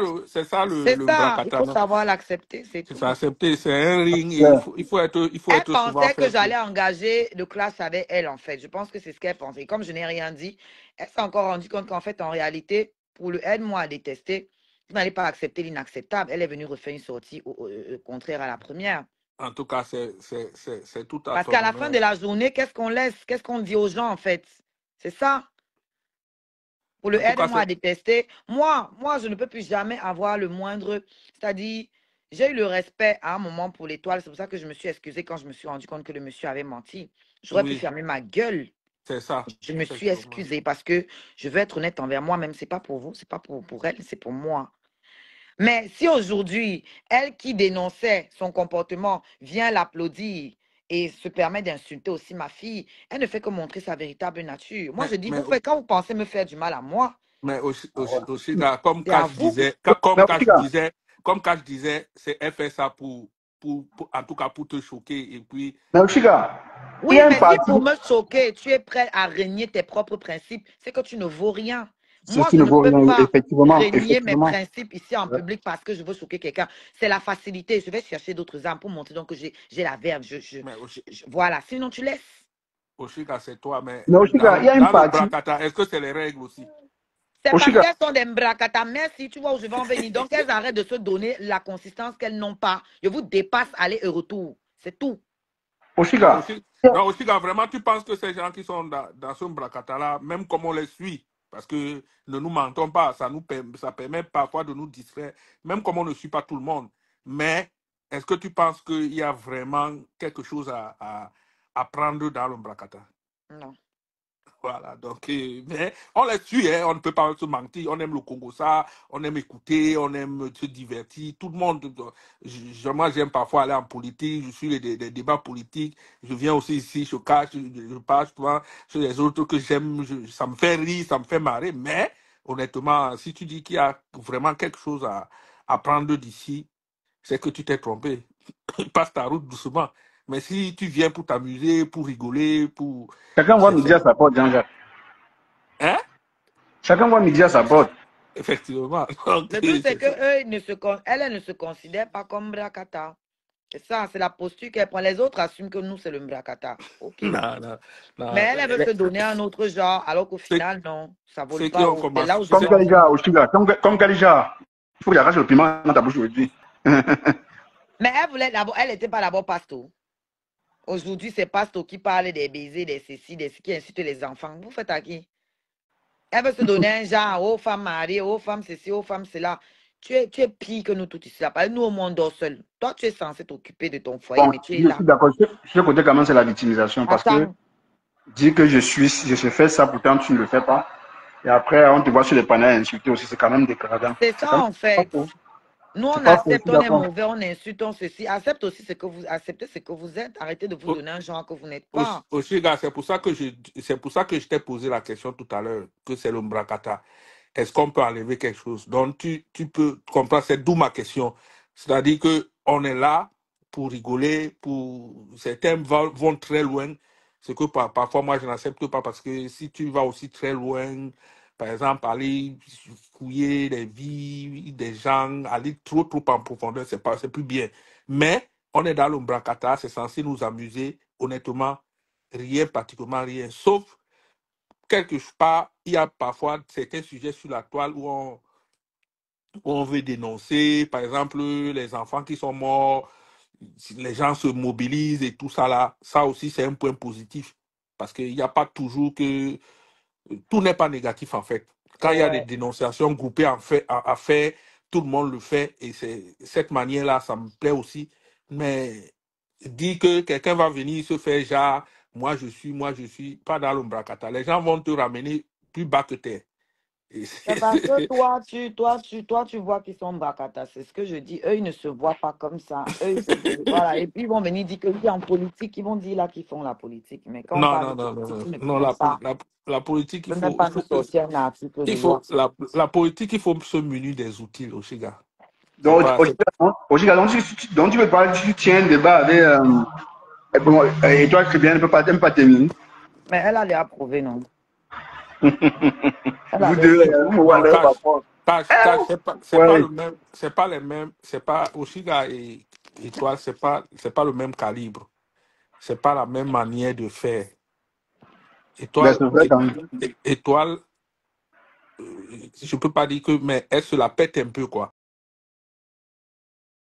C'est le ça. Il faut Brakatana. savoir l'accepter, c'est C'est tout. ça, accepter. C'est un ring et Ouais. il faut Elle être souvent pensait que fait. j'allais engager le clash avec elle, en fait. Je pense que c'est ce qu'elle pensait. Et comme je n'ai rien dit, elle s'est encore rendue compte qu'en fait, en réalité, pour le aide-moi à détester, vous n'allez pas accepter l'inacceptable. Elle est venue refaire une sortie au contraire à la première. En tout cas, c'est tout à Parce ton qu'à la fin de honneur. la journée, qu'est-ce qu'on laisse? Qu'est-ce qu'on dit aux gens, en fait? C'est ça. Pour le En tout cas, aide-moi à détester. Moi, je ne peux plus jamais avoir le moindre. C'est-à-dire, j'ai eu le respect à un moment pour l'étoile. C'est pour ça que je me suis excusée quand je me suis rendu compte que le monsieur avait menti. J'aurais pu oui, fermer ma gueule. c'est ça. Je me suis Effectivement. excusée parce que je veux être honnête envers moi-même. Ce n'est pas pour vous, ce n'est pas pour elle, c'est pour moi. Mais si aujourd'hui, elle qui dénonçait son comportement vient l'applaudir et se permet d'insulter aussi ma fille, elle ne fait que montrer sa véritable nature. Moi, je dis, Mais, quand vous pensez me faire du mal à moi, mais aussi, là, comme c'est à Cash vous. disait, Mais Oshiga, comme Cash disait, c'est elle fait ça en tout cas pour te choquer et puis. mais Oshiga, il y Oui, a une mais si partie. pour me choquer, tu es prêt à régner tes propres principes, c'est que tu ne vaux rien. Moi, Ceci je ne ne vaut peux rien, pas effectivement, renier mes effectivement. principes ici en Ouais. public parce que je veux choquer quelqu'un. C'est la facilité. Je vais chercher d'autres armes pour montrer donc que j'ai la verve. Mais Voilà. Sinon, tu laisses. Oshiga, c'est toi, mais Mais Oshiga, il y a une dans le partie. Brakata, est-ce que c'est les règles aussi? C'est parce Oshiga, qu'elles sont des mbrakatas. Merci, tu vois où je vais en venir. Donc, elles arrêtent de se donner la consistance qu'elles n'ont pas. Je vous dépasse aller et retour. C'est tout. Mais Oshiga. Oshiga, vraiment, tu penses que ces gens qui sont dans ce Brakata-là, même comme on les suit, parce que ne nous mentons pas, ça permet parfois de nous distraire, même comme on ne suit pas tout le monde. Mais est-ce que tu penses qu'il y a vraiment quelque chose à prendre dans le Brakata? Non. Voilà, donc, mais on les suit, hein, on ne peut pas se mentir. On aime le Congo, ça, on aime écouter, on aime se divertir. Tout le monde, moi j'aime parfois aller en politique, je suis des débats politiques. Je viens aussi ici, je cache, je passe souvent sur les autres que j'aime, ça me fait rire, ça me fait marrer. Mais honnêtement, si tu dis qu'il y a vraiment quelque chose à prendre d'ici, c'est que tu t'es trompé. Passe ta route doucement. Mais si tu viens pour t'amuser, pour rigoler, pour... Chacun voit midi à sa porte, Jean-Jacques. Hein? Chacun voit midi à sa porte. Effectivement. Le truc, c'est qu'elles ne se considèrent pas comme Brakata. C'est ça, c'est la posture qu'elles prennent. Les autres assument que nous, c'est le Brakata. OK. Non. Mais elle veut se donner un autre genre, alors qu'au final, non, ça ne vole Ceux qui pas ont haut. C'est là où je Comme vais en venir. Kalija, Oshiga, comme Kalija. Il faut qu'il arrache le piment dans ta bouche aujourd'hui. Mais elle voulait d'abord, elle n'était pas d'abord pasto. Aujourd'hui, c'est pasto qui parle des baisers, des ceci, des qui insulte les enfants. Vous faites à qui? Elle veut se donner un genre aux femmes mariées, aux femmes ceci, aux femmes cela. Tu es pire que nous tous ici. Nous, au monde, dort seul. Toi, tu es censé t'occuper de ton foyer, Bon, mais tu es je là. suis d'accord. Sur ce côté, quand même, c'est la victimisation. Parce que Attends, dire que je fais ça, pourtant tu ne le fais pas. Et après, on te voit sur les panels insulter aussi. C'est quand même dégradant. c'est C'est ça quand même en pas fait. faux. Nous, C'est on pas faux, je accepte, suis on est d'accord. mauvais, on insulte, on ceci. Accepte aussi acceptez ce que vous êtes. Arrêtez de vous donner un genre que vous n'êtes pas. Aussi, gars, c'est pour ça que je t'ai posé la question tout à l'heure, que c'est l'Umbrakata. Est-ce qu'on peut enlever quelque chose? Donc, tu peux comprendre, c'est d'où ma question. C'est-à-dire que on est là pour rigoler, certains vont très loin. C'est que parfois, moi, je n'accepte pas parce que si tu vas aussi très loin, par exemple, aller fouiller les vies des gens, aller trop en profondeur, c'est plus bien. Mais, on est dans l'Umbrakata, c'est censé nous amuser. Honnêtement, rien, pratiquement rien. Sauf, quelque part, il y a parfois certains sujets sur la toile où on veut dénoncer, par exemple, les enfants qui sont morts, les gens se mobilisent et tout ça là. Ça aussi, c'est un point positif. Parce qu'il n'y a pas toujours que... Tout n'est pas négatif en fait. Quand il y a des Ouais. dénonciations groupées à faire, tout le monde le fait. Et c'est cette manière-là, ça me plaît aussi. Mais dire que quelqu'un va venir se faire genre, moi je suis, pas dans l'ombracata. Les gens vont te ramener plus bas que terre. Et C'est parce que toi, tu vois qu'ils sont Brakata. C'est ce que je dis. Eux, ils ne se voient pas comme ça. Eux, voilà. Et puis, ils vont venir dire que oui, en politique, ils vont dire là qu'ils font la politique. Mais quand on Non, parle de non, non, non, politique, non, ils ne non, peuvent pas. la politique, Ils ne peuvent même pas nous sortir un article de loi. la politique, il faut se munir des outils, aussi, gars. Donc, Oshiga, donc tu veux parler, tu tiens un débat avec Étoile Chrétienne, ne peut pas terminer. Mais elle allait approuver, non? Elle Vous allait deux, dire. vous me voyez Non, leur rapport. c'est pas Ouais. le même, c'est pas les mêmes, c'est pas Oshiga et toi, c'est pas le même calibre. C'est pas la même manière de faire. Ben, c'est vrai quand même. Étoile, je peux pas dire que, mais elle se la pète un peu, quoi.